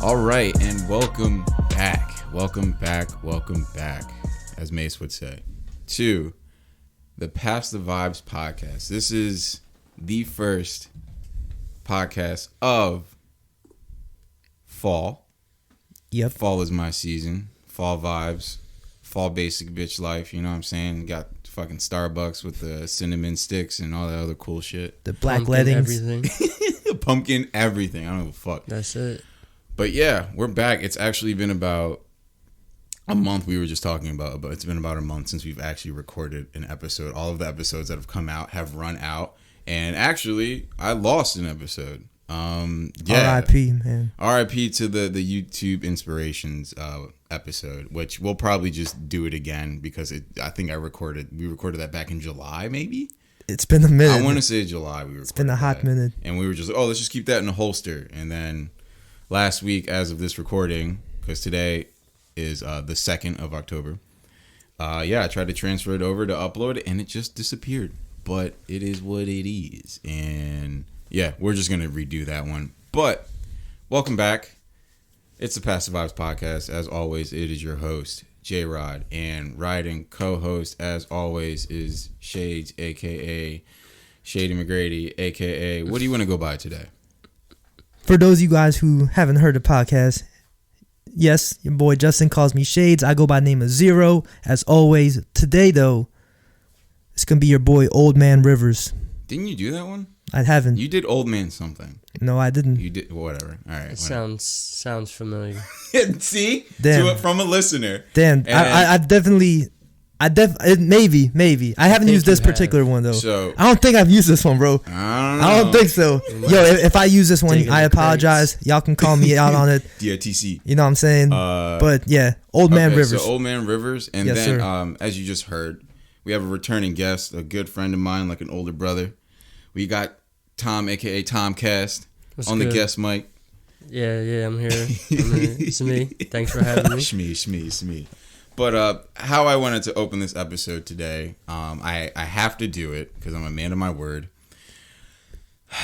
All right, and welcome back, as Mace would say, to the Pass the Vibes podcast. This is the first podcast of fall. Yep. Fall is my season. Fall vibes. Fall basic bitch life, you know what I'm saying? Got fucking Starbucks with the cinnamon sticks and all that other cool shit. The black Pumpkin leggings. everything. Pumpkin, everything. I don't give a fuck. That's it. But yeah, we're back. It's actually been about a month. We were just talking about, but it's been about a month since we've actually recorded an episode. All of the episodes that have come out have run out. And actually, I lost an episode. R.I.P. man. R.I.P. to the YouTube Inspirations episode, which we'll probably just do it again because I think we recorded that back in July, maybe? It's been a minute. I want to say July. It's been a hot minute. And we were just, let's just keep that in the holster. And then last week, as of this recording, because today is the 2nd of October, I tried to transfer it over to upload it, and it just disappeared. But it is what it is. And yeah, we're just going to redo that one. But welcome back. It's the Pass the Vibes podcast. As always, it is your host, J-Rod. And riding co-host, as always, is Shades, a.k.a. Shady McGrady, a.k.a. What do you want to go by today? For those of you guys who haven't heard the podcast, yes, your boy Justin calls me Shades. I go by the name of Zero, as always. Today, though, it's going to be your boy Old Man Rivers. Didn't you do that one? I haven't. You did Old Man something. No, I didn't. You did, whatever. All right. It sounds familiar. See? Damn. From a listener. Dan, I've definitely... maybe. I haven't used this particular one, though. So, I don't think I've used this one, bro. I don't think so. Yo, if I use this one, I apologize. Y'all can call me out on it. DTC. You know what I'm saying? But yeah, Old Man Rivers. So Old Man Rivers. And yes, then, sir. As you just heard, we have a returning guest, a good friend of mine, like an older brother. We got Tom, a.k.a. Tomcast, on the guest mic. Yeah, I'm here. It's me. Thanks for having me. Shmee. But how I wanted to open this episode today, I have to do it because I'm a man of my word.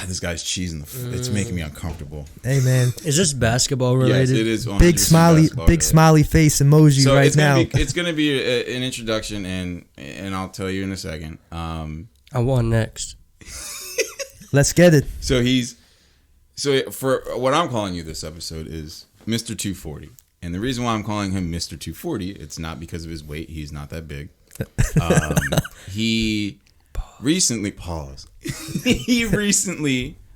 This guy's cheesing it's making me uncomfortable. Hey, man. Is this basketball related? Yes, it is. Big smiley face emoji so right now. It's gonna be an introduction, and I'll tell you in a second. I want next. Let's get it. So for what I'm calling you this episode is Mr. 240. And the reason why I'm calling him Mr. 240, it's not because of his weight. He's not that big. He recently,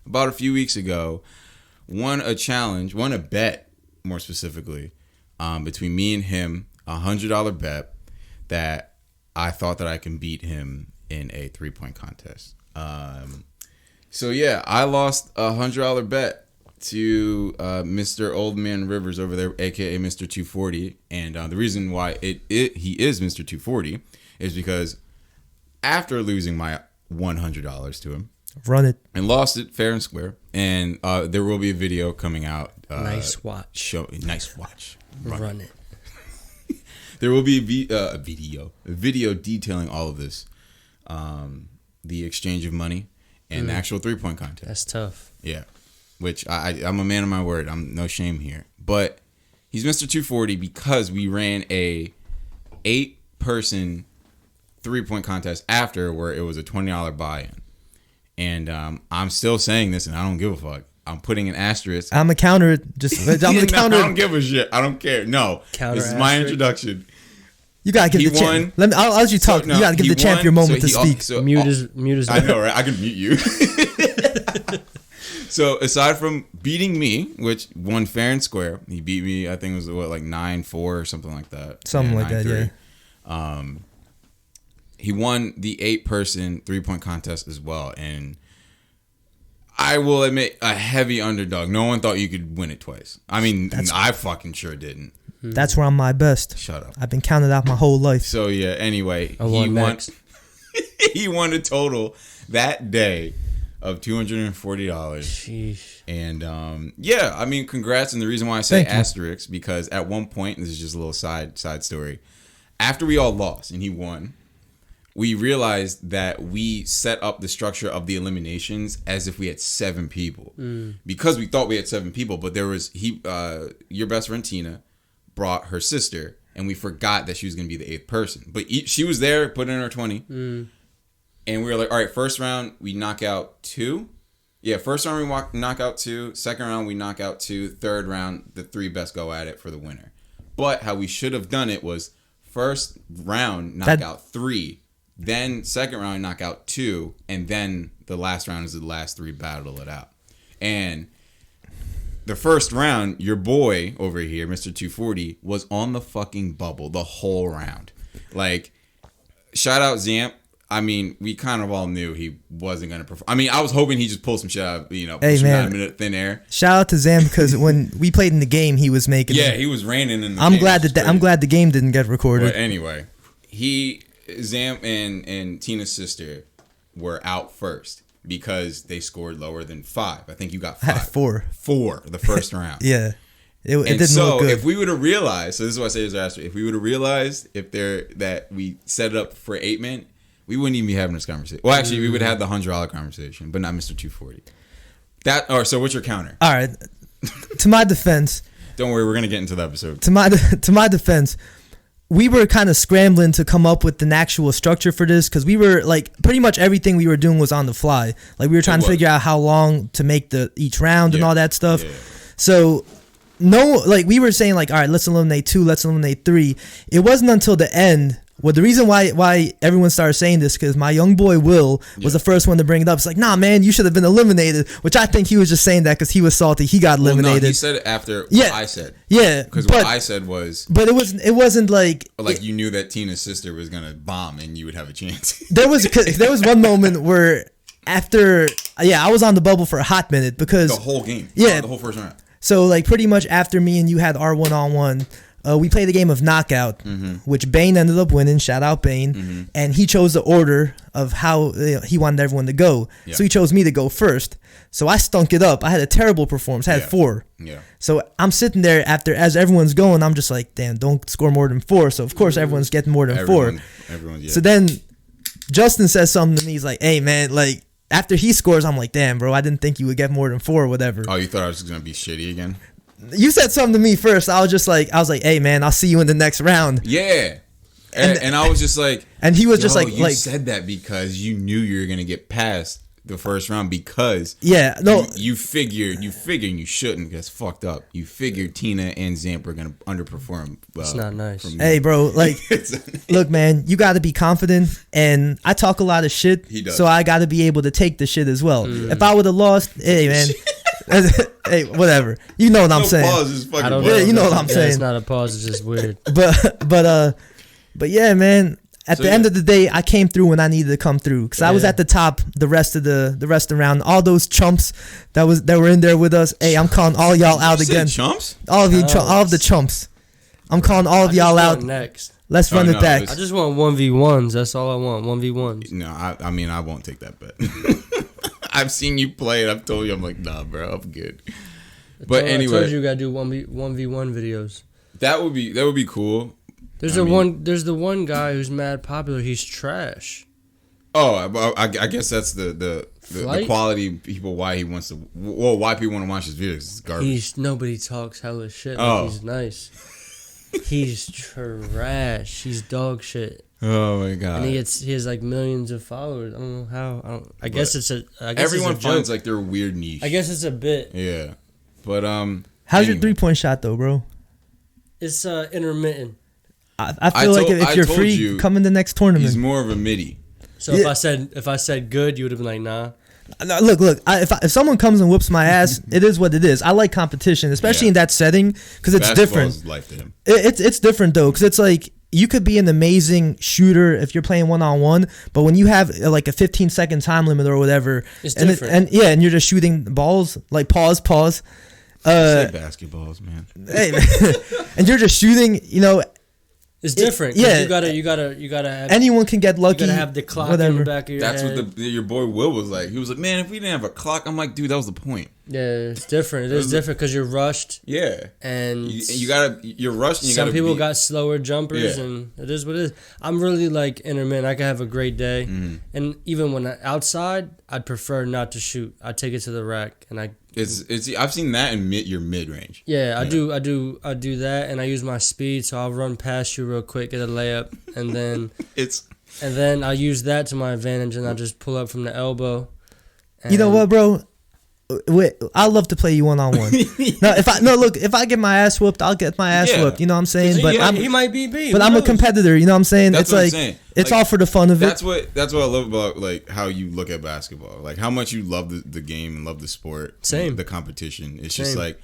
about a few weeks ago, won a bet, more specifically, between me and him, $100 bet that I thought that I can beat him in a 3-point contest. So yeah, I lost a $100 bet to Mr. Old Man Rivers over there, aka Mr. 240, and the reason why he is Mr. 240 is because after losing my $100 to him, run it and lost it fair and square, and there will be a video coming out. Nice watch. Nice watch. Run it. There will be a video detailing all of this, the exchange of money. And the actual 3-point contest. That's tough. Yeah. Which I'm a man of my word. I'm no shame here. But he's Mr. 240 because we ran a 8-person 3-point contest after where it was a $20 buy-in. And I'm still saying this and I don't give a fuck. I'm putting an asterisk. I'm a counter it. I'm counter. I don't give a shit. I don't care. No. Counter this is my introduction. You gotta give the champ. I'll let you talk. You gotta give the champ your moment to speak. Mute is. I know, right? I can mute you. So aside from beating me, which won fair and square, he beat me. I think it was 9-4 or something like that. Something like that, yeah. He won the 8-person 3-point contest as well, and I will admit a heavy underdog. No one thought you could win it twice. I mean, I fucking sure didn't. That's where I'm my best. Shut up. I've been counted out my whole life. So yeah. Anyway, he won. He won a total that day of $240. Sheesh. And I mean, congrats. And the reason why I say asterisk because at one point, this is just a little side story. After we all lost and he won, we realized that we set up the structure of the eliminations as if we had 7 people. Because we thought we had 7 people, but there was your best friend Tina brought her sister, and we forgot that she was going to be the 8th person. But she was there, put in her 20. And we were like, all right, first round, we knock out 2. Yeah, first round we knock out 2. Second round we knock out 2. Third round, the 3 best go at it for the winner. But how we should have done it was first round knock out 3, then second round knock out 2, and then the last round is the last 3 battle it out. And the first round, your boy over here, Mr. 240, was on the fucking bubble the whole round. Like, shout out Zamp. I mean, we kind of all knew he wasn't going to perform. I mean, I was hoping he just pulled some shit out, push him out of thin air. Shout out to Zam, because when we played in the game, he was making. Yeah, he was raining in the I'm game. I'm glad the game didn't get recorded. But anyway, Zam and Tina's sister were out first because they scored lower than 5. I think you got 5. 4. 4 the first round. Yeah. It didn't look good. If we would have realized, so this is why I say disaster. If we would have realized that we set it up for 8 men, we wouldn't even be having this conversation. Well, actually, we would have the $100 conversation, but not Mr. 240. So what's your counter? All right. To my defense. Don't worry, we're gonna get into the episode. To my defense, we were kind of scrambling to come up with an actual structure for this, because we were like pretty much everything we were doing was on the fly. Like we were trying to figure out how long to make each round and all that stuff. Yeah. So we were saying like, all right, let's eliminate 2, let's eliminate 3. It wasn't until the end. Well, the reason why everyone started saying this, because my young boy Will was the first one to bring it up. It's like, nah, man, you should have been eliminated. Which I think he was just saying that because he was salty. He got eliminated. No, he said it after what I said. Yeah, because what I said was. But it wasn't like. Like you knew that Tina's sister was gonna bomb and you would have a chance. There was one moment where after I was on the bubble for a hot minute because the whole game. Yeah, the whole first round. So like pretty much after me and you had our 1-on-1. We played a game of knockout, which Bane ended up winning. Shout out Bane. And he chose the order of how he wanted everyone to go. Yeah. So he chose me to go first. So I stunk it up. I had a terrible performance. I had 4. Yeah. So I'm sitting there as everyone's going. I'm just like, damn, don't score more than 4. So of course everyone's getting more than 4. So then Justin says something to me. He's like, hey man, like after he scores, I'm like, damn bro, I didn't think you would get more than 4 or whatever. Oh, you thought I was just gonna be shitty again? You said something to me first. I was like, hey man, I'll see you in the next round. Yeah. And I was just like, and he was just like, you said that because you knew you were gonna get past the first round because you figured you shouldn't. That's fucked up. You figured Tina and Zamp were gonna underperform. It's not nice. Hey bro, like, look man, you got to be confident, and I talk a lot of shit. He does. So I got to be able to take the shit as well. If I would have lost, hey man. Hey, whatever. You know what I'm saying. Pause is fucking you know what I'm saying. It's not a pause. It's just weird. But yeah, man. At the end of the day, I came through when I needed to come through because I was at the top the rest of the round. All those chumps that were in there with us. Hey, I'm calling all y'all out again. Chumps? All of you, all of the chumps. I'm calling all of y'all out. Next. Let's run it back. I just want 1v1s. That's all I want. 1v1s. No, I mean I won't take that bet. I've seen you play it. I've told you. I'm like, nah, bro, I'm good. But anyway, I told you gotta do 1v1 videos. That would be cool. There's the one guy who's mad popular. He's trash. Oh, I guess that's the quality people why people want to watch his videos. It's garbage. Nobody talks hella shit. Like he's nice. He's trash. He's dog shit. Oh my god! And he has like millions of followers. I don't know how. I guess everyone finds like their weird niche. I guess it's a bit. Yeah, but how's your 3-point shot though, bro? It's intermittent. I feel like if you're free, come in the next tournament. He's more of a midi. So if I said good, you would have been like nah. No, look. If someone comes and whoops my ass, it is what it is. I like competition, especially in that setting because it's different. Is life to him. It's different though because it's like. You could be an amazing shooter if you're playing 1-on-1, but when you have like a 15-second time limit or whatever, it's different. And you're just shooting balls, like pause. Say basketballs, man. Hey, and you're just shooting, It's different. You gotta have. Anyone can get lucky. You gotta have the clock in the back of your head. That's what your boy Will was like. He was like, man, if we didn't have a clock, I'm like, dude, that was the point. Yeah, it's different. It is different because you're rushed. Yeah, and you're rushed. And some people got slower jumpers, and it is what it is. I'm really like intermittent. I can have a great day, and even when outside, I'd prefer not to shoot. I take it to the rack, and I've seen that in your mid range. Yeah, I do that, and I use my speed, so I'll run past you real quick, get a layup, and then and then I'll use that to my advantage, and I'll just pull up from the elbow. You know what, bro? I love to play you one-on-one. If I get my ass whooped, I'll get my ass whooped. You know what I'm saying? But he might be B. But I'm a competitor. You know what I'm saying? That's it's like it's all for the fun of it. That's what I love about like how you look at basketball, like how much you love the game and love the sport. Same. The competition. It's just like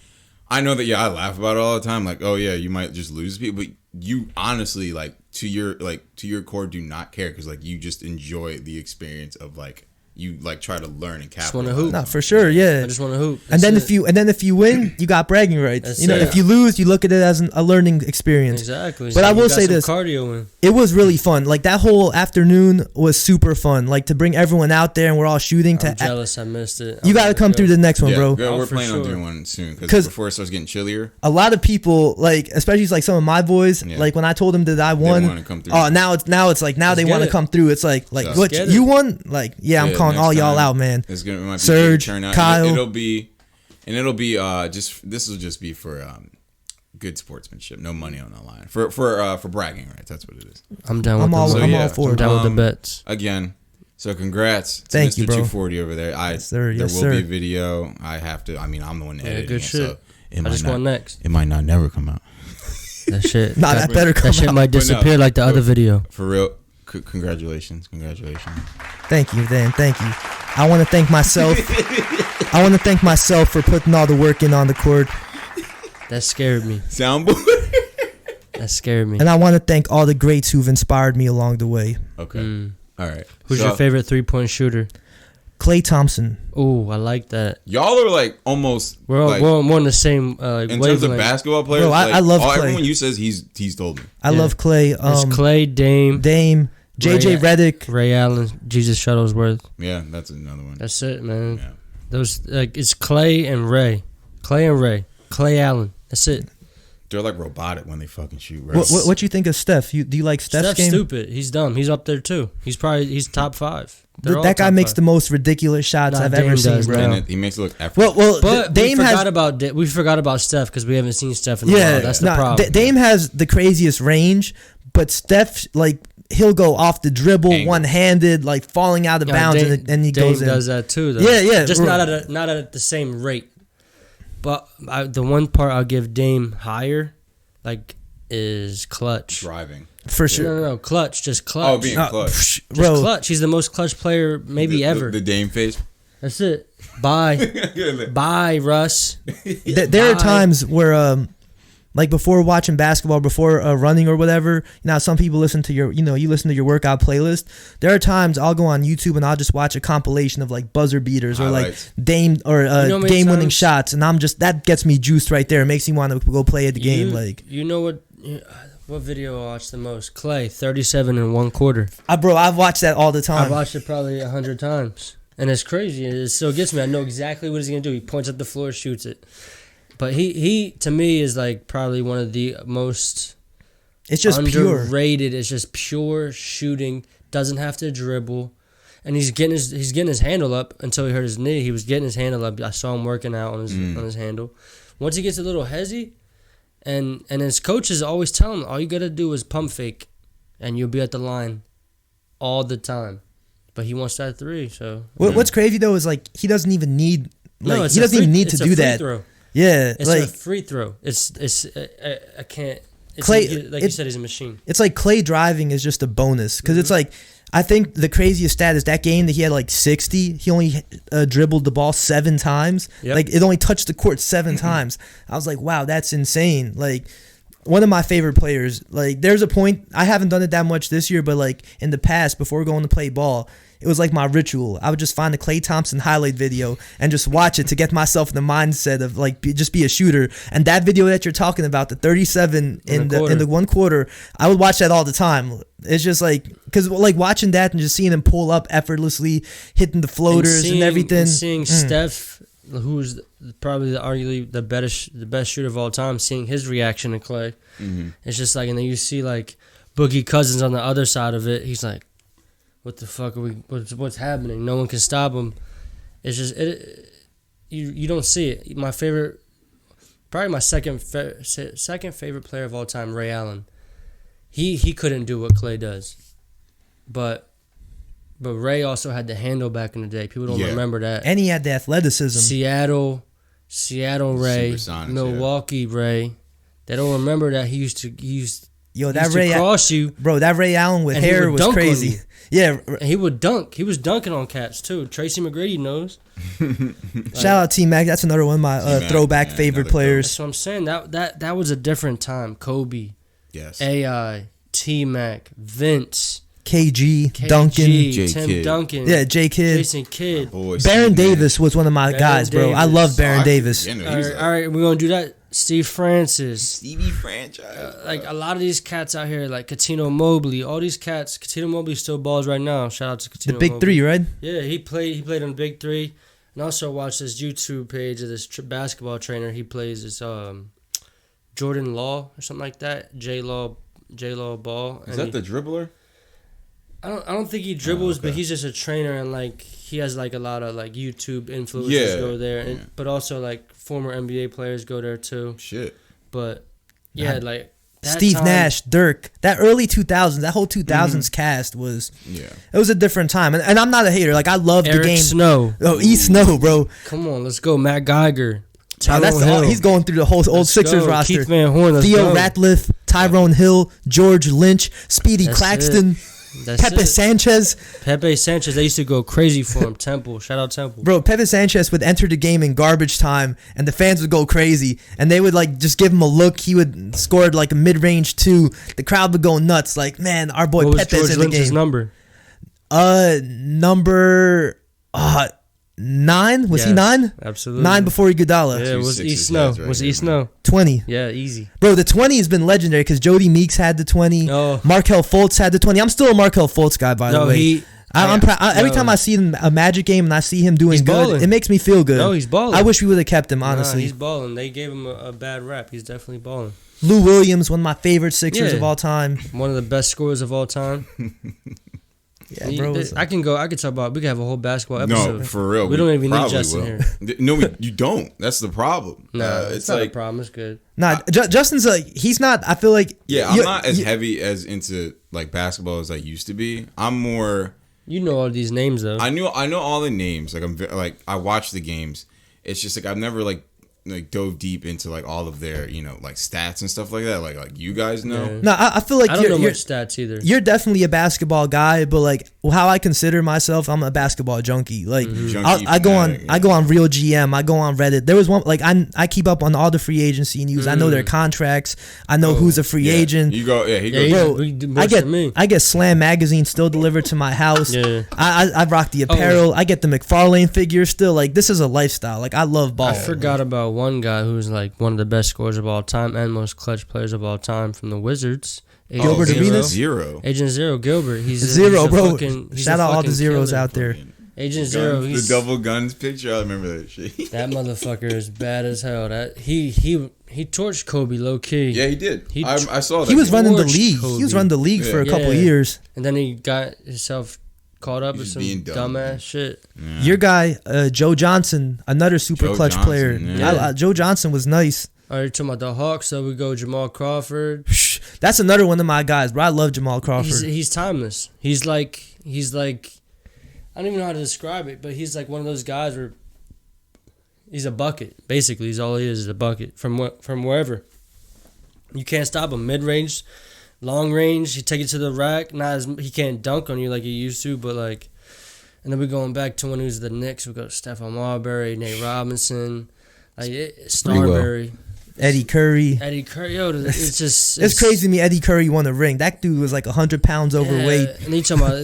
I know that I laugh about it all the time. Like, oh yeah, you might just lose people, but you honestly like to your core do not care because like you just enjoy the experience of like. You like try to learn and capitalize. Just want to hoop. No, for sure, yeah. I just want to hoop. And then if you win, you got bragging rights. That's if you lose, you look at it as a learning experience. Exactly. But I will say this: cardio in. It was really fun. Like that whole afternoon was super fun. Like to bring everyone out there and we're all shooting. I'm jealous. I missed it. You got to come through the next one, bro. Yeah, we're planning on doing one soon because before it starts getting chillier. A lot of people, like especially like some of my boys, like when I told them that I won, they want to come through. Oh, now it's like now they want to come through. It's like what you won? Like I'm calling all y'all out, man. It's gonna might be Serge, Kyle. It'll be just this will just be for good sportsmanship. No money on the line for bragging rights. That's what it is. I'm down with I'm all for it. I'm down with the bets again. So congrats to Thank Mr. you, bro. 240 over there. There will be a video. I have to. I mean, I'm the one editing good it. Shit. So I just want next. It might not never come out. That shit. That better come out. That shit might disappear like the other video. For real. Congratulations. Thank you, Dan. Thank you. I want to thank myself. I want to thank myself for putting all the work in on the court. That scared me. Soundboard. That scared me. And I want to thank all the greats who've inspired me along the way. Okay. All right. Who's your favorite 3-point shooter? Klay Thompson. Oh, I like that. Y'all are like almost. We're on the same. In terms of basketball players, bro, I love Klay. Everyone you says he's told me. I love Klay. It's Klay, Dame, JJ Redick, Ray Allen, Jesus Shuttlesworth. Yeah, that's another one. That's it, man. Yeah. Those it's Klay and Ray, Klay Allen. That's it. They're like robotic when they fucking shoot. Right? What you think of Steph? Do you like Steph's game? Stupid. He's dumb. He's up there too. He's top 5. That guy makes the most ridiculous shots I've ever seen, bro. And he makes it look effortless. Well, but Dame we forgot about Steph because we haven't seen Steph in a while. That's the problem. Dame has the craziest range, but Steph he'll go off the dribble, one-handed, like falling out of bounds, and he goes in. Dame does that too, though. Yeah. Just not at the same rate. But the one part I'll give Dame higher, is clutch. Driving. For sure. No, clutch. Just clutch. Oh, being clutch. Just clutch. He's the most clutch player ever. The Dame face. That's it. Bye. Bye, Russ. There are times where, before watching basketball, before running or whatever, some people listen to you listen to your workout playlist. There are times I'll go on YouTube and I'll just watch a compilation of buzzer beaters highlights. Or Dame or game winning shots, and that gets me juiced right there. It makes me want to go play the game. You know what video I watch the most? Klay, 37 in 1 quarter. Bro, I've watched that all the time. I've watched it probably 100 times, and it's crazy. It still gets me. I know exactly what he's gonna do. He points at the floor, shoots it. But he to me is probably one of the most. It's just underrated. Pure. It's just pure shooting. Doesn't have to dribble, and he's getting his handle up until he hurt his knee. He was getting his handle up. I saw him working out on his handle. Once he gets a little hezzy, and his coaches always tell him all you gotta do is pump fake, and you'll be at the line all the time. But he wants that 3. So what's crazy though is he doesn't even need he doesn't even need to do that. Throw. Yeah, it's a free throw. It's I can't. Klay, you said, he's a machine. It's Klay driving is just a bonus because it's I think the craziest stat is that game that he had 60. He only dribbled the ball 7 times. Yep. It only touched the court 7 times. I was like, wow, that's insane. One of my favorite players. There's a point I haven't done it that much this year, but in the past before going to play ball. It was my ritual. I would just find a Klay Thompson highlight video and just watch it to get myself in the mindset of just be a shooter. And that video that you're talking about, the 37 in the 1 quarter, I would watch that all the time. It's just because watching that and just seeing him pull up effortlessly, hitting the floaters and everything. And seeing Steph who's probably arguably the best shooter of all time, seeing his reaction to Klay. Mm-hmm. It's just like, and then you see like Boogie Cousins on the other side of it. He's like, what the fuck are we? What's happening? No one can stop him. It's just you don't see it. My favorite, probably my second favorite player of all time, Ray Allen. He couldn't do what Klay does, but Ray also had the handle back in the day. People don't remember that. And he had the athleticism. Seattle Ray, Supersonics, Milwaukee Ray. They don't remember that he used Yo, that to Ray cross you, bro. That Ray Allen with and he hair would was dunk on crazy. you. Yeah, And he would dunk. He was dunking on cats too. Tracy McGrady knows. shout out T Mac. That's another one of my T-Mac, throwback man, favorite another players. That's what I'm saying. That was a different time. Kobe, Yes. AI, T Mac, Vince, KG, Duncan, J. Tim Kidd. Duncan, yeah, J Kidd. Jason Kidd. Boy, Baron Steve Nash. Davis was one of my Baron guys, bro. I Davis. love Baron Davis. You know, All he's right, all right, we're gonna do that. Steve Francis. Stevie franchise. Like a lot of these cats out here, like Katino Mobley, all these cats. Katino Mobley still balls right now. Shout out to Katino The big Mobley. three, right? Yeah, he played on the Big Three, and also watched this YouTube page of this basketball trainer. He plays this Jordan Law or something like that. J Law Ball. Is And that the dribbler? I don't think he dribbles, okay. but he's just a trainer, and like he has like a lot of like YouTube influencers Yeah, go there, and yeah. but also like former NBA players go there too. Shit. But yeah, like that Steve time- Nash, Dirk, that early 2000s, that whole 2000s cast was, Yeah. it was a different time. And I'm not a hater. Like, I love the Eric game. Snow. Oh, E Snow, bro. Come on, let's go. Matt Geiger. Oh, that's Tyrone Hill. he's going through the whole old Let's Sixers go. roster. Keith Van Horn. Let's Theo go. Ratliff, Tyrone Hill, George Lynch, Speedy That's Claxton, That's Pepe it. Sanchez. Pepe Sanchez. They used to go crazy for him. Temple. Shout out Temple. Bro, Pepe Sanchez would enter the game in garbage time, and the fans would go crazy, and they would like just give him a look. He would score like a mid-range 2. The crowd would go nuts. Like, man, our boy What was Pepe's George in the Lynch's game. number? Number 9? Was he 9? Absolutely. 9 before Iguodala. Yeah, it was Sixers E Snow. heads right Was here, E Snow. 20. Yeah, easy. Bro, the 20 has been legendary because Jody Meeks had the 20. Oh. Markelle Fultz had the 20. I'm still a Markelle Fultz guy, by the No, way. Every no. time I see him a Magic game and I see him doing He's good, balling. it makes me feel good. No, he's balling. I wish we would have kept him, Nah, honestly. he's balling. They gave him a bad rap. He's definitely balling. Lou Williams, one of my favorite Sixers Yeah. of all time. One of the best scorers of all time. Yeah, bro. I can talk about. We can have a whole basketball episode. No, for real. We don't even need probably Justin will. here. No, you don't. That's the problem. No, it's not like a problem. It's good. Nah, Justin's like, he's not, I feel like. Yeah, I'm not as heavy as into like basketball as I used to be. I'm more. You know all these names though. I know all the names. Like I watch the games. It's just like I've never like dove deep into like all of their like stats and stuff like that. Like you guys know. Yeah. No, I feel like I don't know you're, much stats either. you're definitely a basketball guy, but like how I consider myself, I'm a basketball junkie. Like Junkie I go on fanatic, yeah. I go on Real GM, I go on Reddit. There was one like I keep up on all the free agency news. I know their contracts. I know who's a free agent. You go. Yeah, he Yeah, goes. you- Bro, we do more than me. I get Slam magazine still delivered to my house. Yeah. I rock the apparel. I get the McFarlane figure still. Like this is a lifestyle. Like I love ball. I forgot about one guy who's like one of the best scorers of all time and most clutch players of all time from the Wizards. Gilbert Arenas? Zero. Agent Zero, Gilbert. He's Zero, a bro. fucking- he's Shout a out all the fucking zeros killer. out there. Agent Zero. The He's, double guns picture. I remember that shit. that motherfucker is bad as hell. That he torched Kobe low key. Yeah, he did. He- I saw that. He was running the George league. Kobe. He was running the league for a Yeah. couple Yeah. years. And then he got himself caught up He with was some being dumb, dumbass man. shit. Yeah. Your guy, Joe Johnson, another super Joe clutch Johnson, player. yeah. Joe Johnson was nice. All right, talking about the Hawks, so we go Jamal Crawford. That's another one of my guys, bro. I love Jamal Crawford. He's timeless. He's like I don't even know how to describe it, but he's like one of those guys where he's a bucket. Basically, he's all he is a bucket from wherever. You can't stop him. Mid range, long range, he take it to the rack. He can't dunk on you like he used to, but like. And then we're going back to when he was the Knicks. We got Stephon Marbury, Nate Robinson, Starbury. Eddie Curry. Eddie Curry, yo, it's just It's crazy to me. Eddie Curry won a ring. That dude was like 100 pounds overweight. Yeah, and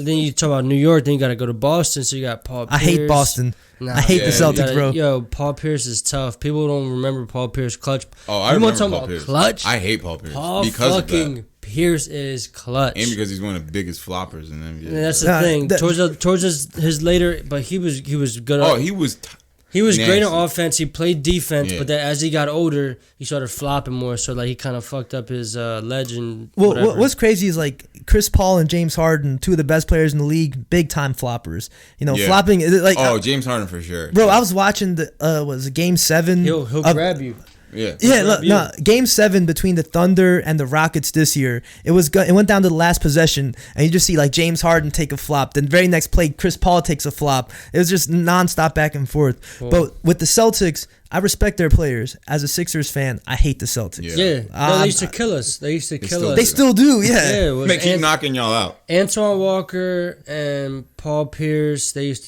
then you talk about New York. Then you got to go to Boston. So you got Paul Pierce. I hate Boston. Nah, I hate Yeah, the you Celtics, bro. Yo, Paul Pierce is tough. People don't remember Paul Pierce clutch. Oh, I You remember wanna talk Paul about Pierce. clutch? I hate Paul Pierce Paul because of fucking that, Pierce is clutch. and because he's one of the biggest floppers in the NBA. And that's the Nah, thing. that- Towards his later, but he was good. Oh, he was. He was great nasty. on offense. He played defense, Yeah. but then as he got older, he started flopping more. So like he kind of fucked up his legend. Well, what's crazy is like Chris Paul and James Harden, two of the best players in the league, big time floppers. You know, Yeah. flopping like James Harden for sure. bro. I was watching was it Game 7? He'll grab you. Yeah. Yeah, grab no, Game 7 between the Thunder and the Rockets this year. It went down to the last possession, and you just see like James Harden take a flop. Then very next play, Chris Paul takes a flop. It was just nonstop back and forth. Cool. But with the Celtics, I respect their players. As a Sixers fan, I hate the Celtics. Yeah, no, they used to kill us. They used to kill us. They still do. Yeah. Yeah, it was They keep knocking y'all out. Antoine Walker and Paul Pierce. They used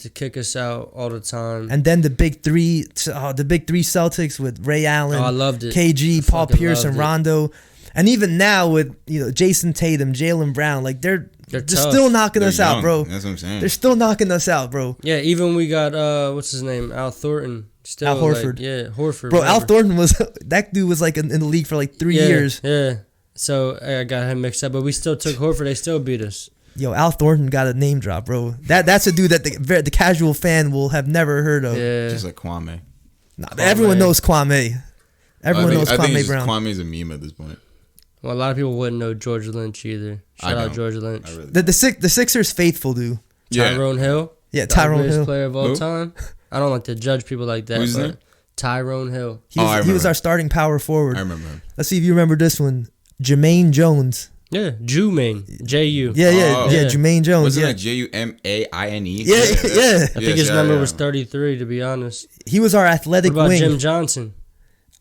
to kick us out all the time. And then the big three Celtics with Ray Allen, Oh, I loved it. KG, Paul fucking Pierce, and loved it. Rondo, and even now with Jason Tatum, Jaylen Brown, like they're tough. still knocking They're us out, young. bro. That's what I'm saying. They're still knocking us out, bro. Yeah, even we got what's his name, Al Thornton. Still, Al Horford. Horford. Bro, Al whatever. Thornton that dude was like in the league for like 3 years. Yeah. So I got him mixed up, but we still took Horford. They still beat us. Yo, Al Thornton got a name drop, bro. That's a dude that the casual fan will have never heard of. Yeah. Just like Kwame. Nah, everyone knows Kwame. Everyone knows I think Kwame it's Brown. Kwame's a meme at this point. Well, a lot of people wouldn't know George Lynch either. Shout I out know. George Lynch. I really The Sixers faithful, dude. Yeah. Tyrone Hill. Yeah, The Tyrone greatest Hill. player of all Who? time. I don't like to judge people like that. Who's his but name? Tyrone Hill. He was, I he was remember. our starting power forward. I remember him. Let's see if you remember this one. Jermaine Jones. Yeah, Jumaine. J-U. Yeah, Oh. yeah, Jermaine Jones. Wasn't Yeah. it Jumaine? Yeah, yeah. I think his number was 33, to be honest. He was our What athletic about wing. Jim Johnson?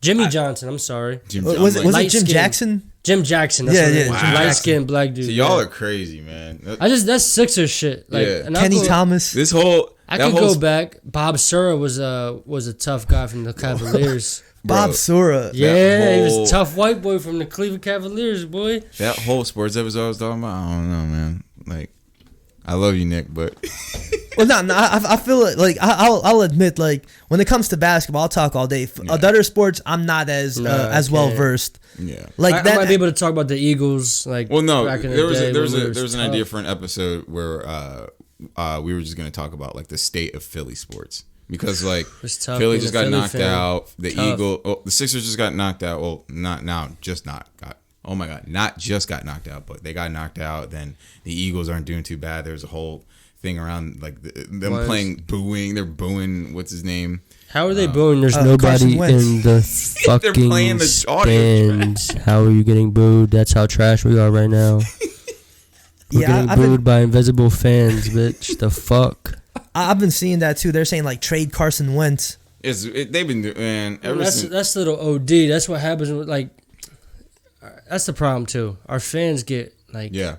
Jimmy Johnson, I'm sorry. Jim Was Johnson. it Jim Light skin. Jackson? Jim Jackson. That's Yeah, what it yeah, is. Jim Wow. Light-skinned black dude. So y'all yeah. are crazy, man. That's Sixers shit. Like, Yeah. and I'll Kenny go- Thomas. This whole I that could whole go back. Bob Sura was a tough guy from the Cavaliers. Bob Sura. Yeah, he whole- was a tough white boy from the Cleveland Cavaliers, boy. That whole sports episode I was talking about, I don't know, man. Like, I love you, Nick, but Well, no, I feel like I'll admit, like when it comes to basketball, I'll talk all day. Yeah. Other sports, I'm not as well can't. versed. yeah. Like I that. might be able to talk about the Eagles. Like, Well, no, back in the there was day when we were an tough. idea for an episode where we were just gonna talk about like the state of Philly sports because like It's tough Philly being just a got Philly knocked fan. out. The Tough. the Sixers just got knocked out. Well, not now, just not got. Oh my God, not just got knocked out, but they got knocked out. Then the Eagles aren't doing too bad. There's a whole thing around like them Was. playing booing. They're booing. What's his name? How are they booing? There's Carson nobody Wentz. in the They're fucking playing the audio stands. How are you getting booed? That's how trash we are right now. We're Yeah, getting I've been- booed by invisible fans, bitch. The fuck? I've been seeing that too. They're saying like trade Carson Wentz. They've been doing man ever since. That's a little OD. That's what happens with like. That's the problem too. Our fans get like Yeah.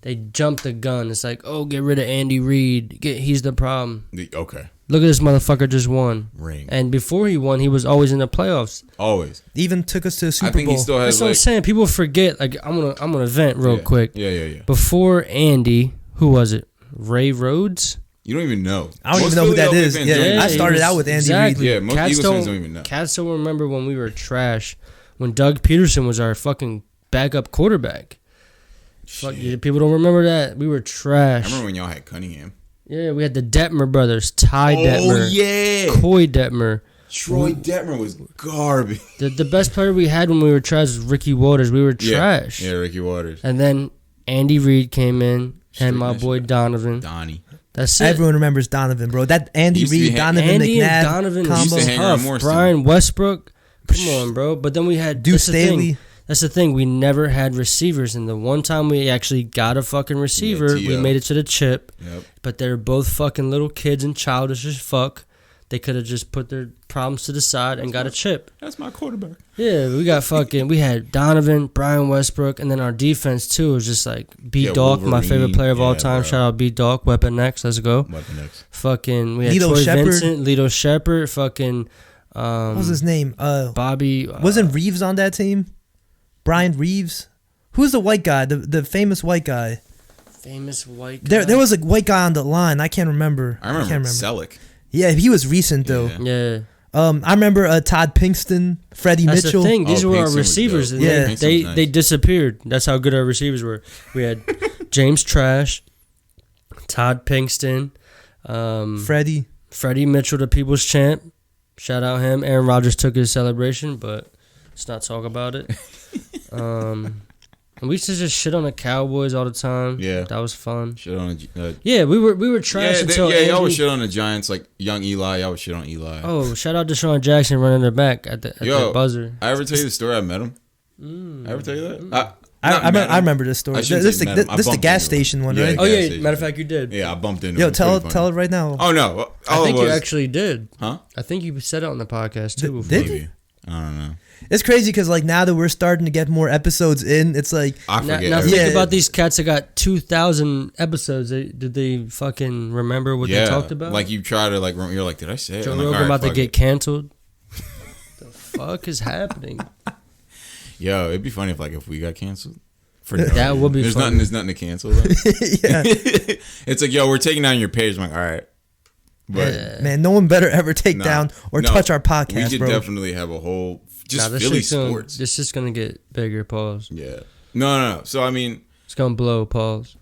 they jump the gun. It's like, oh, get rid of Andy Reid. He's the problem. Okay. Look at this motherfucker just won. Ring. And before he won, he was always in the playoffs. Always. Even took us to the Super I think Bowl. he still has That's what I'm like. saying. People forget. Like I'm gonna vent real Yeah. quick. Yeah. Before Andy, who was it? Ray Rhodes. You don't even know. I don't Most even know who that Philadelphia is. fans Yeah, don't even I know. started he out was- with Andy exactly. Reid. Yeah, most Eagles fans don't even know. Cats don't remember when we were trash. When Doug Peterson was our fucking backup quarterback. Fuck, Shit. yeah, people don't remember that. We were I trash. remember when y'all had Cunningham. Yeah, we had the Detmer brothers, Ty Detmer, yeah. Coy Detmer. Troy Detmer was garbage. The best player we had when we were trash was Ricky Waters. We were trash. Yeah, Ricky Waters. And then Andy Reid came in, Straight and my that boy shit. Donovan. Donnie. That's it. Everyone remembers Donovan, bro. That Andy Used to be Reid, Donovan Andy McNabb and Donovan combo. Used to was hang around tough. more still. Brian Westbrook. Come on, bro. But then we had Deuce that's the thing. Staley. That's the thing. We never had receivers, and the one time we actually got a fucking receiver, we T.O. made it to the chip. Yep. But they're both fucking little kids and childish as fuck. They could have just put their problems to the side and got a chip. That's my quarterback. Yeah, we had Donovan, Brian Westbrook, and then our defense too was just like B Yeah, Dawk, my favorite Wolverine. player of all Yeah, time. bro. Shout out B Dawk, Weapon X, let's go. Weapon X. Fucking, we had Lito Troy Shepherd. Vincent, Lito Shepherd, fucking What was his name? Bobby. Wasn't Reeves on that team? Brian Reeves? Who's the white guy? The famous white guy. famous white guy? There was a white guy on the line. I can't remember. I remember can't Selleck. Yeah, he was recent though. Yeah. Yeah. I remember Todd Pinkston, Freddie That's Mitchell. the thing. These Oh, were our Pinkston was receivers. dope. And Yeah. they, Pinkston they, was nice. they disappeared. That's how good our receivers were. We had James Trash, Todd Pinkston, Freddie. Freddie Mitchell, the people's champ. Shout out him. Aaron Rodgers took his celebration, but let's not talk about it. We used to just shit on the Cowboys all the time. Yeah, that was fun. Shit on yeah, we were trash until y'all was shit on the Giants, like young Eli. Y'all was shit on Eli. Oh, shout out to Deshaun Jackson running their back at the buzzer. I ever tell you the story? I met him. I ever tell you that? I remember this story. This is the gas station one, right? Oh yeah, matter of fact, you did. Yeah, I bumped into him. Yo, tell it right now. Oh no, I think you actually did. Huh? I think you said it on the podcast too before. Did you? I don't know. It's crazy because like now that we're starting to get more episodes in, it's like I forget. Now think about these cats that got 2,000 episodes. Did they fucking remember what they talked about? Like you try to you're like, did I say it? Joe Rogan about to get canceled. The fuck is happening? Yo, it'd be funny if we got canceled. That would be funny. There's nothing to cancel though. Yeah. It's like, yo, we're taking down your page. I'm like, all right. But man, no one better ever take down or touch our podcast, we could bro. definitely have a whole Philly sports. This is gonna get bigger, pause. Yeah. No. So I mean, it's gonna blow, pause.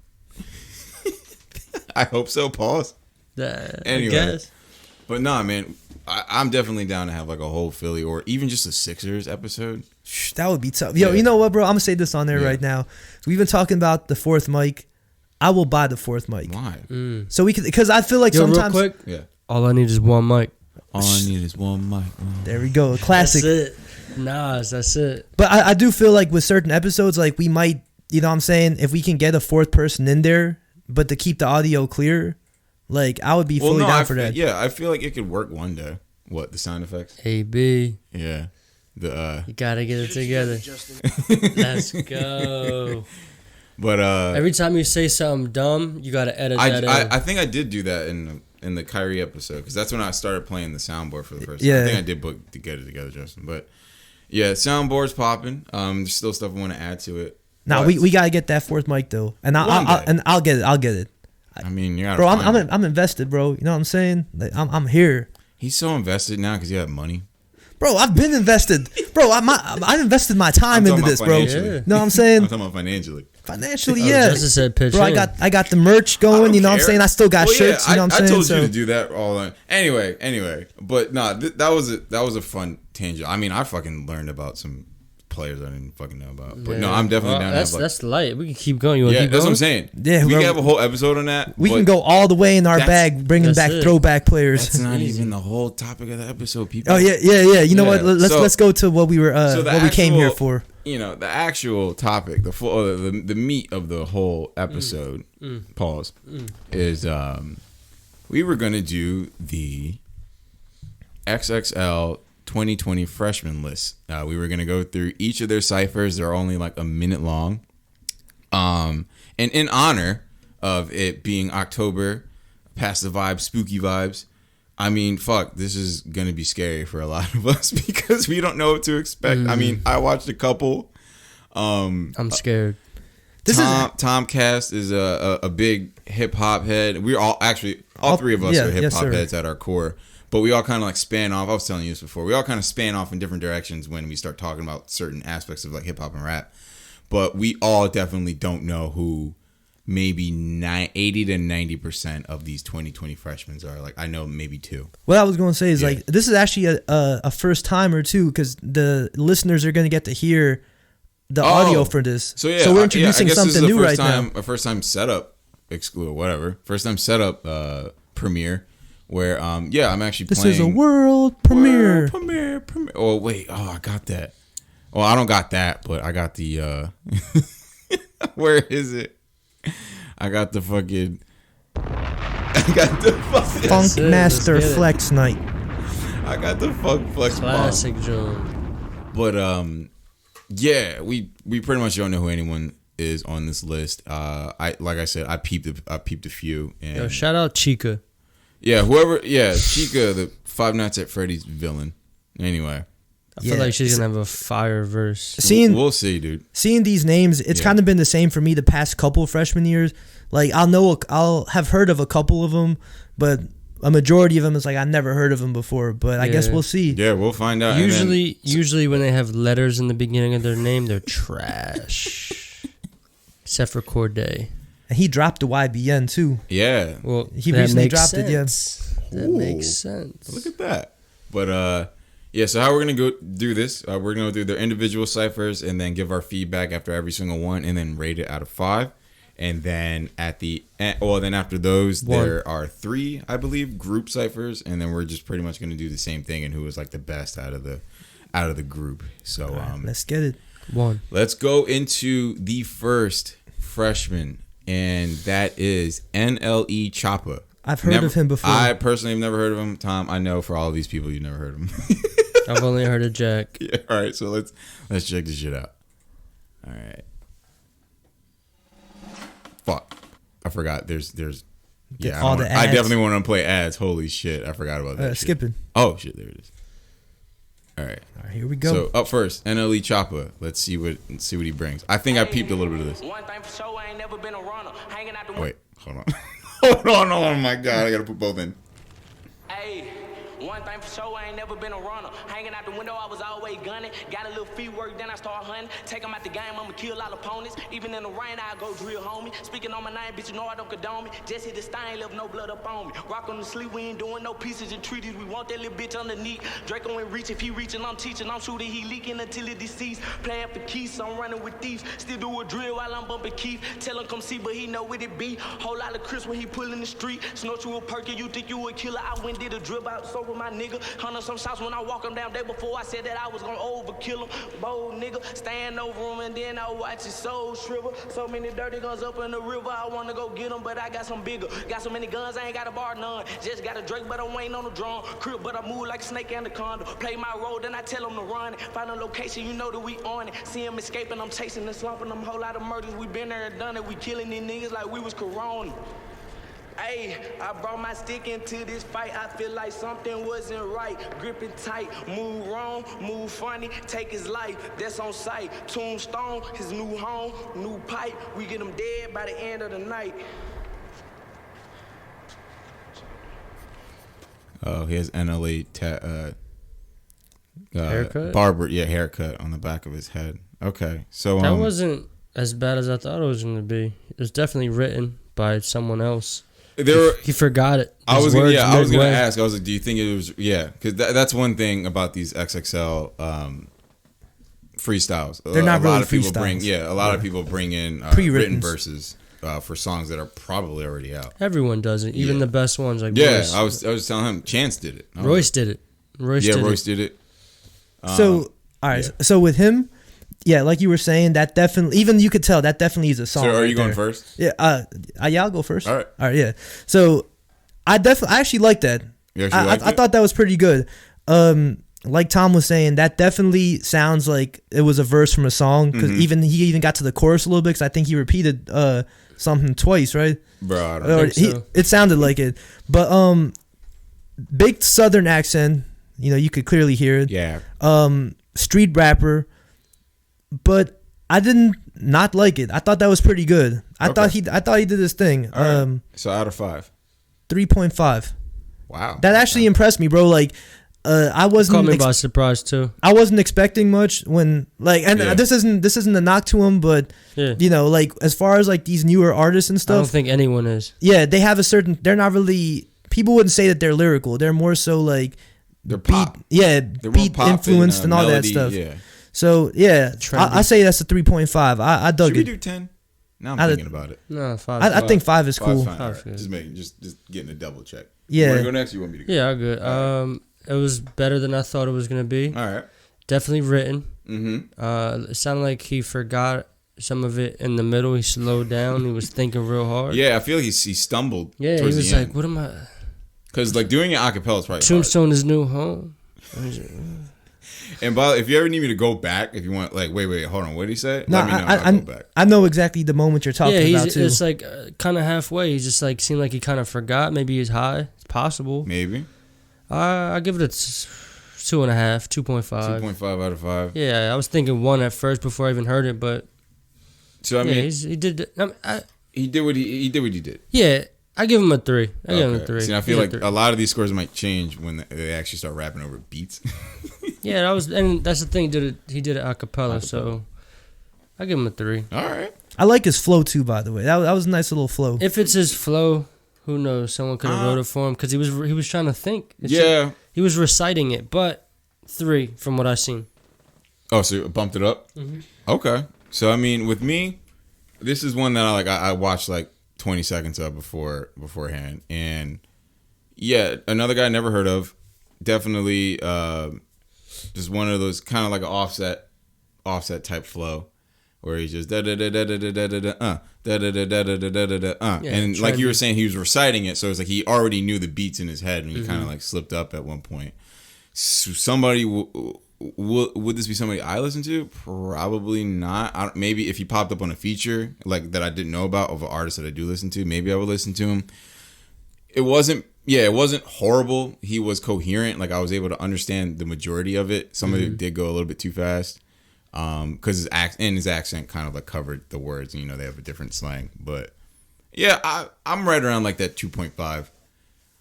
I hope so, pause. Anyway, I guess. But nah, man, I'm definitely down to have like a whole Philly or even just a Sixers episode. That would be tough. Yo, you know what, bro? I'm gonna say this on there right now. We've been talking about the fourth mic. I will buy the fourth mic. Why? So we could, because I feel like sometimes. Real quick, yeah. All I need is one mic. All I need is one mic. There we go, a classic. That's it. That's it. But I do feel like with certain episodes, like we might, you know what I'm saying, if we can get a fourth person in there, but to keep the audio clear, like I would be fully down for that. Yeah, I feel like it could work one day. What, the sound effects? AB. Yeah. You gotta get it together. Let's go. But every time you say something dumb, you gotta edit that out. I think I did do that in the Kyrie episode because that's when I started playing the soundboard for the first time. Yeah. I think I did book to get it together, Justin. But yeah, soundboard's popping. There's still stuff I want to add to it. Now we gotta get that fourth mic though, and I'll get it. I mean, you gotta. Bro, I'm invested, bro. You know what I'm saying? Like, I'm here. He's so invested now because you have money. Bro, I've been invested. Bro, I invested my time into this, bro. You know what I'm saying? I'm talking about financially. Financially, yeah. Justin said pitch bro, in. I got the merch going. You know what I'm saying? I still got shirts. You know what I'm saying? I told you to do that all on. Anyway, but nah, that was a fun tangent. I mean, I fucking learned about some players I didn't fucking know about. But no, I'm definitely down. That's light. We can keep going. You want to keep that's going? what I'm saying. Yeah, we can have a whole episode on that. We can go all the way in our bag, bringing back throwback players. That's not even the whole topic of the episode, people. Oh yeah. You know what? Let's go to what we were we came here for. You know, the actual topic, the meat of the whole episode. Pause. Is we were gonna do the XXL 2020 freshman list. We were going to go through each of their ciphers. They're only like a minute long. And in honor of it being October, past the vibes, spooky vibes, I mean, fuck, this is going to be scary for a lot of us because we don't know what to expect. I mean, I watched a couple. I'm scared. Tomcast is a big hip-hop head. We're all three of us are hip-hop heads at our core. But we all kind of like span off. I was telling you this before. We all kind of span off in different directions when we start talking about certain aspects of like hip hop and rap. But we all definitely don't know who maybe 80 to 90% of these 2020 freshmen are. Like I know maybe two. What I was going to say is like this is actually a first time or two because the listeners are going to get to hear the audio for this. So we're introducing something new right now. A first time setup exclude whatever. First time setup premiere. Where I'm actually playing. This is a world premiere. Premiere. Oh wait, I got that. Well, I don't got that, but I got the. Where is it? I got the fucking. Funk Master Flex Night. I got the Funk Flex classic joint. But we pretty much don't know who anyone is on this list. I peeped a few. And yo, shout out Chica. Yeah, Chica, the Five Nights at Freddy's villain. Anyway. I feel like she's going to have a fire verse. We'll see, dude. Seeing these names, it's kind of been the same for me the past couple of freshman years. Like, I'll have heard of a couple of them, but a majority of them is like, I never heard of them before, but I guess we'll see. Yeah, we'll find out. Usually when they have letters in the beginning of their name, they're trash. Except for Corday. And he dropped the YBN too. Yeah. Well, he recently dropped it, yeah. That makes sense. Look at that. But yeah, so how we're gonna go do this? We're gonna go through their individual ciphers and then give our feedback after every single one, and then rate it out of 5. And then at the end, then after those, there are 3, I believe, group ciphers, and then we're just pretty much gonna do the same thing and who was like the best out of the group. So right, let's get it. Let's go into the first freshman, and that is Nle Choppa. I've heard of him before. I personally have never heard of him. Tom, I know for all of these people, you've never heard of him. I've only heard of Jack. Yeah, all right, so let's check this shit out. All right. Fuck, I forgot. There's yeah. I definitely want to play ads. Holy shit, I forgot about that. Skipping. Oh shit, there it is. All right, here we go. So up first, Nle Choppa. Let's see what he brings. I think I peeped a little bit of this. One thing for sure, I ain't never been a runner. Hanging out the wait, hold on. Hold on, oh my god, I gotta put both in. Hey, one thing for sure, I ain't never been a runner. Hanging out the window, I was always gunning. Got a little feet work, then I start hunting. Take them out the game, I'ma kill all opponents. Even in the rain, I go drill, homie. Speaking on my name, bitch, you know I don't condone me. Just hit the stain, left no blood up on me. Rock on the sleeve, we ain't doing no pieces and treaties. We want that little bitch underneath. Draco ain't reach, if he reaching, I'm teaching. I'm shooting, he leaking until he deceased. Playing for keys, so I'm running with thieves. Still do a drill while I'm bumping Keith. Tell him come see, but he know what it be. Whole lot of Chris when he pull in the street. Snort you a perky, you think you a killer. I went did a dribble out, so with my nigga. 100 some shots when I walk him down. Day before I said that I was gonna overkill him. Bold nigga, stand over him and then I watch his soul shrivel. So many dirty guns up in the river, I wanna go get them, but I got some bigger. Got so many guns, I ain't got a bar none. Just got a Drake, but I'm waiting on the drum. Crib, but I move like a snake anaconda. Play my role, then I tell him to run it. Find a location, you know that we on it. See him escaping, I'm chasing and slumping them. Whole lot of murders, we been there and done it. We killing these niggas like we was Corona. Hey, I brought my stick into this fight. I feel like something wasn't right. Gripping tight, move wrong, move funny, take his life. That's on sight. Tombstone, his new home, new pipe. We get him dead by the end of the night. Oh, he has Nle haircut? Barber, haircut on the back of his head. Okay, so that wasn't as bad as I thought it was going to be. It was definitely written by someone else. He forgot it. I was gonna ask. I was like, do you think it was? Yeah, because that's one thing about these XXL freestyles. They're not really freestyles. A lot of people bring in pre-written verses for songs that are probably already out. Everyone does it, even the best ones. Like Royce. I was telling him, Chance did it. Royce did it. Royce did it. So all right, so with him. Yeah, like you were saying, that definitely, even you could tell that definitely is a song. So are you going first? Yeah, I'll go first. All right, yeah. So I actually like that. I thought that was pretty good. Like Tom was saying, that definitely sounds like it was a verse from a song because he even got to the chorus a little bit because I think he repeated something twice, right? Bro, I don't think so. It sounded like it, but big Southern accent. You know, you could clearly hear it. Yeah. Street rapper. But I didn't not like it. I thought that was pretty good. I thought he did his thing. Right. So out of 5, 3.5. Wow, that actually impressed me, bro. Like, I wasn't caught me by surprise too. I wasn't expecting much when this isn't a knock to him, but you know, like as far as like these newer artists and stuff, I don't think anyone is. Yeah, they have a certain. They're not really. People wouldn't say that they're lyrical. They're more so like they're pop. They're beat influenced and all melody, that stuff. Yeah. So yeah, I say that's a 3.5. I dug it. Should we do 10? Now I'm thinking about it. No, 5. I think 5 is cool. Right. Just getting a double check. Yeah. You want to go next? Or you want me to go? Yeah, I'm good. Right. It was better than I thought it was gonna be. All right. Definitely written. Mm-hmm. It sounded like he forgot some of it in the middle. He slowed down. He was thinking real hard. Yeah, I feel like he stumbled. Yeah, he was like, "What am I?" Because like doing it acapella is probably Tombstone is new home. And if you ever need me to go back, if you want, like, wait, hold on, what did he say? No, let me know. I'll go back. I know exactly the moment you're talking about too. It's like kind of halfway. He just like seemed like he kind of forgot. Maybe he's high. It's possible. Maybe. I give it a 2.5, 2.5. 2.5 out of 5. Yeah, I was thinking 1 at first before I even heard it, but so I mean, he did. He did what he did. Yeah. I give him a 3. I give him a 3. See, I feel like a lot of these scores might change when they actually start rapping over beats. Yeah, and that's the thing. He did it a cappella, so I give him a 3. All right. I like his flow too, by the way. That was a nice little flow. If it's his flow, Who knows? Someone could have wrote it for him because he was trying to think. He was reciting it, but 3 from what I've seen. Oh, so you bumped it up? Mm-hmm. Okay. So, I mean, with me, this is one that I watched like 20 seconds of beforehand. And, yeah, another guy I never heard of. Definitely just one of those kind of like an offset type flow where he's just and like you were saying, he was reciting it, so it's like he already knew the beats in his head, and he kind of like slipped up at one point. So somebody would this be somebody I listen to? Probably not. Maybe if he popped up on a feature like that I didn't know about of an artist that I do listen to, maybe I would listen to him. It wasn't horrible. He was coherent. Like I was able to understand the majority of it. Some of it did go a little bit too fast. Because his accent kind of like covered the words, and they have a different slang. But yeah, I'm right around like that 2.5.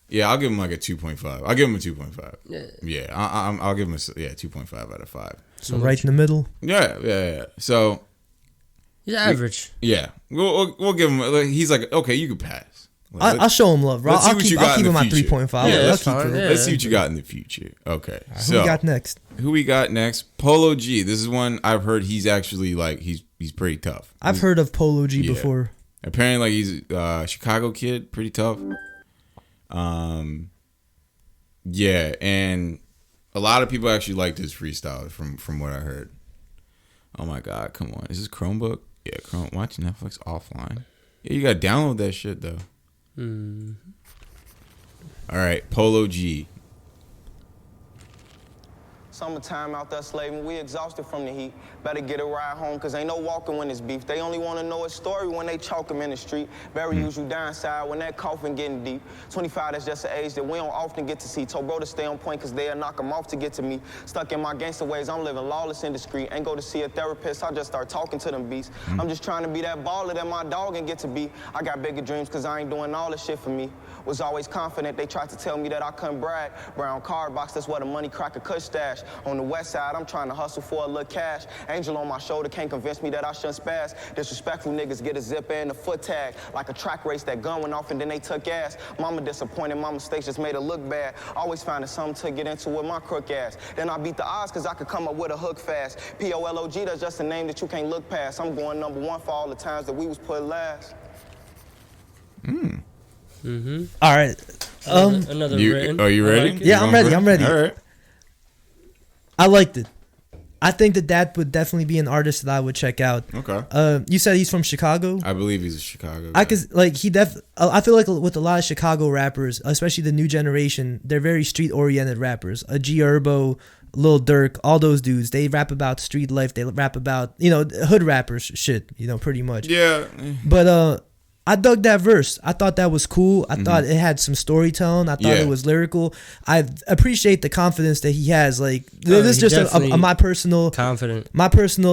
Yeah, I'll give him like a 2.5. I'll give him a 2.5. Yeah, I'll give him a 2.5 out of 5. So right in the middle. Yeah. So he's average. We'll give him. He's like, okay, you can pass. I'll show him love, bro. I'll keep him at 3.5. Let's see what you got in the future. Okay. Right, who we got next? Who we got next? Polo G. This is one I've heard he's actually like he's pretty tough. I've heard of Polo G before. Apparently, like he's a Chicago kid, pretty tough. Yeah, and a lot of people actually liked his freestyle from what I heard. Oh my God, come on. Is this Chromebook? Yeah, Chrome. Watch Netflix offline. Yeah, you gotta download that shit though. All right, Polo G. Summertime out there slaving, we exhausted from the heat. Better get a ride home, cause ain't no walking when it's beef. They only wanna know a story when they choke him in the street. Very usual downside when that coffin getting deep. 25, that's just an age that we don't often get to see. Told bro to stay on point, cause they'll knock him off to get to me. Stuck in my gangster ways, I'm living lawless and discreet. Ain't go to see a therapist, I just start talking to them beasts. I'm just trying to be that baller that my dog and get to be. I got bigger dreams, cause I ain't doing all this shit for me. Was always confident, they tried to tell me that I couldn't brag. Brown card box, that's where the money cracker could stash. On the west side, I'm trying to hustle for a little cash. Angel on my shoulder can't convince me that I shouldn't spaz. Disrespectful niggas get a zipper and a foot tag. Like a track race, that gun went off and then they took ass. Mama disappointed, my mistakes just made her look bad. Always finding something to get into with my crook ass. Then I beat the odds cause I could come up with a hook fast. Polo G, that's just a name that you can't look past. I'm going number 1 for all the times that we was put last. All right. Another written. Are you ready? Like yeah, I'm ready. All right. I liked it. I think that would definitely be an artist that I would check out. Okay. You said he's from Chicago? I believe he's a Chicago guy. I feel like with a lot of Chicago rappers, especially the new generation, they're very street oriented rappers. G Herbo, Lil Durk, all those dudes, they rap about street life. They rap about, hood rappers shit, pretty much. Yeah. But I dug that verse. I thought that was cool. I thought it had some storytelling. I thought it was lyrical. I appreciate the confidence that he has. Like this is just my personal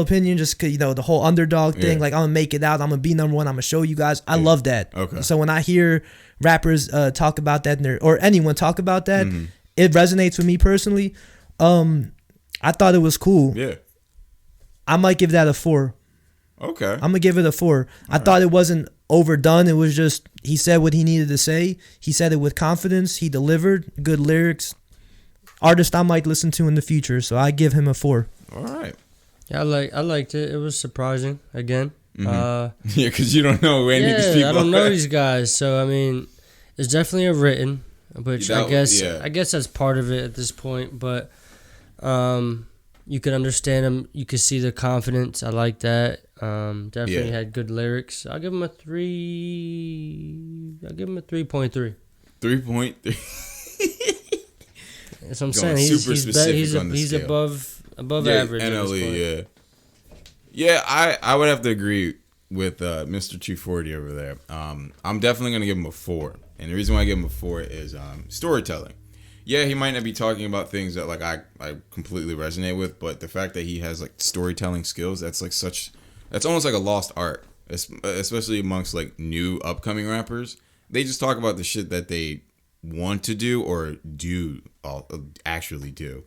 opinion. Just 'cause, the whole underdog thing. Like I'm gonna make it out. I'm gonna be number 1. I'm gonna show you guys. I love that. Okay. So when I hear rappers talk about that or anyone talk about that, it resonates with me personally. I thought it was cool. Yeah. I might give that a 4. Okay. I'm gonna give it a 4. I thought it wasn't overdone. It was just he said what he needed to say. He said it with confidence. He delivered good lyrics. Artist I might listen to in the future, so I give him a 4. All right. Yeah, I liked it. It was surprising again. Yeah, because you don't know any of these people. I don't know these guys, so I mean, it's definitely a written, which I guess that's part of it at this point. But you could understand him. You could see the confidence. I like that. Definitely had good lyrics. I'll give him a 3. I'll give him a 3.3. 3.3. That's what I'm saying. He's above average. Nle, yeah. I would have to agree with Mr. 240 over there. I'm definitely gonna give him a 4, and the reason why I give him a 4 is storytelling. Yeah, he might not be talking about things that like I completely resonate with, but the fact that he has like storytelling skills, that's almost like a lost art, especially amongst like new upcoming rappers. They just talk about the shit that they want to do or actually do.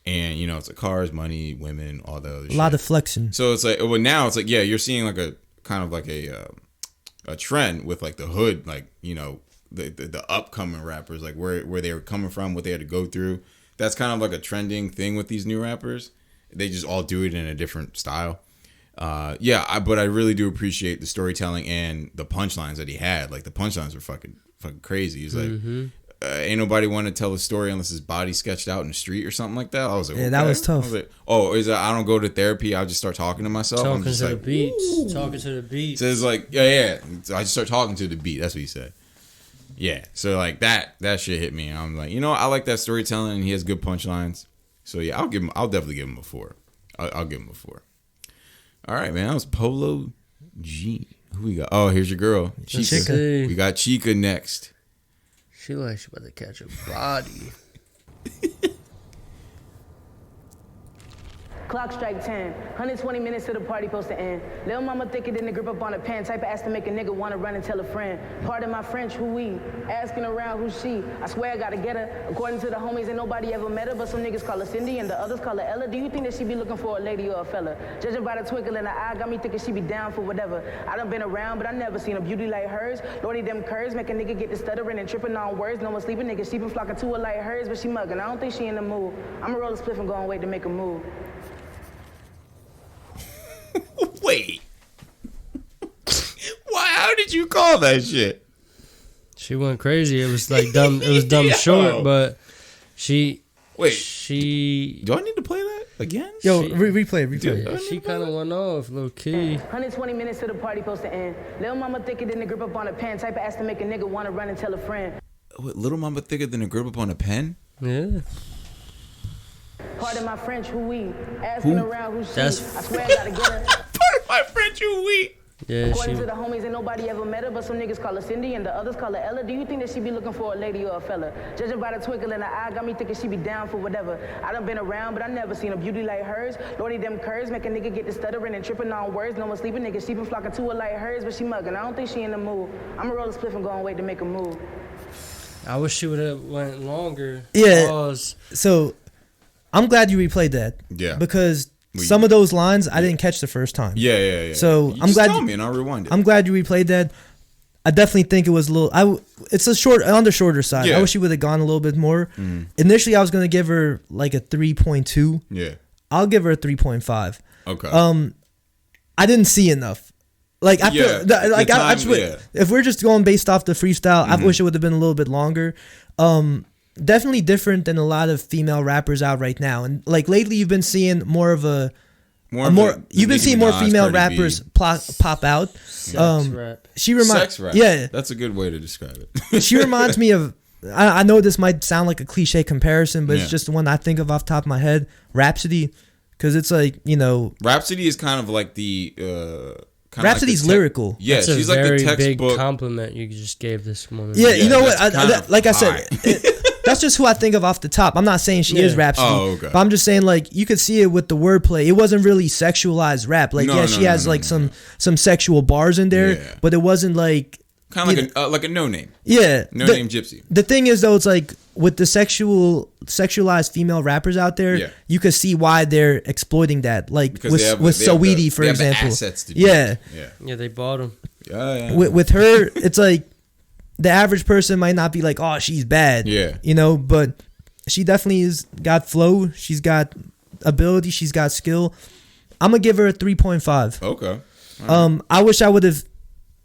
And it's like cars, money, women, all the other shit. A lot of flexing. So it's like, well, now it's like, yeah, you're seeing like a kind of like a trend with like the hood, like, the upcoming rappers, like where they were coming from, what they had to go through. That's kind of like a trending thing with these new rappers. They just all do it in a different style. But I really do appreciate the storytelling and the punchlines that he had. Like the punchlines were fucking crazy. He's like, ain't nobody want to tell a story unless his body sketched out in the street or something like that. I was like, yeah, that was tough. I was like, I don't go to therapy. I'll just start talking to myself. Talking I'm just to like, the beats. Talking to the beats. So it's like, yeah. I just start talking to the beat. That's what he said. Yeah. So like that shit hit me. And I'm like, I like that storytelling, and he has good punchlines. So yeah, I'll definitely give him a 4. I'll give him a 4. All right, man. That was Polo G. Who we got? Oh, here's your girl, Chica. We got Chica next. She like she about to catch a body. Clock strike 10. 120 minutes to the party supposed to end. Lil' mama thicker than the grip up on a pen. Type of ass to make a nigga wanna run and tell a friend. Pardon my French, who we? Asking around who she. I swear I gotta get her. According to the homies, ain't nobody ever met her, but some niggas call her Cindy and the others call her Ella. Do you think that she be looking for a lady or a fella? Judging by the twinkle in her eye, got me thinking she be down for whatever. I done been around, but I never seen a beauty like hers. Lordy, them curves make a nigga get to stuttering and tripping on words. No one sleeping, niggas sleeping flocking to her like hers, but she mugging. I don't think she in the mood. I'ma roll a spliff and go and wait to make a move. Wait. Why? How did you call that shit? She went crazy. It was like dumb. It was dumb short, but she. Wait. She. Do I need to play that again? Yo, replay. Yeah, she kind of went off, low key. 120 minutes to the party supposed to end. Lil' mama thicker than the grip up on a pen. Type of ass to make a nigga wanna run and tell a friend. What, little mama thicker than a grip up on a pen? Yeah. Pardon my French, who we? Asking around who she. That's I swear I gotta get her. Pardon my French, who we? Yeah, According to the homies, ain't nobody ever met her, but some niggas call her Cindy and the others call her Ella. Do you think that she be looking for a lady or a fella? Judging by the twinkle in her eye, got me thinking she be down for whatever. I done been around, but I never seen a beauty like hers. Lordy, them curves make a nigga get to stuttering and tripping on words. No one sleeping, niggas sleeping flocking to her like hers, but she mugging. I don't think she in the mood. I'ma roll a spliff and go and wait to make a move. I wish she would have went longer. Yeah. Pause. So I'm glad you replayed that. Yeah. Because some of those lines I didn't catch the first time. Yeah. So you I'm just glad. Tell me and I'll rewind it. I'm glad you replayed that. I definitely think it was a little. It's on the shorter side. Yeah. I wish she would have gone a little bit more. Initially, I was gonna give her like a 3.2. Yeah. I'll give her a 3.5. Okay. I didn't see enough. Like I feel like I just if we're just going based off the freestyle, I wish it would have been a little bit longer. Definitely different than a lot of female rappers out right now, and like lately you've been seeing more you've been seeing more female rappers pop out. Sex rap. Sex rap. Yeah, that's a good way to describe it. She reminds me of. I know this might sound like a cliche comparison, but it's just the one I think of off the top of my head. Rhapsody, because it's like Rhapsody is kind of like the. Rhapsody's lyrical. Yeah, That's she's a like the very textbook. big compliment you just gave this woman. Yeah, you know what? Like I high. said, that's just who I think of off the top. I'm not saying she is Rhapsody, but I'm just saying like you could see it with the wordplay. It wasn't really sexualized rap. Like she has some sexual bars in there, but it wasn't like kind of like a no name. Yeah, no name gypsy. The thing is though, it's like with the sexualized female rappers out there, you could see why they're exploiting that. Like with Saweetie, for example. The assets to do it. Yeah, they bought them. Yeah. With her, it's like the average person might not be like, oh, she's bad. Yeah. But she definitely has got flow. She's got ability. She's got skill. I'm gonna give her a 3.5. Okay. I wish I would have.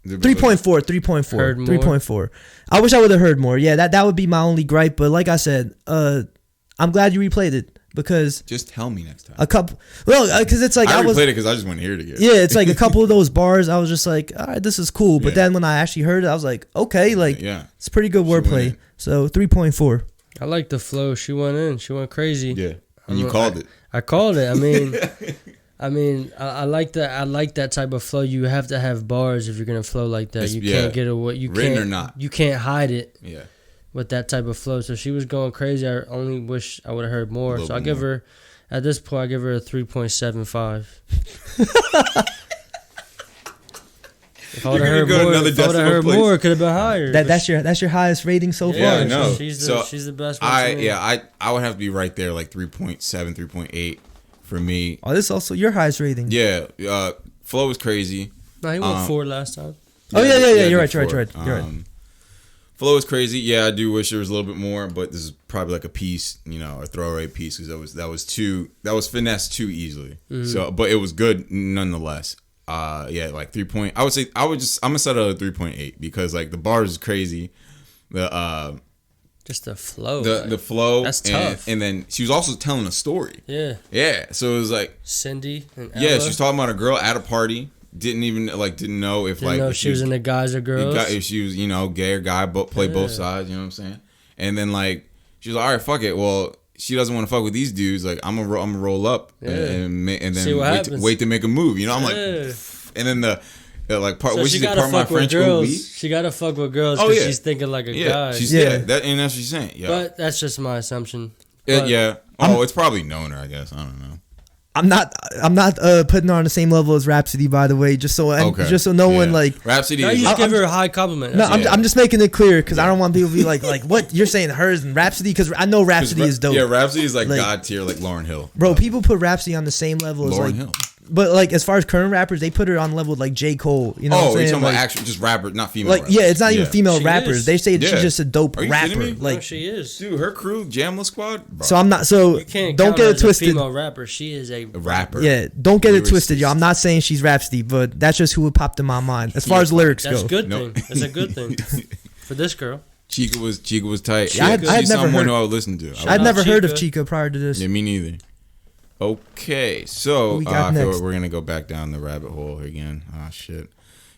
3.4. I wish I would have heard more. Yeah, that would be my only gripe. But like I said, I'm glad you replayed it because just tell me next time. Because it's like I replayed it because I just want to hear it again. Yeah, it's like a couple of those bars. I was just like, all right, this is cool. But then when I actually heard it, I was like, okay, like it's pretty good wordplay. So 3.4. I like the flow. She went in. She went crazy. Yeah, and you called it. I called it. I like that. I like that type of flow. You have to have bars if you're gonna flow like that. You can't get away. You written can't, or not. You can't hide it. Yeah. With that type of flow, so she was going crazy. I only wish I would have heard more. So I give her, at this point, I give her a 3.75. If I would have heard more, it could have been higher. That's your highest rating so far. Yeah, no. She's the best one. I would have to be right there, like 3.7, 3.8 for me. Oh, this is also your highest rating. Yeah, flow is crazy. No, he went 4 last time. Oh yeah. You're right. Flow is crazy. Yeah, I do wish there was a little bit more, but this is probably like a piece, a throwaway piece because that was finessed too easily. So, but it was good nonetheless. Yeah, like 3 point. I'm gonna set it at a 3.8 because like the bars is crazy. Just the flow. The flow. That's tough. And then she was also telling a story. Yeah. Yeah. So it was like Cindy and Ella. Yeah, she was talking about a girl at a party. Didn't know if she was into guys or girls. If she was, gay or guy, but play both sides, you know what I'm saying? And then like she was like, all right, fuck it. Well, she doesn't want to fuck with these dudes. Like I'm gonna roll up and then wait to make a move. I'm like, and then the like part. So she gotta fuck with girls. She gotta fuck with girls because she's thinking like a guy. That and that's what she's saying. Yeah, but that's just my assumption. It's probably known her. I guess I don't know. I'm not putting her on the same level as Rhapsody, by the way, just so no one like Rhapsody. No, you just give her a high compliment. No, I'm just making it clear because I don't want people to be like what you're saying hers and Rhapsody because I know Rhapsody is dope. Yeah, Rhapsody is like God tier, like Lauryn Hill. Bro, people put Rhapsody on the same level as Lauryn Hill. But like as far as current rappers, they put her on level with like J. Cole. You know what I'm saying? You're talking like, about actual just rappers, not female. Like rappers. Yeah, it's not even female rappers. Is. They say she's just a dope rapper. Like no, she is. Dude, her crew, Jamla Squad. Bro. So I'm not. So you can't don't get it twisted. Female rapper. She is a rapper. Yeah, don't get it twisted, y'all. I'm not saying she's Rhapsody, but that's just who would popped in my mind as far as lyrics go. That's a good thing. That's a good thing for this girl. Chica was tight. Yeah, I had never heard. Who I would listen to. I'd never heard of Chica prior to this. Yeah, me neither. Okay, so we're gonna go back down the rabbit hole again. Oh shit.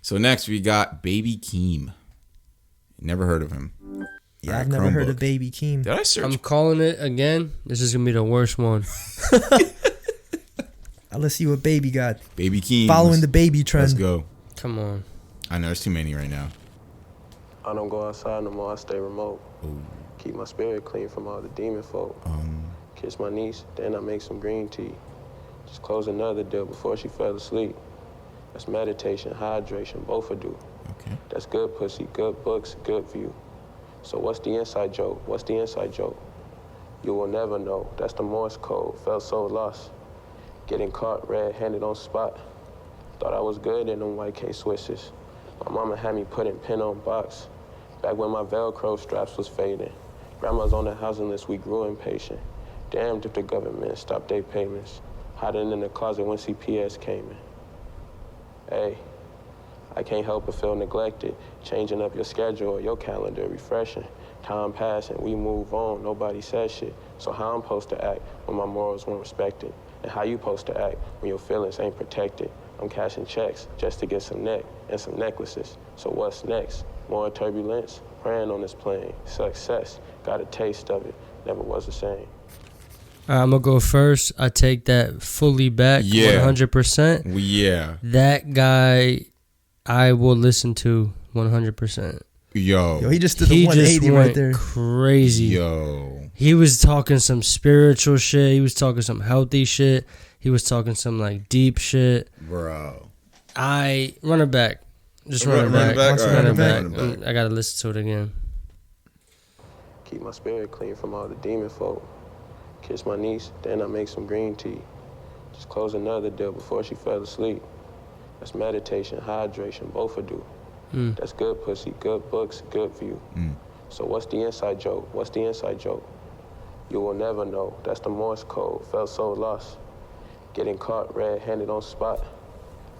So next we got Baby Keem. Never heard of him. Yeah, I've never heard of Baby Keem. Did I search? I'm calling it again. This is gonna be the worst one. Let's see what Baby got. Baby Keem. Following the baby trend. Let's go. Come on. I know there's too many right now. I don't go outside no more. I stay remote. Ooh. Keep my spirit clean from all the demon folk. Kiss my niece, then I make some green tea. Just close another deal before she fell asleep. That's meditation, hydration, both will do. Okay. That's good pussy, good books, good view. So what's the inside joke? What's the inside joke? You will never know. That's the Morse code. Felt so lost. Getting caught red-handed on spot. Thought I was good in them white K Swisses. My mama had me putting pin on box. Back when my Velcro straps was fading. Grandma's on the housing list, we grew impatient. Damned if the government stopped their payments. Hiding in the closet when CPS came in. Hey, I can't help but feel neglected. Changing up your schedule or your calendar, refreshing. Time passing, we move on, nobody says shit. So how I'm supposed to act when my morals weren't respected? And how you supposed to act when your feelings ain't protected? I'm cashing checks just to get some neck and some necklaces. So what's next? More turbulence? Praying on this plane. Success, got a taste of it, never was the same. I'm going to go first. I take that fully back, 100%. Yeah. That guy, I will listen to 100%. Yo, he just did the 180 right there. Crazy. Yo. He was talking some spiritual shit. He was talking some healthy shit. He was talking some like deep shit. Bro. Run it back. Just run it back. I got to listen to it again. Keep my spirit clean from all the demon folk. Kiss my niece, then I make some green tea. Just close another deal before she fell asleep. That's meditation, hydration, both will do. That's good pussy, good books, good view. So what's the inside joke? What's the inside joke? You will never know. That's the Morse code. Felt so lost. Getting caught red-handed on spot.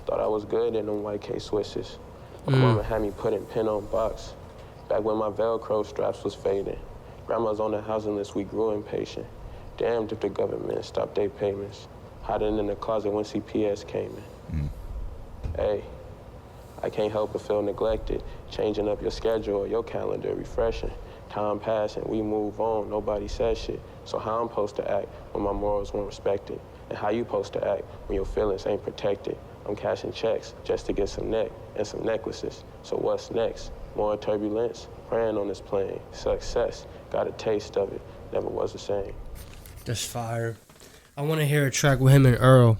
Thought I was good in them white K Swisses. My mama had me putting pin on box. Back when my Velcro straps was fading. Grandma's on the housing list, we grew impatient. Damned if the government stopped their payments. Hiding in the closet when CPS came in. Hey, I can't help but feel neglected. Changing up your schedule or your calendar, refreshing. Time passing, we move on, nobody says shit. So how I'm supposed to act when my morals weren't respected? And how you supposed to act when your feelings ain't protected? I'm cashing checks just to get some neck and some necklaces. So what's next? More turbulence? Praying on this plane. Success, got a taste of it, never was the same. That's fire. I want to hear a track with him and Earl.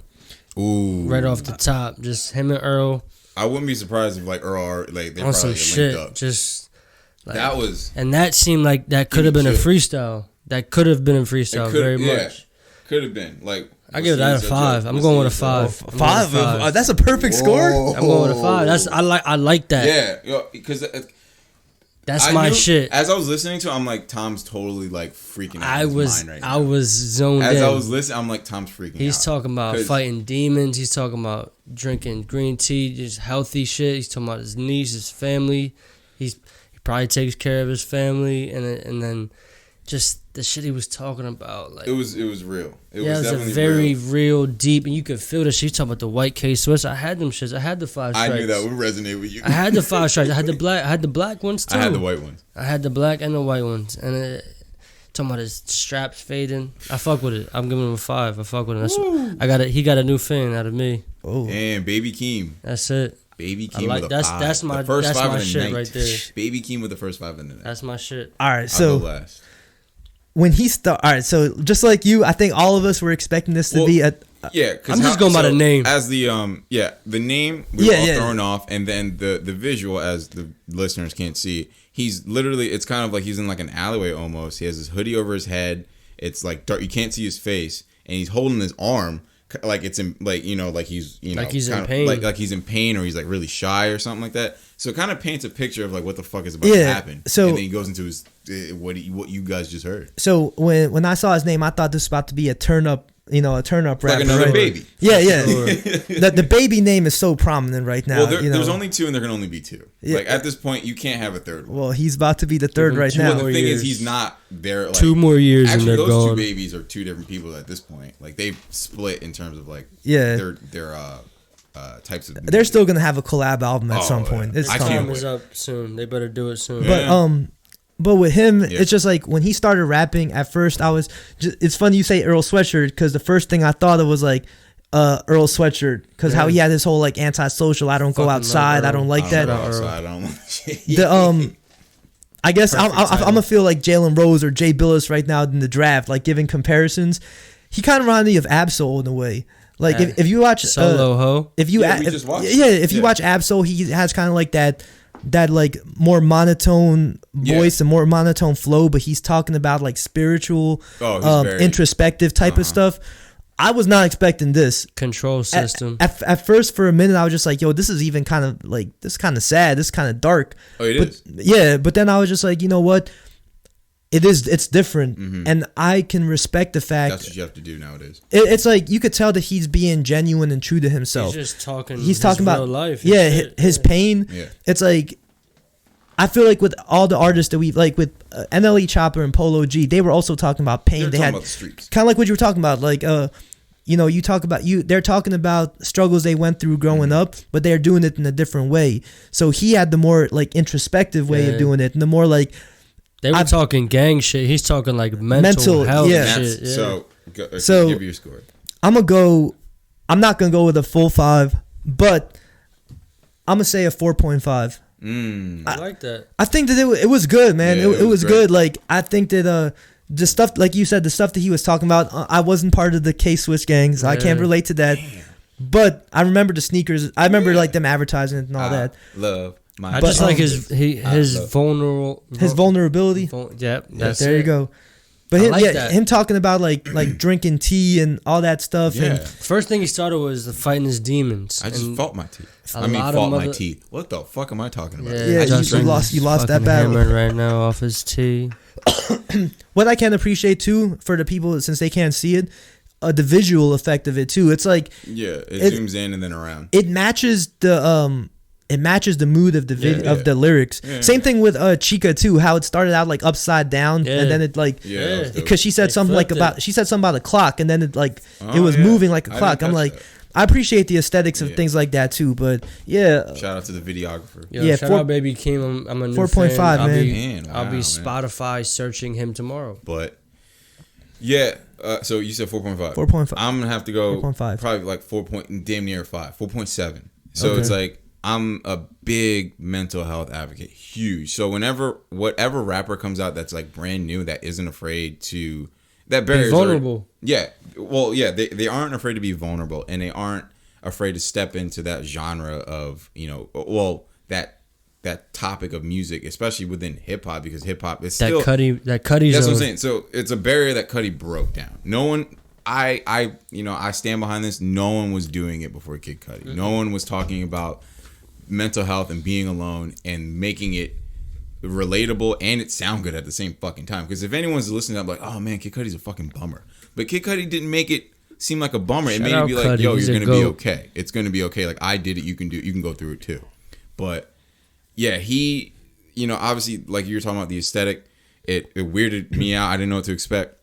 Ooh. Right off the top. Just him and Earl. I wouldn't be surprised if like Earl are like they on probably some shit. linked up. Just like, that was, and that seemed like that could have been a freestyle. That could have been a freestyle very much. Could have been. Like I give that a 5. I'm going with a 5. 5? That's a perfect score. I'm going with a 5. I like that. Yeah, because That's my shit. As I was listening to it, I'm like, Tom's totally like freaking out in his mind right now. I was zoned in. As I was listening, I'm like, Tom's freaking out. He's talking about fighting demons. He's talking about drinking green tea, just healthy shit. He's talking about his niece, his family. He probably takes care of his family, and then just the shit he was talking about. Like it was real. It was a very real, deep, and you could feel the shit. He's talking about the white K-Swiss. I had them shits. I had the 5 stripes. I knew that would resonate with you. I had the 5 stripes. I had the black ones too. I had the white ones. I had the black and the white ones, and talking about his straps fading. I fuck with it. I'm giving him a 5. I fuck with it. He got a new fan out of me. Oh, and Baby Keem. That's it. Baby Keem with a 5. That's my shit right there. Baby Keem with the first 5 in the night. That's my shit. All right, so I'll go last. When he all right, so just like you, I think all of us were expecting this to be a. Yeah, I'm just going by the name. As the the name we were all thrown off, and then the visual, as the listeners can't see, he's literally, it's kind of like he's in like an alleyway almost. He has his hoodie over his head. It's like dark, you can't see his face, and he's holding his arm like it's in like like he's like he's in pain, pain, like he's in pain, or he's like really shy or something like that. So it kind of paints a picture of like what the fuck is about to happen. So and then he goes into his what you guys just heard. So when I saw his name, I thought this was about to be a turn up rapper. Like another baby. Yeah. The baby name is so prominent right now. Well, there's only 2, and there can only be 2. Yeah. Like at this point, you can't have a third one. Well, he's about to be the third right now. Well, the thing is, he's not there. Like, 2 more years, actually, and they're those gone. 2 babies are 2 different people at this point. Like they've split in terms of like their types of music. They're still gonna have a collab album at some point. It's time is up soon. They better do it soon. But with him, it's just like when he started rapping. At first, it's funny you say Earl Sweatshirt, because the first thing I thought of was like Earl Sweatshirt, because how he had this whole like antisocial. I don't go outside. I don't like that. I don't. I guess I'm gonna feel like Jalen Rose or Jay Billis right now in the draft, like giving comparisons. He kind of reminded me of Absol in a way. Like if you watch Solo Ho, if you watch Absol, he has kind of like that like more monotone voice and more monotone flow, but he's talking about like spiritual, introspective type of stuff. I was not expecting this control system. At first, for a minute, I was just like, "Yo, this is even kind of like this, kind of sad. This kind of dark." Oh, it is. Yeah, but then I was just like, you know what? It's different, and I can respect the fact that's what you have to do nowadays. It's like you could tell that he's being genuine and true to himself. He's just talking. He's talking about life. His pain. Yeah. It's like I feel like with all the artists that we like with Nle Choppa and Polo G, they were also talking about pain. They had kind of like what you were talking about, like you talk about they're talking about struggles they went through growing up, but they're doing it in a different way. So he had the more like introspective way of doing it, and the more like. They were talking gang shit. He's talking like mental health shit. Yeah. So give your score. I'm not gonna go with a full 5, but I'm gonna say a 4.5. I like that. I think that it was good, man. Yeah, it was good. Like I think that the stuff, like you said, the stuff that he was talking about, I wasn't part of the K-Swiss gang, so I can't relate to that. Damn. But I remember the sneakers. I remember like them advertising it and all that. Love. I just like his vulnerability. There you go. But him talking about like drinking tea and all that stuff. Yeah. And first thing he started was fighting his demons. I just fought my teeth. My teeth. What the fuck am I talking about? Yeah, you lost that battle right now off his tea. What I can appreciate too, for the people, since they can't see it, the visual effect of it too. It's like it zooms in and then around. It matches the mood of the of the lyrics. Yeah. Same thing with Chica too. How it started out like upside down, and then it like because she said something about a clock, and then it like it was moving like a clock. I'm like, I appreciate the aesthetics of things like that too. But shout out to the videographer. Shout out Baby Keem. I'm a new 4.5 man. I'll be Spotify searching him tomorrow. But so you said 4.5. 4.5. I'm gonna have to go 4.5. Probably like 4. Damn near 5. 4.7. So it's like. I'm a big mental health advocate, huge. So whatever rapper comes out that's like brand new, that isn't afraid to, that barriers be vulnerable. They aren't afraid to be vulnerable, and they aren't afraid to step into that genre of that topic of music, especially within hip hop, because hip hop is still Cuddy. That's what I'm saying. So it's a barrier that Cuddy broke down. No one. I stand behind this. No one was doing it before Kid Cudi. No one was talking about mental health and being alone and making it relatable and it sound good at the same fucking time. Because if anyone's listening, I'm like, oh man, Kid Cudi's a fucking bummer. But Kid Cudi didn't make it seem like a bummer. It made it be like, Cudi, yo, you're gonna be goat. okay. It's gonna be okay. Like I did it, you can go through it too. But yeah, he, you know, obviously like you were talking about the aesthetic, it weirded me out. I didn't know what to expect.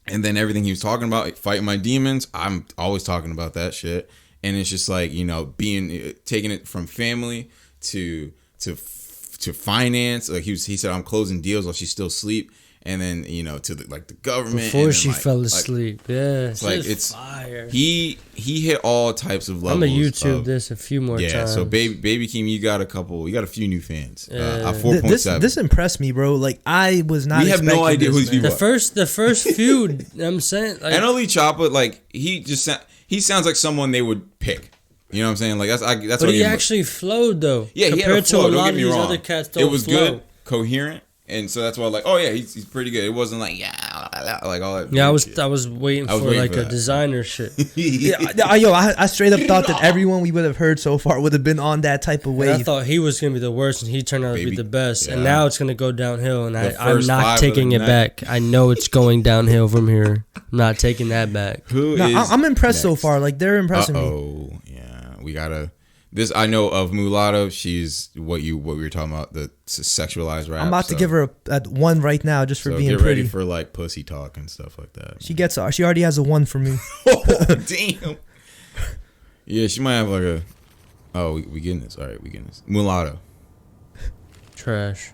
And then everything he was talking about, like, fighting my demons, I'm always talking about that shit. And it's just like, you know, taking it from family to finance. Like he said, I'm closing deals while she's still asleep. And then, you know, to the government. Before she fell asleep. It's like, it's fire. He hit all types of levels. I'm gonna YouTube this a few more times. Yeah, so Baby Keem, you got a few new fans. Yeah. 4.7. This impressed me, bro. Like I was not. We have no idea who these people are. The first few, I'm saying, like, Nle Choppa, like he sounds like someone they would pick. You know what I'm saying? Like that's but what he actually flowed though. Yeah, he had a compared flow. to a Don't lot get of me these wrong. other cats. It was flow. good, coherent, and so that's why like, oh yeah, he's pretty good. It wasn't like like all that. Yeah, I was shit. waiting for like a designer shit. I straight up thought that everyone we would have heard so far would have been on that type of And wave. I thought he was gonna be the worst, and he turned out to be the best. Yeah. And now it's gonna go downhill, and I'm first not five taking of it the night. back. I know it's going downhill from here. I'm not taking that back. I'm impressed so far. Like they're impressing me. Oh yeah, we gotta. This I know of Mulatto. She's what we were talking about, the sexualized rap. I'm about to give her a 1 right now just for being get pretty. ready for like pussy talk and stuff like that. She already has a 1 for me. Oh damn. Yeah, she might have like a. Oh, we getting this. All right, we getting this. Mulatto. Trash.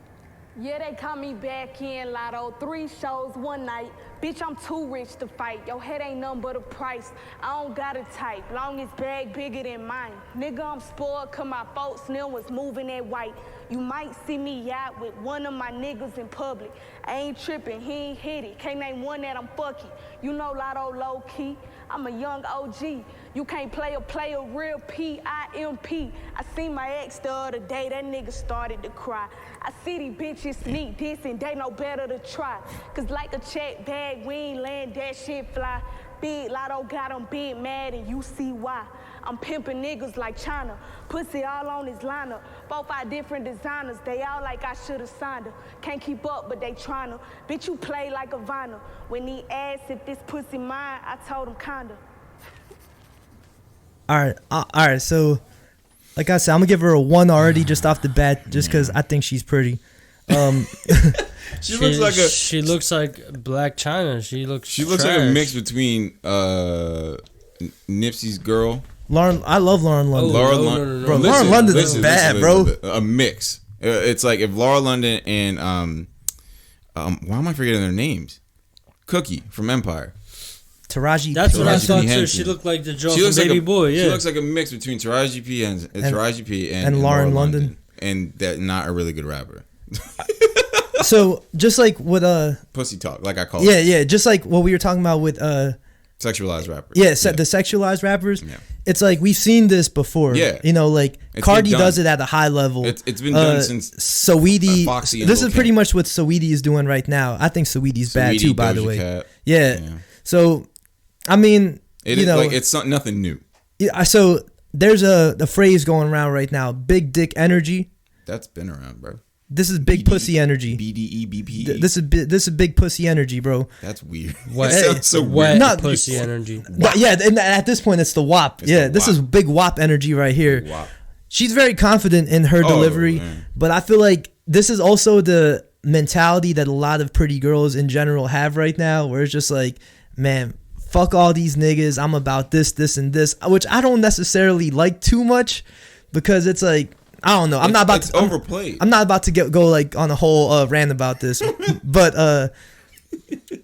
Yeah, they call me back in Lotto. 3 shows, 1 night. Bitch, I'm too rich to fight. Your head ain't nothing but a price. I don't got a type, long as bag bigger than mine. Nigga, I'm spoiled cause my folks Nil was moving that white. You might see me out with one of my niggas in public. I ain't tripping, he ain't hit it. Can't name one that I'm fucking. You know Lotto low key. I'm a young OG. You can't play a real P-I-M-P. I seen my ex the other day, that nigga started to cry. I see these bitches sneak this and they know better to try. Cause like a check bag, we ain't letting that shit fly. Big Lotto got them big mad and you see why. I'm pimping niggas like China. Pussy all on his lineup. 4, 5 different designers. They all like I should've signed her. Can't keep up, but they tryna. Bitch, you play like a vinyl. When he asked if this pussy mine, I told him kinda. All right. So, like I said, I'm gonna give her a 1 already just off the bat, just because I think she's pretty. She looks like Black China. She looks like a mix between Nipsey's girl. I love Lauren London. No. Bro, Lauren London is bad, bro. A mix. It's like if Laura London and why am I forgetting their names? Cookie from Empire. Taraji. That's what I Taraji thought P. too. Henson. She looked like the girl She from looks like Baby Boy. Yeah, she looks like a mix between Taraji P. and Lauren London. And that not a really good rapper. So just like with pussy talk, like I call it. Yeah, just like what we were talking about with sexualized rappers. Yeah, the sexualized rappers. Yeah. It's like we've seen this before. Yeah, you know, like Cardi does it at a high level. It's been done since Saweetie. This is pretty Camp. much what Saweetie is doing right now. I think Saweetie's bad too, by the way. Cat. Yeah. So, I mean, it's nothing new. Yeah. So there's a phrase going around right now: big dick energy. That's been around, bro. This is big pussy energy. BDE, BPE. This is big pussy energy, bro. That's weird. Wet, that sounds so wet weird. pussy energy. But yeah, and at this point, it's the WAP. This is big WAP energy right here. WAP. She's very confident in her delivery, but I feel like this is also the mentality that a lot of pretty girls in general have right now, where it's just like, man, fuck all these niggas. I'm about this, and this, which I don't necessarily like too much, because it's like, I don't know. I'm not about to overplayed. I'm not about to go like on a whole rant about this, but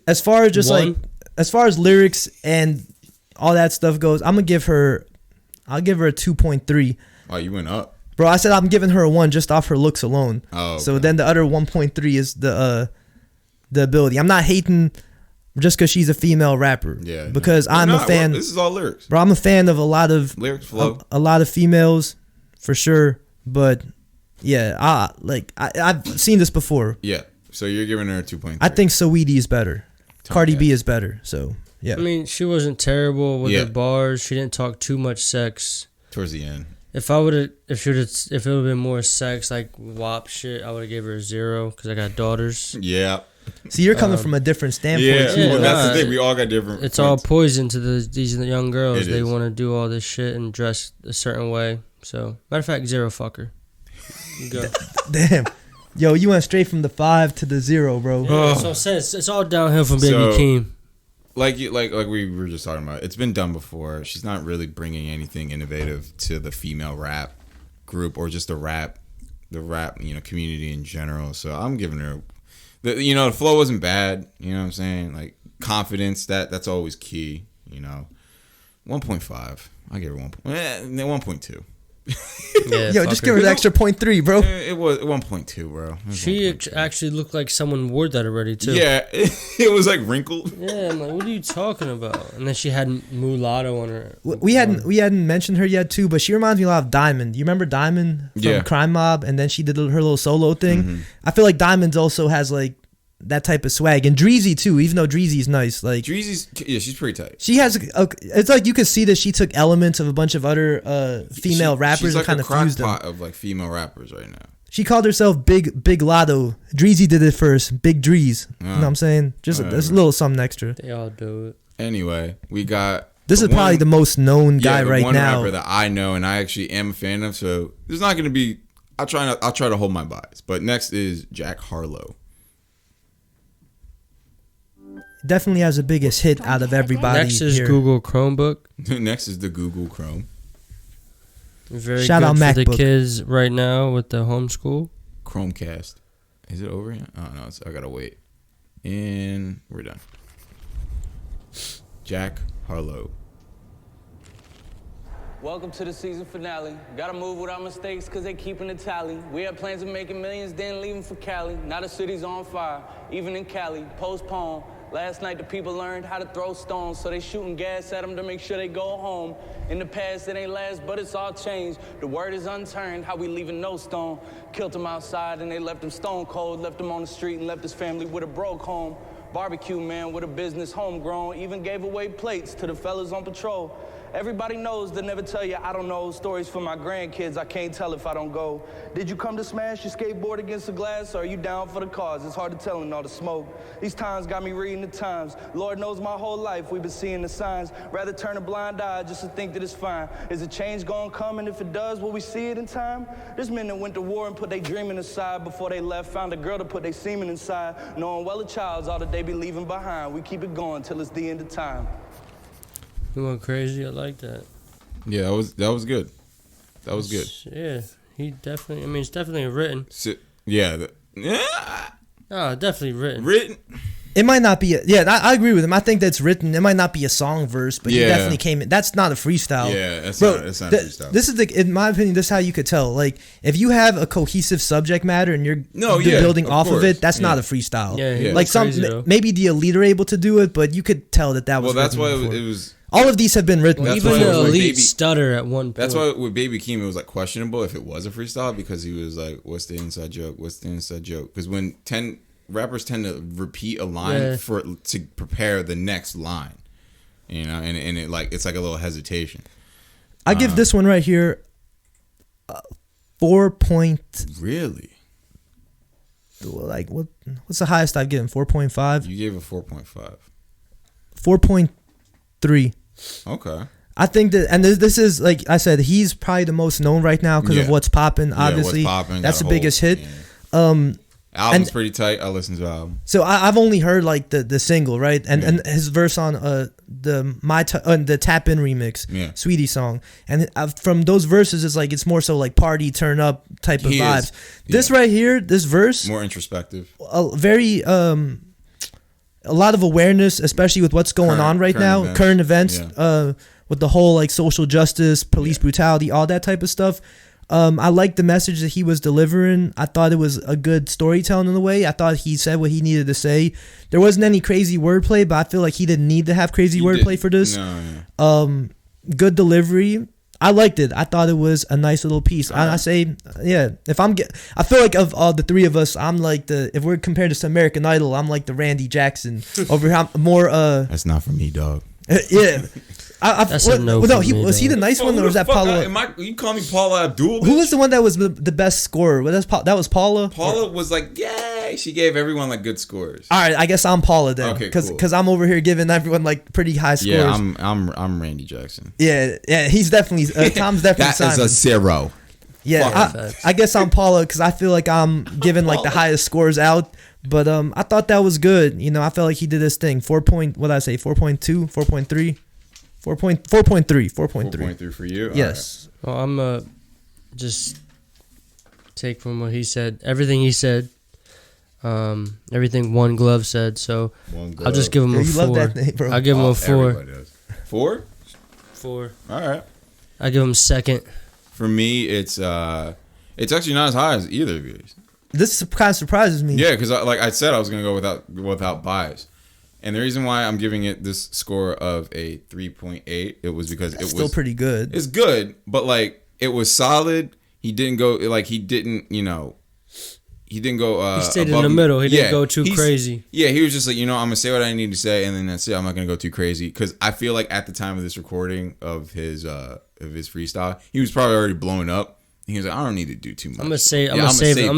as far as lyrics and all that stuff goes, I'll give her a 2.3. Oh, you went up, bro. I said I'm giving her a 1 just off her looks alone. Oh, okay. So then the other 1.3 is the ability. I'm not hating just because she's a female rapper. Yeah, because I'm a fan. This is all lyrics, bro. I'm a fan of a lot of lyrics flow. A lot of females, for sure. But yeah, I've seen this before. Yeah. So you're giving her a 2.3. I think Saweetie is better. Cardi B is better. So yeah. I mean, she wasn't terrible with her bars. She didn't talk too much sex towards the end. If it would have been more sex, like WAP shit, I would have gave her a 0 because I got daughters. Yeah. See, you're coming from a different standpoint. Yeah, too. well, that's the thing. We all got different. It's all poison to these young girls. It They is. want to do all this shit and dress a certain way. So, matter of fact, 0 fucker. You go. Damn. Yo, you went straight from the 5 to the 0, bro. Yeah, that's what I'm saying. It's all downhill from Baby Keem. Like we were just talking about, it's been done before. She's not really bringing anything innovative to the female rap group or just the rap community in general. So I'm giving her, the flow wasn't bad. You know what I'm saying? Like confidence, that's always key. 1.5. I give her 1.2. Yeah, Yo, just give her the extra 0.3, bro. It was 1.2, bro. She actually looked like someone wore that already too. Yeah, it was like wrinkled. Yeah, I'm like, what are you talking about? And then she had mulatto on her. We hadn't mentioned her yet too, but she reminds me a lot of Diamond. You remember Diamond from Crime Mob, and then she did her little solo thing. Mm-hmm. I feel like Diamond also has like that type of swag, and Dreezy too. Even though Dreezy's nice, like she's pretty tight. she has. It's like you could see that she took elements of a bunch of other female rappers she's like and kind a of fused them. crock pot of like female rappers right now. She called herself Big Lotto. Dreezy did it first. Big Dreez. You know what I'm saying? Just a little something extra. They all do it. Anyway, we got. This is probably the most known guy right one now. rapper that I know and I actually am a fan of. So there's not going to be. I'll try to hold my bias. But next is Jack Harlow. Definitely has the biggest hit out of everybody. Next is here. Google Chromebook. Next is the Google Chrome. Very Shout good out for MacBook. the kids right now with the homeschool. Chromecast. Is it over yet? Oh no, I gotta wait. And we're done. Jack Harlow. Welcome to the season finale. Gotta move without mistakes cause they keeping the tally. We had plans of making millions, then leaving for Cali. Now the city's on fire, even in Cali. Postpone. Last night the people learned how to throw stones, so they shooting gas at them to make sure they go home. In the past it ain't last, but it's all changed. The word is unturned, how we leaving no stone. Killed him outside and they left him stone cold. Left him on the street and left his family with a broke home. Barbecue man with a business homegrown. Even gave away plates to the fellas on patrol. Everybody knows to never tell you I don't know. Stories for my grandkids, I can't tell if I don't go. Did you come to smash your skateboard against the glass, or are you down for the cause? It's hard to tell in all the smoke. These times got me reading the Times. Lord knows my whole life we've been seeing the signs. Rather turn a blind eye just to think that it's fine. Is a change gonna come, and if it does, will we see it in time? There's men that went to war and put their dreaming aside. Before they left, found a girl to put their semen inside. Knowing well a child's all that they be leaving behind. We keep it going till it's the end of time. You went crazy. I like that. Yeah, that was good. That was good. Yeah, he definitely. I mean, it's definitely written. Yeah. Definitely written. Written. It might not be. I agree with him. I think that's written. It might not be a song verse, but he definitely came in. That's not a freestyle. Yeah, that's Bro, not a freestyle. This is in my opinion, this is how you could tell. Like, if you have a cohesive subject matter and you're building off of it, that's not a freestyle. Yeah. Like maybe the Elite are able to do it, but you could tell that was. Well, that's why before. it was. All of these have been written. Well, even the Elite stutter at one point. That's why with Baby Keem it was like questionable if it was a freestyle, because he was like, "What's the inside joke? What's the inside joke?" Because when rappers tend to repeat a line to prepare the next line, and it like it's like a little hesitation. I give this one right here 4 point. Really? Like what's the highest I've given? 4.5. You gave a 4.5. 4.3. Okay. I think that, and this is like I said, he's probably the most known right now because of what's popping. Obviously, that's the biggest hit. Album's pretty tight. I listened to the album. So I've only heard like the single, right? And his verse on the Tap In remix, Sweetie song. And from those verses, it's more so like party, turn up type of vibes. This right here, this verse, more introspective. A lot of awareness, especially with what's going on right now, current events, with the whole like social justice, police brutality, all that type of stuff. I liked the message that he was delivering. I thought it was a good storytelling in a way. I thought he said what he needed to say. There wasn't any crazy wordplay, but I feel like he didn't need to have crazy wordplay for this. No. Good delivery. I liked it. I thought it was a nice little piece. I say, I feel like of all the three of us, I'm like if we're compared to American Idol, I'm like the Randy Jackson over here. I'm more. That's not for me, dog. Yeah. That's a no. No, for me, was he the nice one, or was that Paula? You call me Paula Abdul? Who was the one that was the best scorer? That was Paula. Paula was like, yay! She gave everyone like good scores. All right, I guess I'm Paula then. Okay, cool. Because I'm over here giving everyone like pretty high scores. Yeah, I'm Randy Jackson. Yeah, he's definitely Tom's definitely that Simon. is a 0. Yeah, I guess I'm Paula because I feel like I'm giving like the highest scores out. But I thought that was good. You know, I felt like he did his thing. 4.2, 4.3. 4.3 for you. Yes. Well, I'm just take from what he said. Everything he said. Everything One Glove said. So I'll just give him a 4. Love that name, bro. I'll give him a 4. 4? 4. All right. I give him second. For me, it's actually not as high as either of yours. This kind of surprises me. Yeah, because like I said, I was gonna go without bias, and the reason why I'm giving it this score of a 3.8, it was because it was still pretty good. It's good, but like it was solid. He didn't go he didn't go. He stayed in the middle. He didn't go too crazy. Yeah, he was just like, I'm gonna say what I need to say, and then that's it. I'm not gonna go too crazy because I feel like at the time of this recording of his freestyle, he was probably already blowing up. He was like, I don't need to do too much. I'm gonna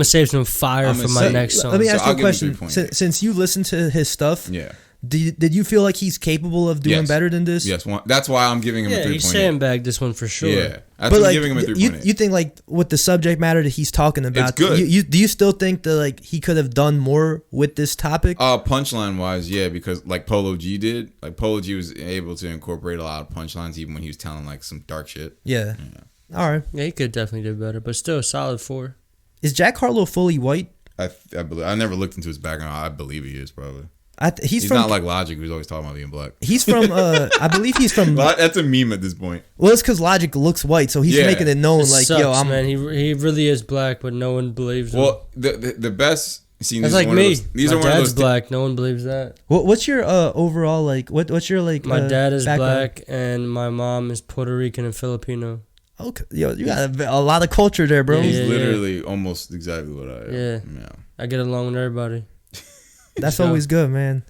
save some fire for my next song. Let me ask you a question. Since you listened to his stuff, yeah, did you feel like he's capable of doing better than this? Yes, that's why I'm giving him a 3.8. He sandbagged this one for sure. Yeah, that's why I'm giving him a 3.8. You think like with the subject matter that he's talking about, it's good. Do you still think that like he could have done more with this topic? Punchline wise, yeah, because like Polo G did, like Polo G was able to incorporate a lot of punchlines even when he was telling like some dark shit. Yeah. All right. Yeah, he could definitely do better, but still a solid 4. Is Jack Harlow fully white? I believe. I never looked into his background. I believe he is probably. He's not like Logic, who's always talking about being black. He's from. I believe he's from. That's a meme at this point. Well, it's because Logic looks white, so he's making it known. Like, sucks, yo, man. He really is black, but no one believes him. Well, the best. See, that's like me. My dad's black. No one believes that. What's your overall like? What's your like? My dad is black, and my mom is Puerto Rican and Filipino. Okay, yo, you got a lot of culture there, bro. He's literally almost exactly what I am. Yeah. I get along with everybody. That's always good, man.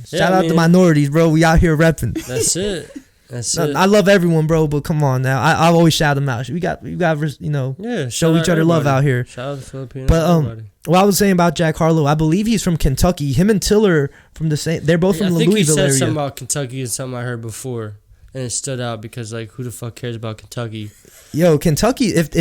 Shout out to minorities, bro. We out here repping. That's it. I love everyone, bro, but come on now. I always shout them out. We got show each other love out here. Shout out to Filipinos. But what I was saying about Jack Harlow, I believe he's from Kentucky. Him and Tiller from the same. They're both from the Louisville area. I think he said something about Kentucky and something I heard before. And it stood out because, like, who the fuck cares about Kentucky? Yo, Kentucky, if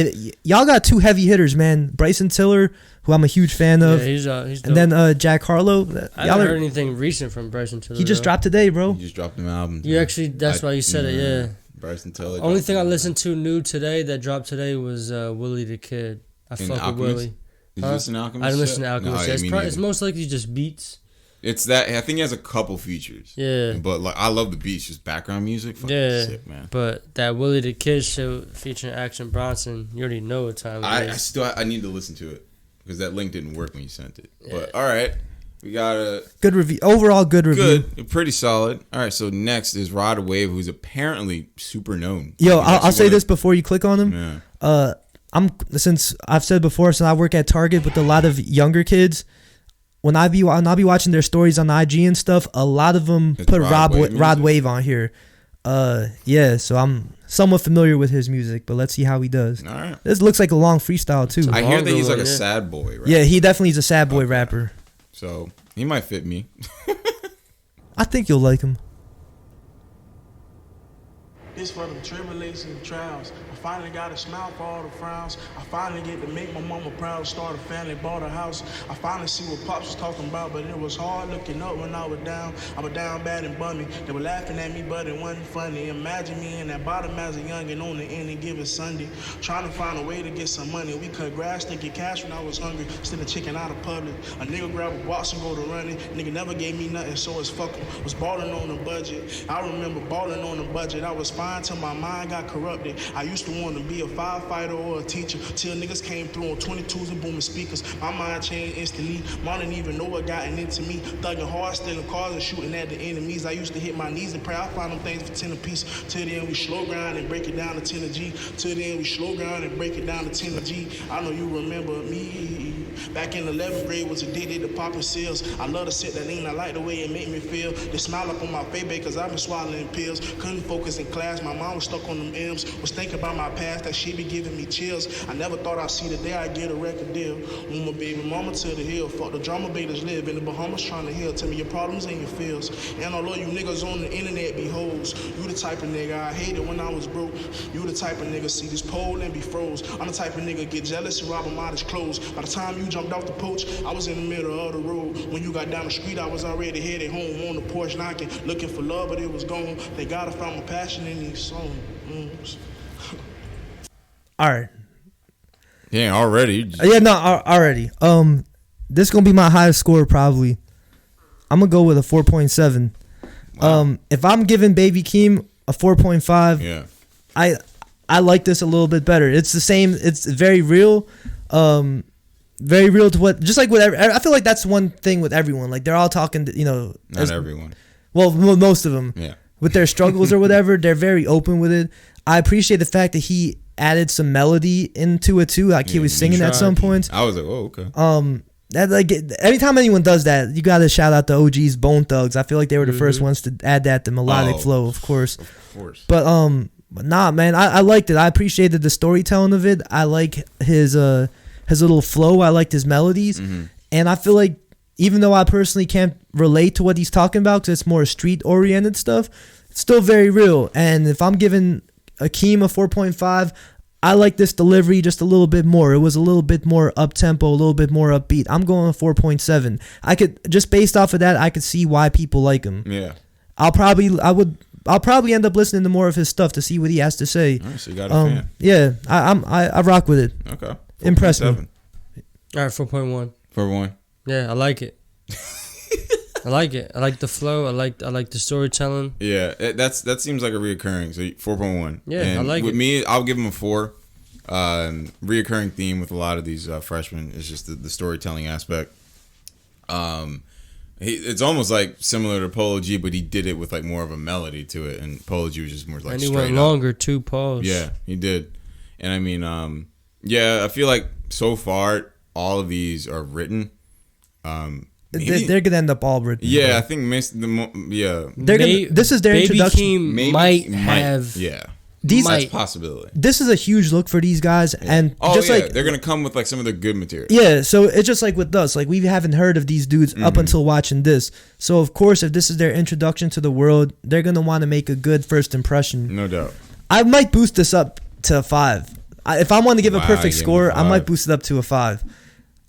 y'all got 2 heavy hitters, man. Bryson Tiller, who I'm a huge fan of. Yeah, he's dope. And then Jack Harlow. I haven't heard anything recent from Bryson Tiller. He just dropped today, bro. He just dropped an album. You actually, that's why you said it, yeah. Bryson Tiller. Only thing I listened to new today that dropped today was Willie the Kid. I fuck with Willie. Did you listen to Alchemist? I didn't listen to Alchemist. It's most likely just beats. It's that I think he has a couple features. Yeah, but like I love the beats, just background music. Fucking sick, man. But that Willie the Kid show featuring Action Bronson, you already know what time it is. I need to listen to it because that link didn't work when you sent it. Yeah. But all right, we got a good review. Overall, good review. Good, pretty solid. All right, so next is Ryder Wave, who's apparently super known. Yo, I'll say this before you click on him. Yeah. Since I've said before, since I work at Target with a lot of younger kids. When I'll be watching their stories on IG and stuff, a lot of them put Rod Wave on here. So I'm somewhat familiar with his music, but let's see how he does. All right. This looks like a long freestyle too. I hear that he's like a sad boy, right? Yeah, he definitely is a sad boy rapper. So he might fit me. I think you'll like him. This for them tribulations and trials. I finally got a smile for all the frowns. I finally get to make my mama proud, start a family, bought a house. I finally see what Pops was talking about, but it was hard looking up when I was down. I was down bad and bummy. They were laughing at me, but it wasn't funny. Imagine me in that bottom as a youngin' on the any given Sunday, trying to find a way to get some money. We cut grass to get cash when I was hungry, stealing chicken out of public. A nigga grab a box and go to running. Nigga never gave me nothing, so it's fuck 'em. Was ballin' on the budget. I remember ballin' on the budget. I was fine till my mind got corrupted. I used to want to be a firefighter or a teacher till niggas came through on 22s and booming speakers. My mind changed instantly. Mom didn't even know what gotten into me. Thugging hard, stealing cars and shooting at the enemies. I used to hit my knees and pray. I found them things for 10 apiece. Till then we slow grind and break it down to 10 a G. Till then we slow grind and break it down to 10 a G. I know you remember me. Back in 11th grade was addicted to popping pills. I love to sit that lean. I like the way it make me feel. The smile up on my face, babe, cause I've been swallowing pills. Couldn't focus in class. My mom was stuck on them M's. Was thinking about my past, that she be giving me chills. I never thought I'd see the day I get a record deal. When my baby mama to the hill. Fuck the drama baiters live in the Bahamas trying to heal. Tell me your problems and your fears. And although you niggas on the internet be hoes, you the type of nigga I hated when I was broke. You the type of nigga see this pole and be froze. I'm the type of nigga get jealous and rob him out his clothes. By the time you jumped off the porch, I was in the middle of the road. When you got down the street, I was already headed home on the porch knocking, looking for love, but it was gone. They gotta find my passion in these songs. All right. Yeah, already. Yeah, no, already. This gonna be my highest score probably. I'm gonna go with a 4.7. Wow. If I'm giving Baby Keem a 4.5, Yeah. I like this a little bit better. It's the same. It's very real. Very real to what. Just like with I feel like that's one thing with everyone. Like they're all talking. Not everyone. Well, most of them. Yeah. With their struggles or whatever, they're very open with it. I appreciate the fact that he added some melody into it too. Like he was singing at some points. I was like, oh, okay. That like anytime anyone does that, you gotta shout out the OGs, Bone Thugs. I feel like they were the first ones to add that, the melodic flow, of course. Of course. But nah, man, I liked it. I appreciated the storytelling of it. I like his little flow. I liked his melodies, and I feel like even though I personally can't relate to what he's talking about because it's more street oriented stuff, it's still very real. And if I'm giving Akeem a 4.5, I like this delivery just a little bit more. It was a little bit more up tempo, a little bit more upbeat. I'm going a 4.7. I could just based off of that, I could see why people like him. Yeah. I'll probably end up listening to more of his stuff to see what he has to say. All right, so you got a fan. Yeah, I rock with it. Okay. Impressed me. All right, 4.1. 4.1. Yeah, I like it. I like it. I like the flow. I like the storytelling. Yeah, that seems like a reoccurring. So 4.1. Yeah, and I like with it. me, I'll give him a 4. Reoccurring theme with a lot of these freshmen is just the storytelling aspect. It's almost like similar to Polo G, but he did it with like more of a melody to it, and Polo G was just more like and he straight went up. longer too. Pause. Yeah, he did. And I mean, yeah, I feel like so far all of these are written. They're gonna end up all written. Yeah, I think this is their Baby introduction. Keem might have. Yeah. These That's a possibility. This is a huge look for these guys, and just like they're gonna come with like some of the good material. Yeah, so it's just like with us, like we haven't heard of these dudes up until watching this. So of course, if this is their introduction to the world, they're gonna want to make a good first impression. No doubt. I might boost this up to a 5. If I want to give a perfect score, I might boost it up to a 5.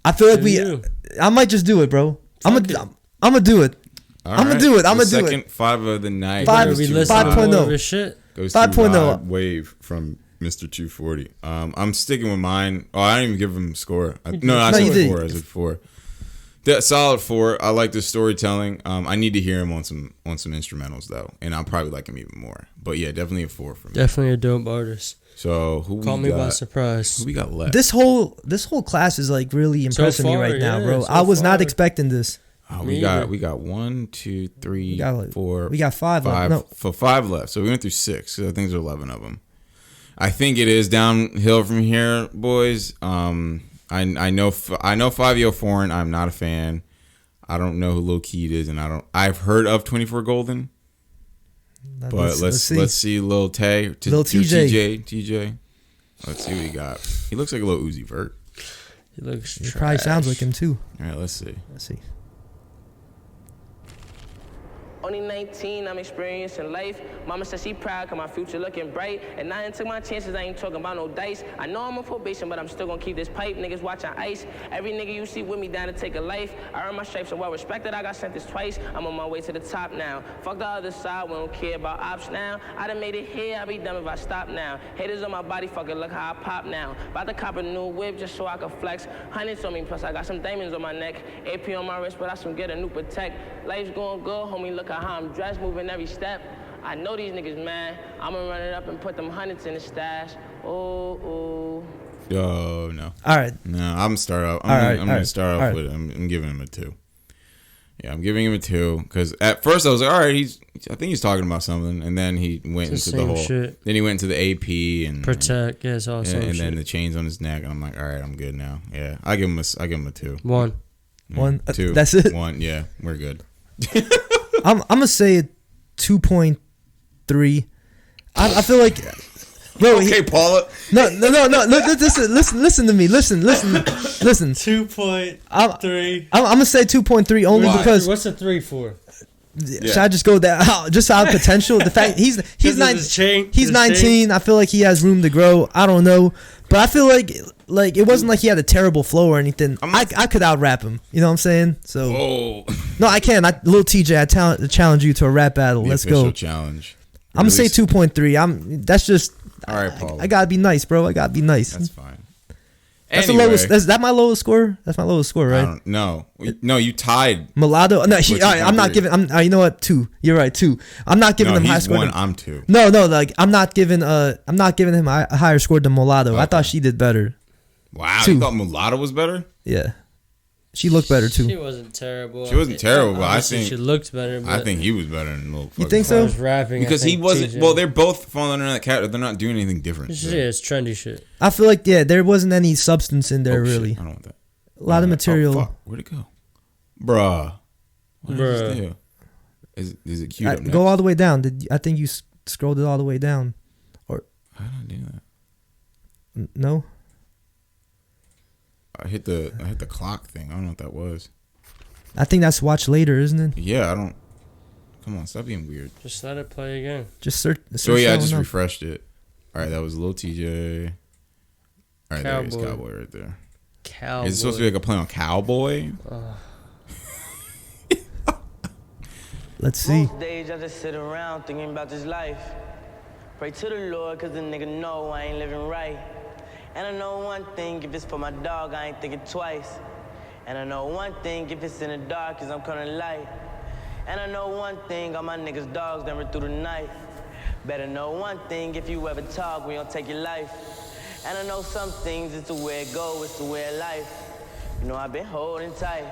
I feel like I might just do it, bro. I'm gonna do it. I'm gonna do it. I'm gonna do it. Second 5 of the night. 5.0. Shit. Goes to 5.0 Wave from Mr. 240. I'm sticking with mine. Oh, I didn't even give him a score. I said 4. I said 4. Solid 4. I like the storytelling. I need to hear him on some instrumentals though, and I'll probably like him even more. But yeah, definitely a 4 for me. Definitely a dope artist. So who caught me by surprise? Who we got left? This whole class is like really impressing me right now, bro. I was not expecting this. We got 1, 2, 3, 4. We got 5 left. No. For 5 left. So we went through 6. So I think there's 11 of them. I think it is downhill from here, boys. I know 5Yo Foreign. I'm not a fan. I don't know who Lil Keed is, and I've heard of 24 Golden. But let's see Lil Tay. Lil TJ. TJ. Let's see what he got. He looks like a little Uzi Vert. He looks trash. Probably sounds like him too. All right, let's see. Only 19, I'm experiencing life. Mama said she proud cause my future looking bright. And I ain't took my chances, I ain't talking about no dice. I know I'm on probation, but I'm still gonna keep this pipe. Niggas watching ice. Every nigga you see with me down to take a life. I earned my stripes so well respected, I got sent this twice. I'm on my way to the top now. Fuck the other side, we don't care about ops now. I done made it here, I be dumb if I stop now. Haters on my body, fucking look how I pop now. About to cop a new whip just so I can flex. Hundreds on me, plus I got some diamonds on my neck. AP on my wrist, but I some get a new protect. Life's going good, homie, look at how I'm dressed, moving every step. I know these niggas mad. I'ma run it up and put them hundreds in the stash. Ooh. Oh no. All right. No, I'm gonna start off with. I'm giving him a 2. Yeah, I'm giving him a 2 because at first I was like, all right, I think he's talking about something, and then he went into the whole. Shit. Then he went into the AP and protect. Yeah, it's all same and shit. then the chains on his neck, and I'm like, all right, I'm good now. Yeah, I give him a 2. 1. Yeah, 1. 2. That's it. 1. Yeah, we're good. I'm gonna say a 2.3. I feel like. Bro, okay, Paula. No. Listen to me. Listen. 2.3. I'm gonna say 2.3 only because. What's the 3 for? Yeah. Should I just go that just out of potential? The fact he's 19. I feel like he has room to grow. I don't know, but I feel like it wasn't like he had a terrible flow or anything. I could out rap him. You know what I'm saying? So no, I can. Lil TJ, I challenge you to a rap battle. Let's go. Challenge. I'm gonna say 2.3. That's just. All right, Paul. I gotta be nice, bro. I gotta be nice. That's fine. That's the lowest. Is that my lowest score? That's my lowest score, right? No, you tied. Mulatto. No, I'm not giving. You know what? 2. You're right. 2. I'm not giving him high score. 1. I'm 2. No. Like I'm not giving him a higher score than Mulatto. Okay. I thought she did better. Wow, 2. You thought Mulatto was better? Yeah. She looked better too. She wasn't terrible. But I think she looked better. But I think he was better than Lil. You think so? Rapping because he wasn't. TJ. Well, they're both falling under that category. They're not doing anything different. It's trendy shit. I feel like there wasn't any substance in there really. Shit. I don't want that. A lot of material. Oh, fuck. Where'd it go, bruh? What is it queued up? Go all the way down. I think you scrolled it all the way down, or I don't do that. No. I hit the clock thing. I don't know what that was. I think that's watch later, isn't it? Yeah, I don't. Come on, stop being weird. Just let it play again. Just search. So yeah, I just refreshed it. All right, that was Lil TJ. All right, there he is, Cowboy right there. Cowboy. Is it supposed to be like a play on Cowboy? Let's see. Most days I just sit around thinking about this life. Pray to the Lord, cause the nigga know I ain't living right. And I know one thing, if it's for my dog, I ain't thinking twice. And I know one thing, if it's in the dark, cause I'm kinda light. And I know one thing, all my niggas dogs never through the night. Better know one thing, if you ever talk, we don't take your life. And I know some things, it's the way it go, it's the way of life. You know I've been holding tight,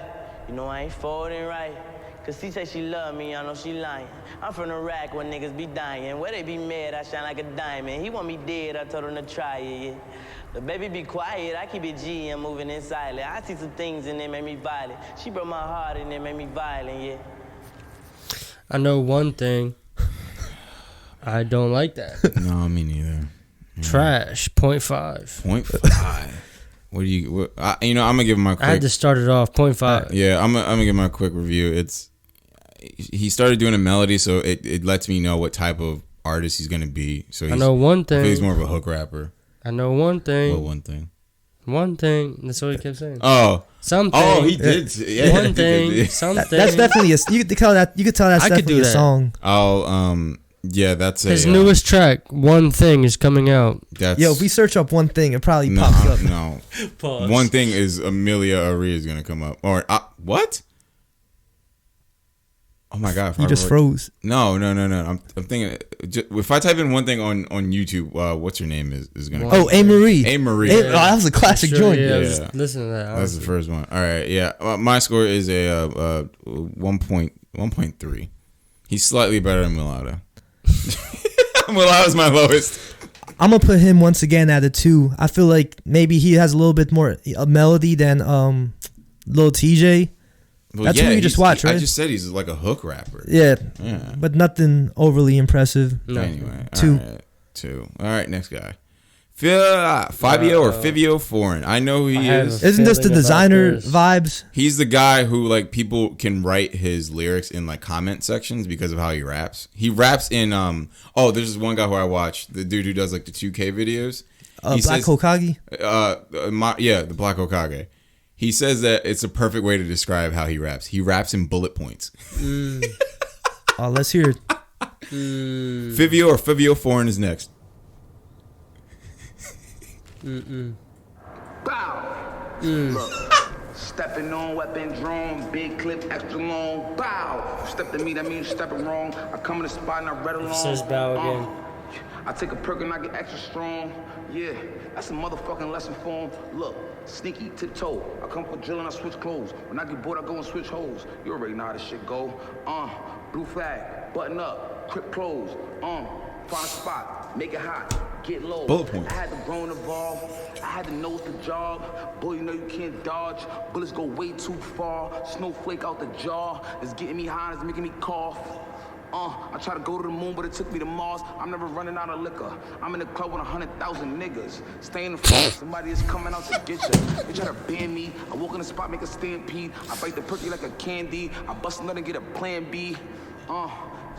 you know I ain't folding right. Cause she say she love me, I know she lying. I'm from the rack where niggas be dying. Where they be mad, I shine like a diamond. He want me dead, I told him to try it, yeah. The baby be quiet, I keep it G, I'm moving in silent. I see some things and they make me violent. She broke my heart and it made me violent, yeah. I know one thing. I don't like that. No, me neither. Yeah. Trash, 0.5. 0.5. What do you? I'm gonna give him my. Quick, I had to start it off 0.5. Yeah, I'm gonna give my quick review. He started doing a melody, so it lets me know what type of artist he's gonna be. So I know one thing. He's more of a hook rapper. I know one thing. What one thing? One thing. That's what he kept saying. Oh, something. Oh, he did. Yeah, one thing. Something. That's definitely you could tell that's definitely a song. Yeah, that's his newest track. One Thing is coming out. If we search up One Thing, it probably pops up. No, Pause. One Thing is Amelia Aria is gonna come up. Or what? Oh my god! You just froze. No. I'm thinking if I type in One Thing on YouTube, what's her name is gonna? Oh, A. Marie. A. Marie. That was a classic joint. Yeah. Listen to that. Honestly. That's the first one. All right. Yeah. My score is a 1.3. He's slightly better than Mulatto. Mulatto's my lowest. I'm gonna put him once again at a 2. I feel like maybe he has a little bit more melody than Lil TJ. Well, that's who you just watched, right? I just said he's like a hook rapper. Yeah. But nothing overly impressive. No. Anyway, 2. All right, 2. All right, next guy. Fabio or Fivio Foreign. I know who he is. Isn't this the designer vibes? He's the guy who like people can write his lyrics in like comment sections because of how he raps. He raps in there's this one guy who I watch, the dude who does like the 2K videos. Black Hokage? The Black Hokage. He says that it's a perfect way to describe how he raps. He raps in bullet points. Let's hear it. Fivio or Fivio Foreign is next. Bow. Look, Stepping on weapon drawn, big clip, extra long, bow. Step to me, that means stepping wrong. I come in the spot and I read along. Says bow again. I take a perk and I get extra strong. Yeah, that's a motherfucking lesson for him. Look, sneaky, tiptoe. I come for drill and I switch clothes. When I get bored, I go and switch holes. You already know how this shit go. Blue flag, button up, crip clothes. Find a spot, make it hot, get low. Bullet points. I had to grow and evolve. I had to know the job. Boy, you know you can't dodge. Bullets go way too far. Snowflake out the jaw. It's getting me high, it's making me cough. I try to go to the moon, but it took me to Mars. I'm never running out of liquor. I'm in the club with 100,000 niggas. Stay in the front, somebody is coming out to get you. They try to ban me. I walk in the spot, make a stampede. I bite the perky like a candy. I bust a nut and get a plan B.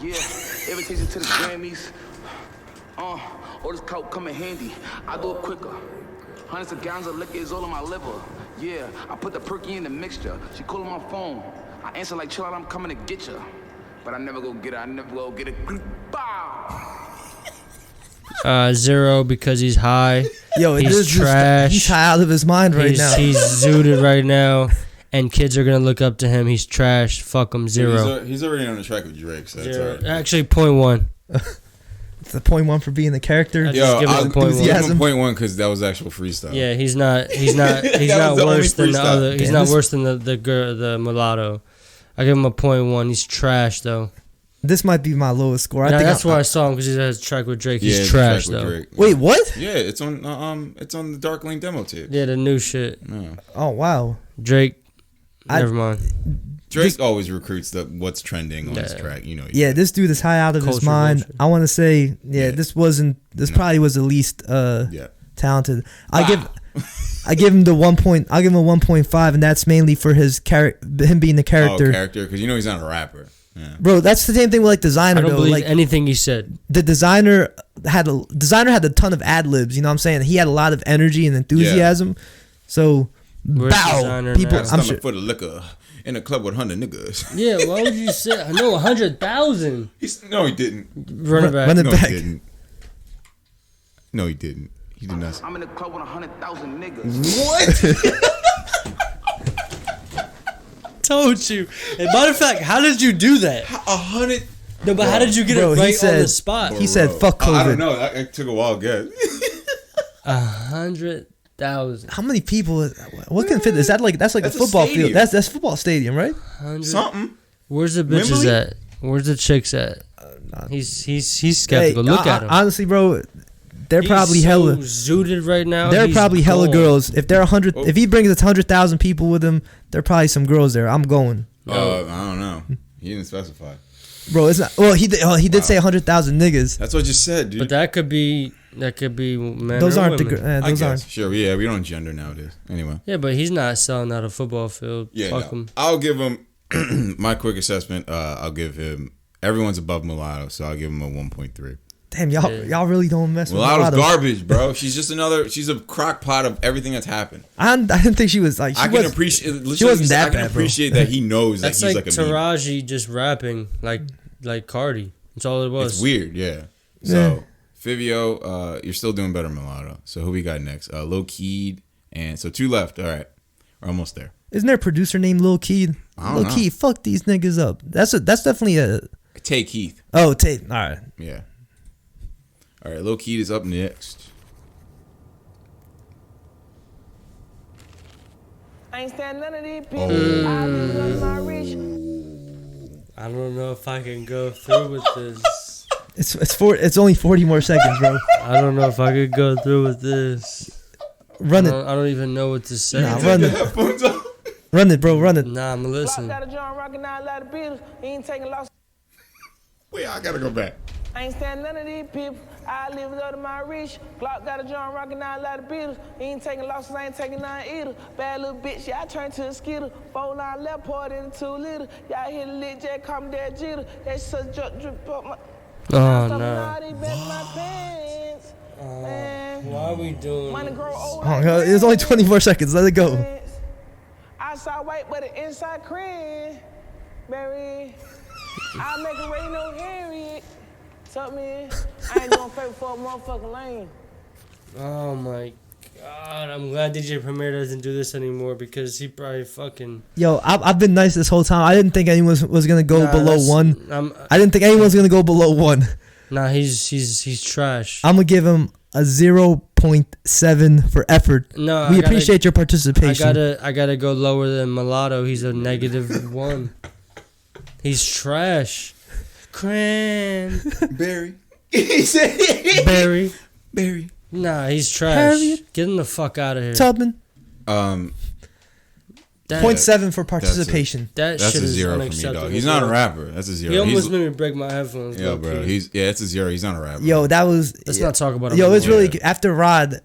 Yeah, invitation to the Grammys. All this clout come in handy. I do it quicker. Hundreds of gallons of liquor is all in my liver. Yeah, I put the perky in the mixture. She calling my phone. I answer like, chill out, I'm coming to get you. But I never go get it. I never go get it. Bow. 0 because he's high. Yo, he's trash. He's high out of his mind right now. He's zooted right now, and kids are gonna look up to him. He's trash. Fuck him. 0. He's already on the track with Drake, so that's all right. Actually, 0.1. It's a 0.1 for being the character. Yo, I'll give him 0.1 because that was actual freestyle. Yeah, he's not worse than the other. He's not worse than the mulatto. I give him a 0.1. He's trash though. This might be my lowest score. I think that's why I saw him because he has a track with Drake. He's trash though. Drake. Wait, what? Yeah, it's on the Dark Lane demo tape. Yeah, the new shit. Yeah. Oh wow. Drake. Never mind. Drake always recruits what's trending on his track. You know. Yeah, this dude is high out of his mind. Culture. I want to say, this probably was the least talented. I give him the 1 point. I'll give him a 1.5, and that's mainly for his him being the character. Oh, character, because he's not a rapper. Yeah. Bro, that's the same thing with like designer. I don't believe like, anything he said. The designer had a ton of ad libs. You know what I'm saying? He had a lot of energy and enthusiasm. Yeah. So bow, people. I'm sure for the liquor in a club with 100 niggas. Yeah, why would you say? I know 100,000. No, he didn't. Run it back. He didn't. No, he didn't. He did not. I'm in the club with 100,000 niggas. What? Told you. And matter of fact, how did you do that? 100. No, but how did you get it right on the spot? He said, "Fuck COVID." I don't know. It took a while guess. 100,000. How many people? What can fit? Is that like that's a football field? That's football stadium, right? Something. Where's the bitches Wembley? At? Where's the chicks at? He's skeptical. Look at him. Honestly, bro. They're probably hella zooted right now. They're probably hella girls. If they're 100, if he brings 100,000 people with him, there are probably some girls there. I'm going. I don't know. He didn't specify. Bro, it's not. Well, he did say 100,000 niggas. That's what I just said, dude. But that could be men. Those or aren't women. those aren't. Sure, yeah, we don't gender nowadays. Anyway. Yeah, but he's not selling out a football field. Yeah, Fuck him. I'll give him my quick assessment. I'll give him. Everyone's above mulatto, so I'll give him a 1.3. Damn, y'all really don't mess with Mulatto's garbage, bro. She's just she's a crock pot of everything that's happened. I didn't think she was like, she wasn't that bad, appreciate that he knows that that's he's like a Taraji just rapping like Cardi. That's all it was. It's weird, yeah. So, Fivio, you're still doing better, mulatto. So, who we got next? Lil Keed, and so 2 left. All right. We're almost there. Isn't there a producer named Lil Keed? Lil Keed, fuck these niggas up. That's definitely a... Tay Keith. Oh, Tay. All right. Yeah. All right, Lil Keed is up next. I ain't stand none of these people. I live my reach. I don't know if I can go through with this. It's only 40 more seconds, bro. I don't know if I could go through with this. Run it. I don't even know what to say. Nah, run it. Run it, bro. Run it. Nah, I'm listening. Wait, I gotta go back. I ain't stand none of these people. I live up to my reach. Glock got a drum rockin' out a lot of beaters. Ain't taking losses, I ain't taking none either. Bad little bitch, yeah, I turned to a skitter. 4-9 left, poured in 2 liter. Y'all hit a lit, just call me that jitter. That shit drip up my... Oh, no. Why are we doing this? It was only 24 seconds. Let it go. Outside white, but the inside cream. Berry. I make a rain no Harriet. What's up, man? I ain't doing favor for a motherfucking lane. Oh, my God, I'm glad DJ Premier doesn't do this anymore because he probably fucking. Yo, I've been nice this whole time. I didn't think anyone was gonna go below 1. I didn't think anyone's gonna go below 1. Nah, he's trash. I'm gonna give him a 0.7 for effort. No, we appreciate your participation. I gotta go lower than Mulatto. He's a -1. He's trash. Barry. Barry. Nah, he's trash. Get him the fuck out of here. Tubman. 0.7 for participation. That's a 0 for me, dog. He's not a rapper. That's a 0. He almost made me break my headphones. Yeah, bro. It's a 0. He's not a rapper. Yo, that was. Let's not talk about him. Yo, it's really after Rod.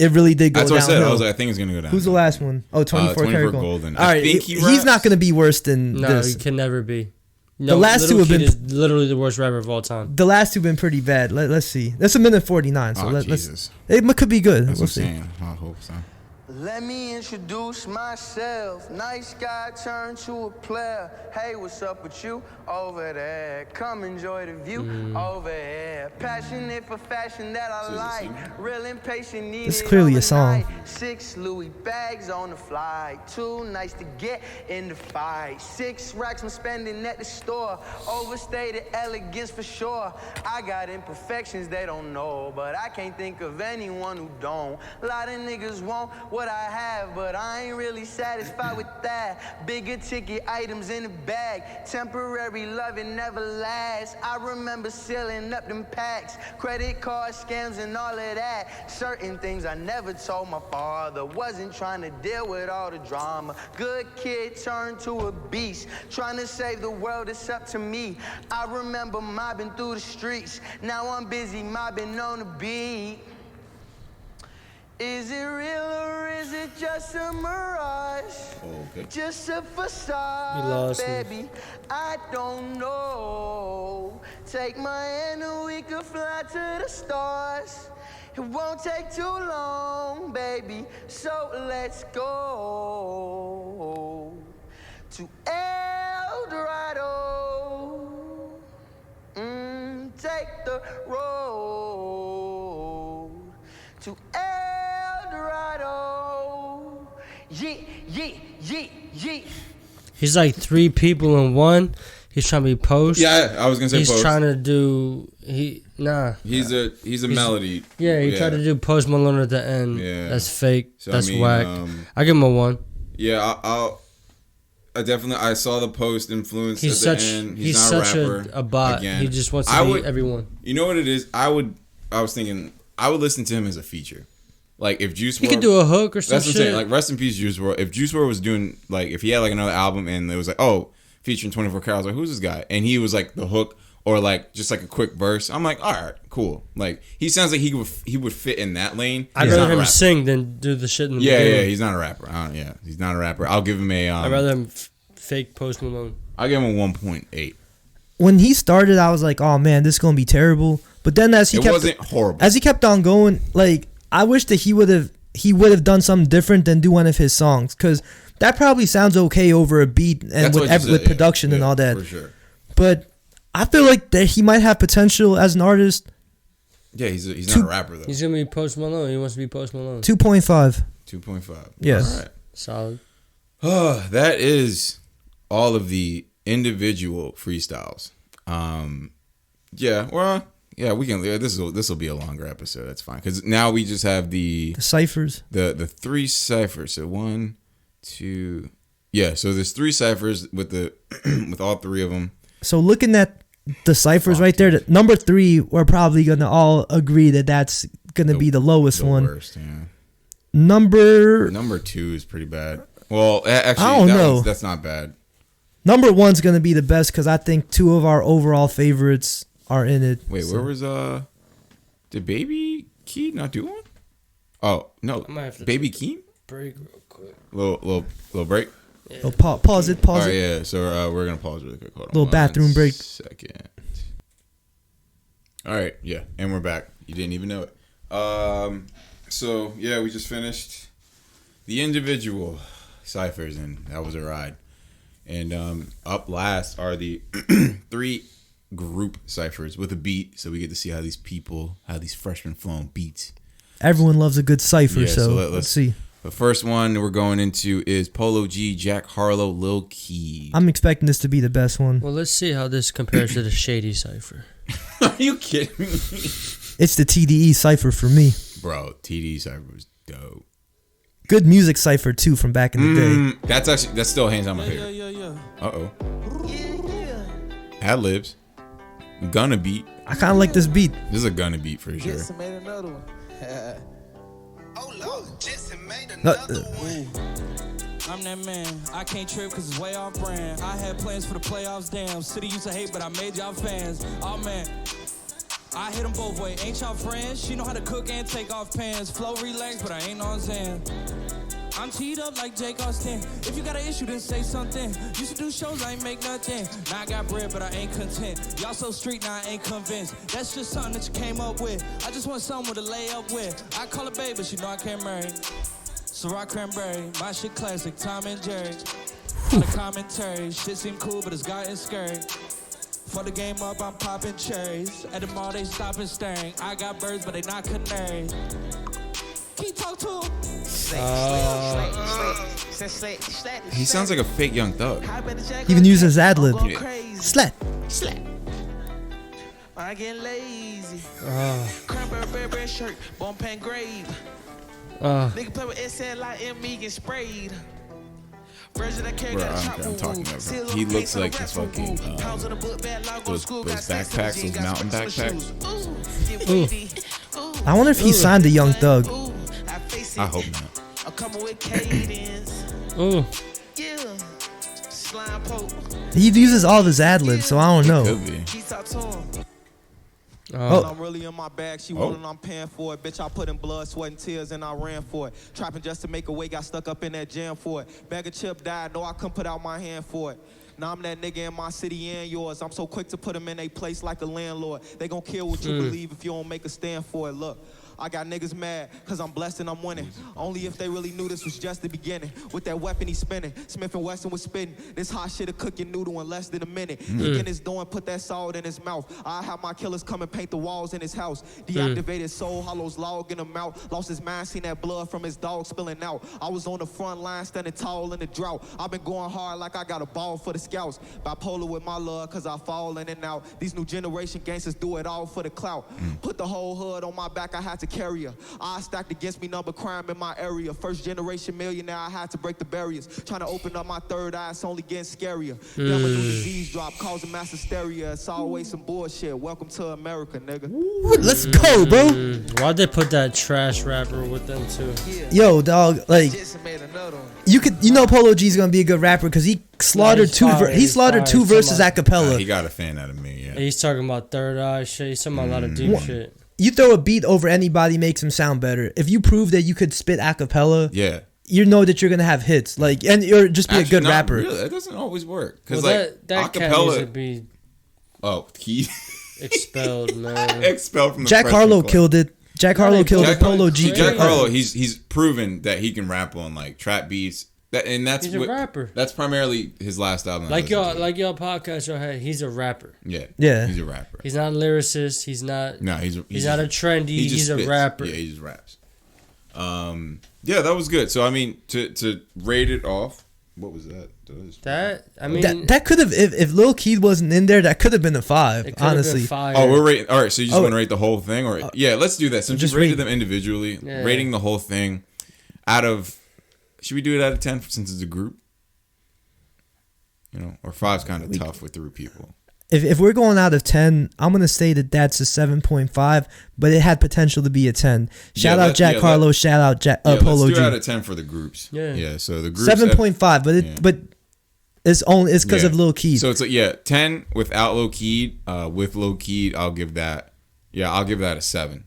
It really did go down. That's what I said. I was like, I think it's gonna go down. Who's the last one? Oh, 24 Karat Golden. All right, he's not gonna be worse than no, this. he can never be. No, the last two have been literally the worst rapper of all time. The last two have been pretty bad. Let's see. That's a minute 49. So let's. It could be good. That's we'll what I'm see. saying. I hope so. Let me introduce myself. Nice guy turned to a player. Hey, what's up with you over there? Come enjoy the view over here. Passionate for fashion that I like. Real impatient, need This is clearly a song. 6 Louis bags on the fly. Too nice to get in the fight. 6 racks I'm spending at the store. Overstated elegance for sure. I got imperfections they don't know, but I can't think of anyone who don't. A lot of niggas want what I have, but I ain't really satisfied with that. Bigger ticket items in the bag. Temporary love, it never lasts. I remember sealing up them packs. Credit card scams and all of that. Certain things I never told my father. Wasn't trying to deal with all the drama. Good kid turned to a beast. Trying to save the world, it's up to me. I remember mobbing through the streets. Now I'm busy mobbing on the beat. Is it real or is it just a mirage? Okay. Just a facade, baby. I don't know. Take my hand and we could fly to the stars. It won't take too long, baby. So let's go to El Dorado. Take the road to El Dorado. Yeah. He's like 3 people in one. He's trying to be post. Yeah, I was gonna say he's post. He's trying to do He's a melody. Yeah, he tried to do Post Malone at the end. Yeah, that's fake. So, that's whack. I give him a 1. Yeah, I definitely I saw the Post influence he's at such, the end. He's not such a rapper. A bot. Again. He just wants to be everyone. You know what it is? I was thinking I would listen to him as a feature. Like if Juice WRLD, he could do a hook or something. That's what I'm saying. Like rest in peace, Juice WRLD. If Juice WRLD was doing like if he had like another album and it was like featuring 24 Karat, I was like who's this guy? And he was like the hook or like just like a quick verse. I'm like all right, cool. Like he sounds like he would fit in that lane. I'd rather him sing than do the shit in the beginning. Yeah, he's not a rapper. He's not a rapper. I'll give him a. I'd rather him fake Post Malone. I'll give him a 1.8. When he started, I was like, oh man, this is gonna be terrible. But then as he wasn't horrible. As he kept on going, like I wish that he would have done something different than do one of his songs, because that probably sounds okay over a beat and with production and all that. For sure. But I feel like that he might have potential as an artist. Yeah, he's not a rapper though. He's gonna be Post Malone. He wants to be Post Malone. 2.5. 2.5. Yes. All right. Solid. That is all of the individual freestyles. We can. This will be a longer episode. That's fine because now we just have the ciphers. The 3 ciphers. So 1, 2. Yeah. So there's 3 ciphers with with all 3 of them. So looking at the ciphers right there, number 3, we're probably gonna all agree that that's gonna be the lowest one. Worst, yeah. Number 2 is pretty bad. Well, actually, I don't know. That's not bad. Number 1's gonna be the best because I think 2 of our overall favorites are in it. Wait, where was did Baby Keem not do one? Oh no, Baby Keem. Break real quick. Little break. Yeah. Oh, pause it. All right, yeah. So we're gonna pause really quick. Hold on. Little bathroom break. Second. All right, yeah, and we're back. You didn't even know it. So yeah, we just finished the individual ciphers, and that was a ride. And up last are the 3 group ciphers with a beat, so we get to see how these freshmen flow on beats. Everyone loves a good cypher, Yeah, so so let's see. The first one we're going into is Polo G, Jack Harlow, Lil Key. I'm expecting this to be the best one. Well, let's see how this compares to the Shady Cypher. Are you kidding me? It's the TDE cypher for me. Bro, TD Cypher was dope. Good music cypher too from back in the day. That's still hands down my favorite. Uh-oh. Ad libs. Gonna beat. I kind of like this beat. This is a gonna beat for sure. I'm that man. I can't trip cause it's way off brand. I had plans for the playoffs, damn. City used to hate, but I made y'all fans. Oh man. I hit them both ways. Ain't y'all friends? She know how to cook and take off pants. Flow relax, but I ain't on Zan. I'm teed up like Jake Austin. If you got an issue, then say something. Used to do shows, I ain't make nothing. Now I got bread, but I ain't content. Y'all so street, now I ain't convinced. That's just something that you came up with. I just want someone to lay up with. I call her babe, but she know I can't marry. Ciroc cranberry, my shit classic, Tom and Jerry. For the commentary, shit seem cool, but it's gotten scary. For the game up, I'm popping cherries. At the mall, they stopping staring. I got birds, but they not canaries. Can you talk to him? He sounds like a fake Young Thug. He even uses ad lib. Yeah. Slat. I get lazy. Cranberry bread shirt, bump and grave. Nigga play with SL like me get sprayed. Bro, I'm talking about. He looks like this fucking those backpacks, those mountain backpacks. I wonder if he signed to Young Thug. I hope not. He uses all of his ad libs, so I don't know. Could be. I'm really in my bag. She wanted, I'm paying for it. Bitch, I put in blood, sweat, and tears, and I ran for it. Trapping just to make a way, got stuck up in that jam for it. Bag of chip died, no, I couldn't put out my hand for it. Now I'm that nigga in my city and yours. I'm so quick to put them in a place like a landlord. They gon' kill what you believe if you don't make a stand for it. Look. I got niggas mad, cause I'm blessed and I'm winning. Only if they really knew this was just the beginning. With that weapon he spinning, Smith & Wesson was spitting. This hot shit'll cook your noodle in less than a minute. He in his door and put that salt in his mouth. I have my killers come and paint the walls in his house. Deactivated soul, hollows log in him out. Lost his mind, seen that blood from his dog spilling out. I was on the front line, standing tall in the drought. I've been going hard like I got a ball for the scouts. Bipolar with my love, cause I fall in and out. These new generation gangsters do it all for the clout. Put the whole hood on my back, I had to carry her. I stacked against me number crime in my area. First generation millionaire, I had to break the barriers. Trying to open up my third eye, it's only getting scarier. Then when new disease drop, causing mass hysteria. It's always some bullshit. Welcome to America, nigga. Let's go, bro. Why'd they put that trash rapper with them too? Yo, dog, like you know Polo G's gonna be a good rapper because he slaughtered two verses a cappella. He got a fan out of me. Yeah. He's talking about third eye shit. He's talking about a lot of deep shit. You throw a beat over anybody, makes him sound better. If you prove that you could spit a cappella, yeah, you know that you're gonna have hits. Like, and you're just be a good rapper. Really, it doesn't always work because that cat needs to be he expelled, man. Expelled from the Jack Harlow killed it. Jack Harlow killed the Polo G. Jack Harlow, he's proven that he can rap on like trap beats. He's a rapper. That's primarily his last album. Like y'all podcast y'all had. He's a rapper. Yeah. He's a rapper. He's not a lyricist. He's not. No, he's not a trendy. He's a rapper. Yeah, he just raps. Yeah, that was good. So I mean, to rate it off, what was that? That could have if Lil Keed wasn't in there, that could have been a 5. Honestly. Oh, we're rating. All right, so you just want to rate the whole thing, or yeah, let's do that. Since you rated them individually, rating the whole thing out of. Should we do it out of 10 since it's a group? You know, or 5's kind of tough with 3 people. If we're going out of 10, I'm going to say that's a 7.5, but it had potential to be a 10. Shout out Jack Harlow, shout out Polo G. Let's do it out of 10 for the groups. Yeah, so the groups 7.5, but it's because of Lil Keed. So it's 10 without Lil Keed. With Lil Keed, I'll give that a 7.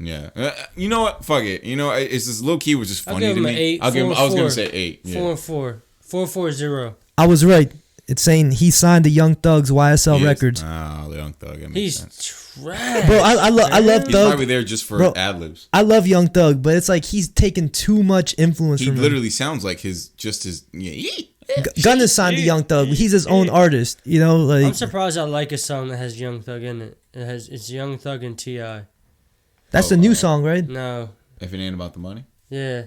Yeah, you know what? Fuck it. You know, it's just low key was just funny to me. I was gonna say 8. 4 and 4. 440. I was right. It's saying he signed to Young Thug's YSL Records. Oh, the Young Thug. He's trash, bro. I love Thug. He's probably there just for ad libs. I love Young Thug, but it's like he's taking too much influence. He literally sounds like his. Gunna signed to Young Thug. He's his own artist. You know, like I'm surprised I like a song that has Young Thug in it. It's Young Thug and T.I. That's the new song, right? No, If it ain't about the money. Yeah,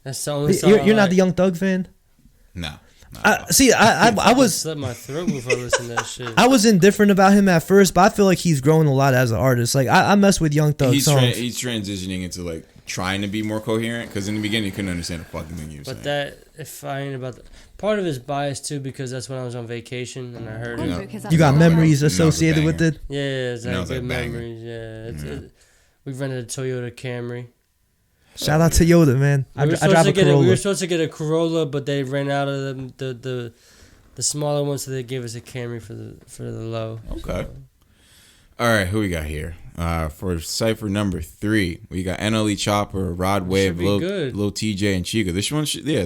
that's the only song. You're not the Young Thug fan? No. I was slit my throat before I listened to that shit. I was indifferent about him at first, but I feel like he's growing a lot as an artist. Like I mess with Young Thug songs. He's transitioning into like trying to be more coherent because in the beginning he couldn't understand a fucking thing you were saying. But that if I ain't about part of his bias too because that's when I was on vacation and I heard it. You got memories associated with it. Yeah, it's like good banger. memories. Yeah, we rented a Toyota Camry. Shout out to Yoda, man. I drive a Corolla. We were supposed to get a Corolla, but they ran out of them, the smaller ones, so they gave us a Camry for the low. Okay. All right, who we got here? For Cypher number 3, we got Nle Choppa, Ryder Wave, Lil TJ, and Chica. This one should be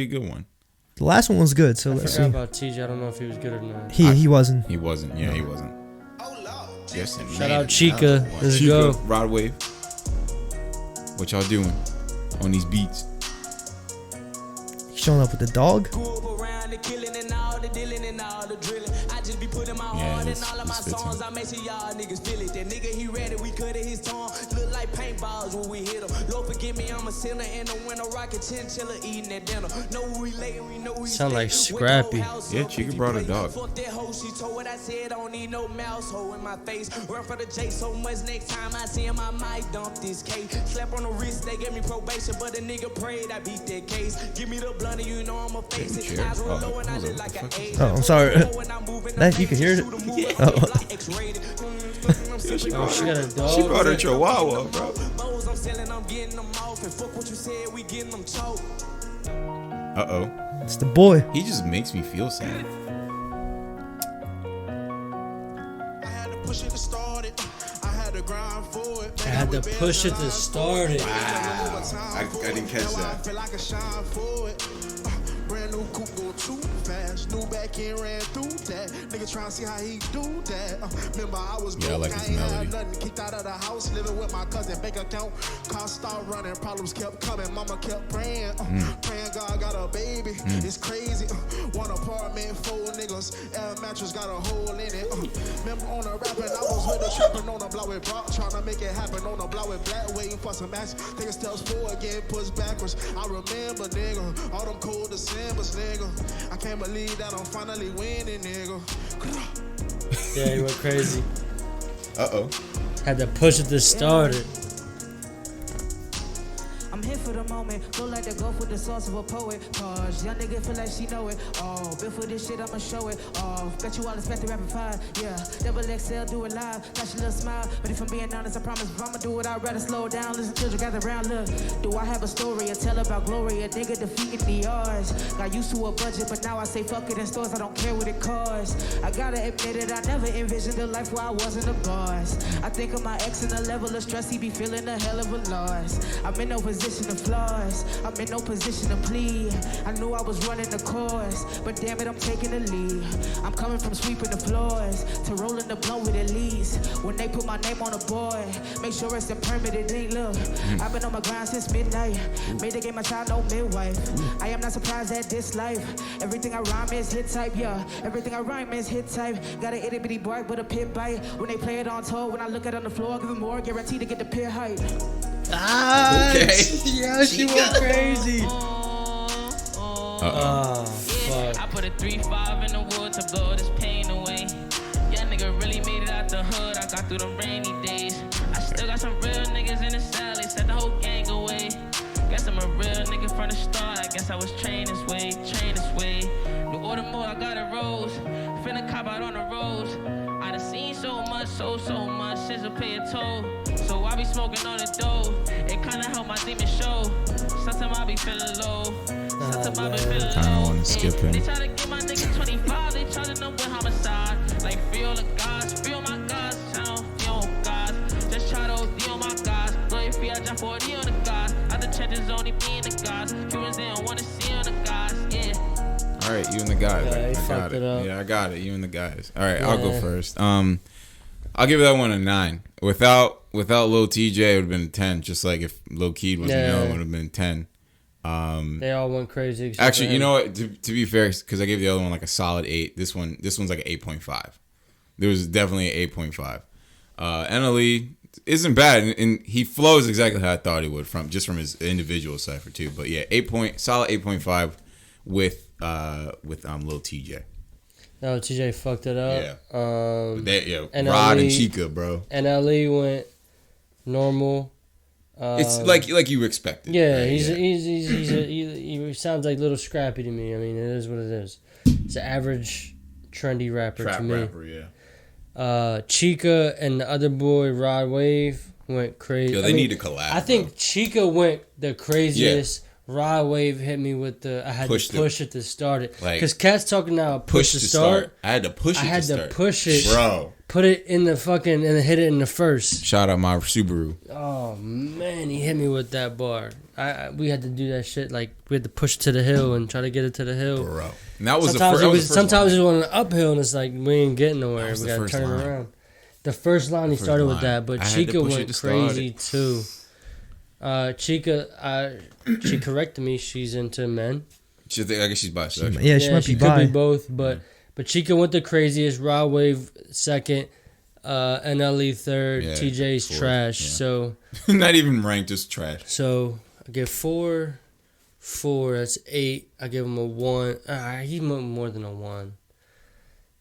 a good one. The last one was good, so let's see. I forgot about TJ. I don't know if he was good or not. He wasn't. He wasn't. Yeah, he wasn't. Yes, shout out Chica. Let's go. Ryder Wave. What y'all doing on these beats? Showing up with the dog? Yeah, this songs, I make sure y'all niggas feel it. That nigga, he ready, we cut at his tongue. Look like paintballs when we hit him. Lord forgive me, I'm a sinner in the winter, rockin' chinchilla, eating that dinner. Know we late, we know we sound like Scrappy. Yeah, Chica brought a dog. Fuck that hoe, she told what I said, don't need no mouse hole in my face. Run for the J so much, next time I see him, I might dump this cake. Slap on the wrist, they gave me probation, but the nigga prayed I beat that case. Give me the blunt and you know I'ma face it. Eyes roll low and I look like an A. Oh, I'm sorry. That you can hear it. Oh. She got a dog. She brought her Chihuahua, bro. Uh-oh. It's the boy. He just makes me feel sad. I had to push it to start it. I had to grind for it. I had to push it to start it. Wow. I didn't catch that. I feel like I shine for it. Brand new coupe go too fast. New back end ran through that. Nigga trying to see how he do that. Remember I was broke, I like his melody. Nothing. Kicked out of the house, living with my cousin. Bank account, car start running. Problems kept coming. Mama kept praying. Praying God got a baby. It's crazy. One apartment, 4 niggas. Air mattress got a hole in it. Remember on the rapping, I was with the tripping on the block with Brock. Trying to make it happen on the block with Black. Waiting for some action. Taking steps forward, getting pushed backwards. I remember, nigga. All them cold Decembers, nigga. I can't believe that I'm finally winning, nigga. Yeah, he went crazy. Uh-oh. Had to push it to start it. I'm here for the moment, feel like the ghost with the sauce of a poet. Cause young nigga feel like she know it. Oh, been for this shit, I'ma show it. Oh, bet you all expect the rapid fire. Yeah, double XL, do it live. Flash a little smile, but if I'm being honest, I promise if I'ma do it, I'd rather slow down. Listen, children gather round, look. Do I have a story to tell about glory? A nigga defeating the odds. Got used to a budget, but now I say fuck it in stores, I don't care what it costs. I gotta admit it, I never envisioned a life where I wasn't a boss. I think of my ex and the level of stress, he be feeling a hell of a loss. I'm in no position to flaws, I'm in no position to plead. I knew I was running the course, but damn it, I'm taking the lead. I'm coming from sweeping the floors to rolling the blunt with elites. When they put my name on a board, make sure it's a permitted thing. Look, I've been on my grind since midnight. Made the game my child, no midwife. I am not surprised at this life. Everything I rhyme is hit type, yeah. Everything I rhyme is hit type. Got an itty bitty boy with a pit bite. When they play it on tour, when I look at it on the floor, give them more, guaranteed to get the pit height. Ah, okay. Yeah, she went crazy. Oh, fuck. I put a 3-5 in the wood to blow this pain away. Yeah, nigga really made it out the hood. I got through the rainy days. I still got some real niggas in the cell. They set the whole gang away. Guess I'm a real nigga from the start. I guess I was trained this way, New order more, I got it rose. Finna cop out on the roads. I done seen so much, so much. Shit will pay a toll. So I be smoking on the dough. It kinda help my demon show. Sometimes I be feeling low. Sometimes I be feeling low. I don't want to skip him. They try to get my nigga 25. They charging them with homicide. Like free all the guys, free all my guys. Channel, free all guys. Just try to OD on my guys. Lawyer free, I drop 40 on the guys. Other trenches only me and the guys. Cubans they don't wanna see on the guys. Yeah. All right, you and the guys. Yeah, I got it. Yeah, I got it. You and the guys. All right, Yeah. I'll go first. I'll give that one a 9. Without Lil TJ, it would have been 10. Just like if Lil Keed wasn't yelling, it would have been 10. They all went crazy. Actually, you know what? To be fair, because I gave the other one like a solid 8. This one's like an 8.5. There was definitely an 8.5. Nle, isn't bad, and he flows exactly how I thought he would from his individual cipher too. But yeah, solid 8.5 with Lil TJ. No, TJ fucked it up. Yeah. Rod and Chica, bro. Nle went normal. It's like you expected. Yeah, right? he sounds like Little Scrappy to me. I mean, it is what it is. It's an average, trendy rapper to me. Rapper, yeah. Chica and the other boy, Ryder Wave, went crazy. Yo, they need to collab. I think Chica went the craziest. Yeah. Ryder Wave hit me with I had to push it to start it. Because Cat's talking now, push to start. I had to push it. I had to push it. Bro. Put it in the fucking, and hit it in the first. Shout out my Subaru. Oh, man, he hit me with that bar. We had to do that shit, like, we had to push to the hill and try to get it to the hill. Bro. And that was sometimes it was on an uphill, and it's like, we ain't getting nowhere. We got to turn it around. The first line he started with that, but Chica went crazy, too. Chica, she corrected me. She's into men. I guess she's bisexual. She might be bi. Could be both, but Chica went the craziest. Ryder Wave second, Nle third. TJ's fourth, trash. Yeah. So not even ranked, just trash. So I give 4. That's 8. I give him a 1. He went more than a 1.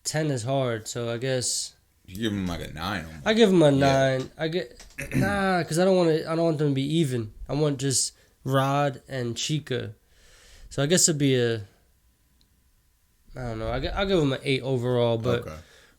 10 is hard, so I guess. You give him like a 9. Almost. I give him a 9. I get because I don't want them to be even. I want just Rod and Chica. So I guess it'd be I don't know. I'll give him an 8 overall, but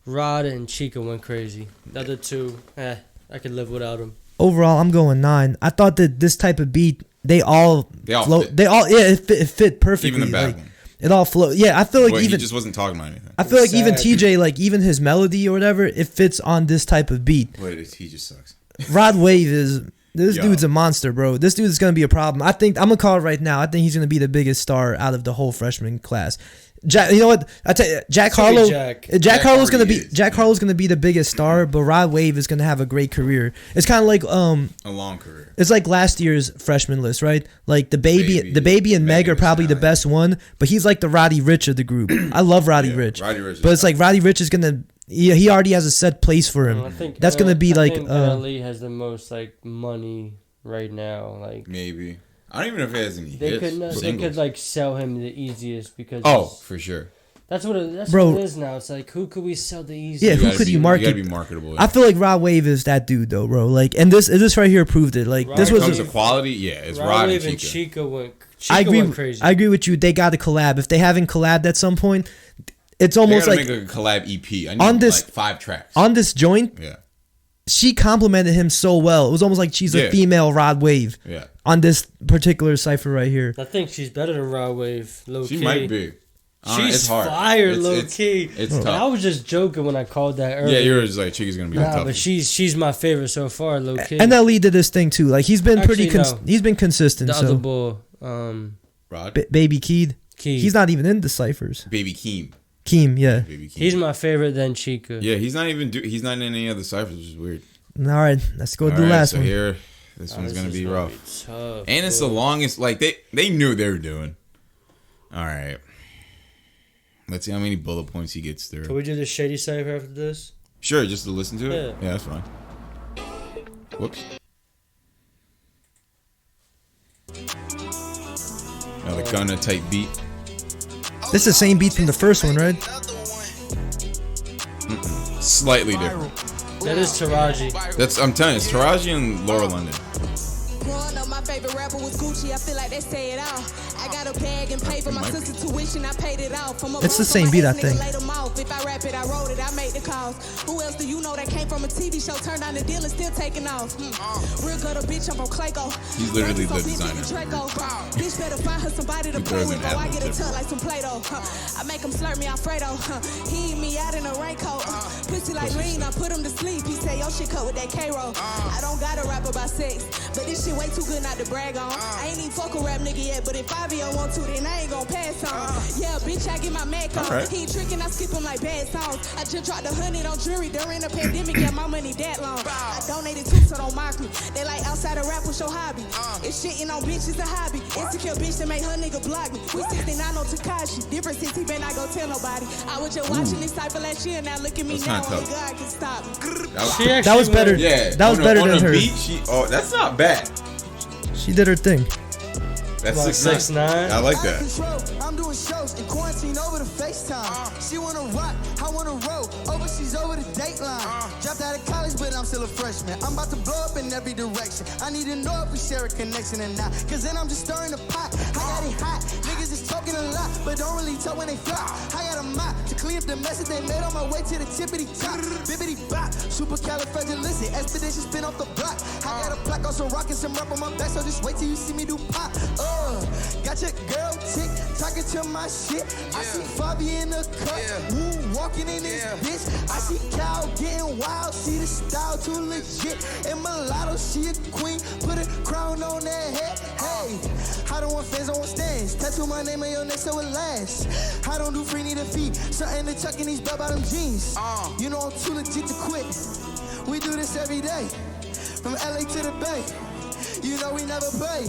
Rod and Chica went crazy. The other two, I could live without them. Overall, I'm going 9. I thought that this type of beat, they all fit. It fit perfectly. Even the bad one. It all flowed. Yeah, I feel like he just wasn't talking about anything. I feel like even TJ, like even his melody or whatever, it fits on this type of beat. Wait, he just sucks. Ryder Wave is dude's a monster, bro. This dude is gonna be a problem. I think I'm gonna call it right now. I think he's gonna be the biggest star out of the whole freshman class. You know what? I tell you, Jack Harlow's gonna be the biggest star, but Ryder Wave is gonna have a great career. It's kind of like a long career. It's like last year's freshman list, right? Like the baby and Meg are probably the best one, but he's like the Roddy Rich of the group. I love Roddy Rich, but it's like Roddy Rich is gonna. He already has a set place for him. That's gonna be like. Nle has the most like money right now, like maybe. I don't even know if he has any hits. They could like sell him the easiest because. Oh, for sure. That's what it is now. It's like, who could we sell the easiest? Yeah, who could you market? You gotta be marketable. I feel like Ryder Wave is that dude though, bro. Like, and this right here proved it. Like, this was. When it comes to quality, it's Ryder Wave and Chica went. Went crazy. I agree with you. They got to collab. If they haven't collabed at some point, it's almost like make a collab EP. I need like 5 tracks on this joint. Yeah. She complimented him so well. It was almost like she's a female Ryder Wave. Yeah. On this particular cipher right here. I think she's better than Ryder Wave, low key. She might be. She's fire, low key. It's tough. I was just joking when I called that earlier. Yeah, you were just like, Chica's gonna be tough. But she's my favorite so far, low key. And Nle did this thing too. Like he's been he's been consistent. The other boy, Rod, Baby Keed. He's not even in the ciphers. Baby Keem. Keem, yeah. Baby Keem. He's my favorite than Chica. Yeah, he's not in any other ciphers, which is weird. All right, let's go to the last one. Here, this one's gonna be rough. Tough, and it's the longest. Like they knew what they were doing. All right, let's see how many bullet points he gets through. Can we do the shady cipher after this? Sure, just to listen to it. Yeah, that's fine. Whoops. Another Gunna type beat. This is the same beat from the first one, right? Slightly different. That is Taraji. I'm telling you, it's Taraji and Laura London. Growing up, my favorite rapper was Gucci. I feel like they say it all. I got a bag and paid for my sister's tuition. I paid it off. It's the same beat, I think. If I rap it, I wrote it. I made the calls. Who else do you know that came from a TV show, turned on the deal and still taking off? Real gutter bitch, I'm from Clayco. He's literally the designer. Bitch better find her somebody to play with. I get a tug like some Play-Doh. I make him slurp me Alfredo. He eat me out in a raincoat. Pussy like lean, I put him to sleep. He say, yo, shit cut with that K-roll. I don't gotta rap about sex, but this shit way too good not to brag on. I ain't even fuck a rap nigga yet, but if I be on 1, 2, then I ain't gon' pass on. Yeah, bitch, I get my Mac on. Right. He ain't tricking, I skip him like bad songs. I just dropped 100 on jury during the pandemic, yeah, my money that long. I donated too, so don't mock me. They like outside of rap, what's your hobby? If shitting on bitches a hobby. Insecure bitch that make her nigga block me. We 69 on Takashi. Different since he better not go tell nobody. I was just watching this Cypher last year, now look at me now, only God can stop me. That was better. Yeah, that was better than her. Beat, that's not bad. She did her thing. That's 6'9". I like that. I'm doing shows in quarantine over the FaceTime. She wanna rock, I wanna roll. Overseas over the dateline. Dropped out of college, but I'm still a freshman. I'm about to blow up in every direction. I need to know if we share a connection or not. Cause then I'm just stirring the pot. I got it hot. Niggas is talking a lot, but don't really talk when they flop. I got a mop to clean up the messes they made on my way to the tippity top. Bibbity bop. Supercalifragilistic. Expedition spin off the block. I got a plaque on some rock and some rap on my back, so just wait till you see me do pop. Got your girl tick, talking to my shit. I see Fabi in the cut, woo, walking in this bitch. I see Cal getting wild, see the style too legit. And mulatto, she a queen, put a crown on that head. Hey, I don't want fans, I want stands. Tattoo my name on your neck so it lasts. I don't do free, need a fee. Something to chuck in these bell-bottom jeans. You know I'm too legit to quit. We do this every day, from LA to the Bay. You know we never play.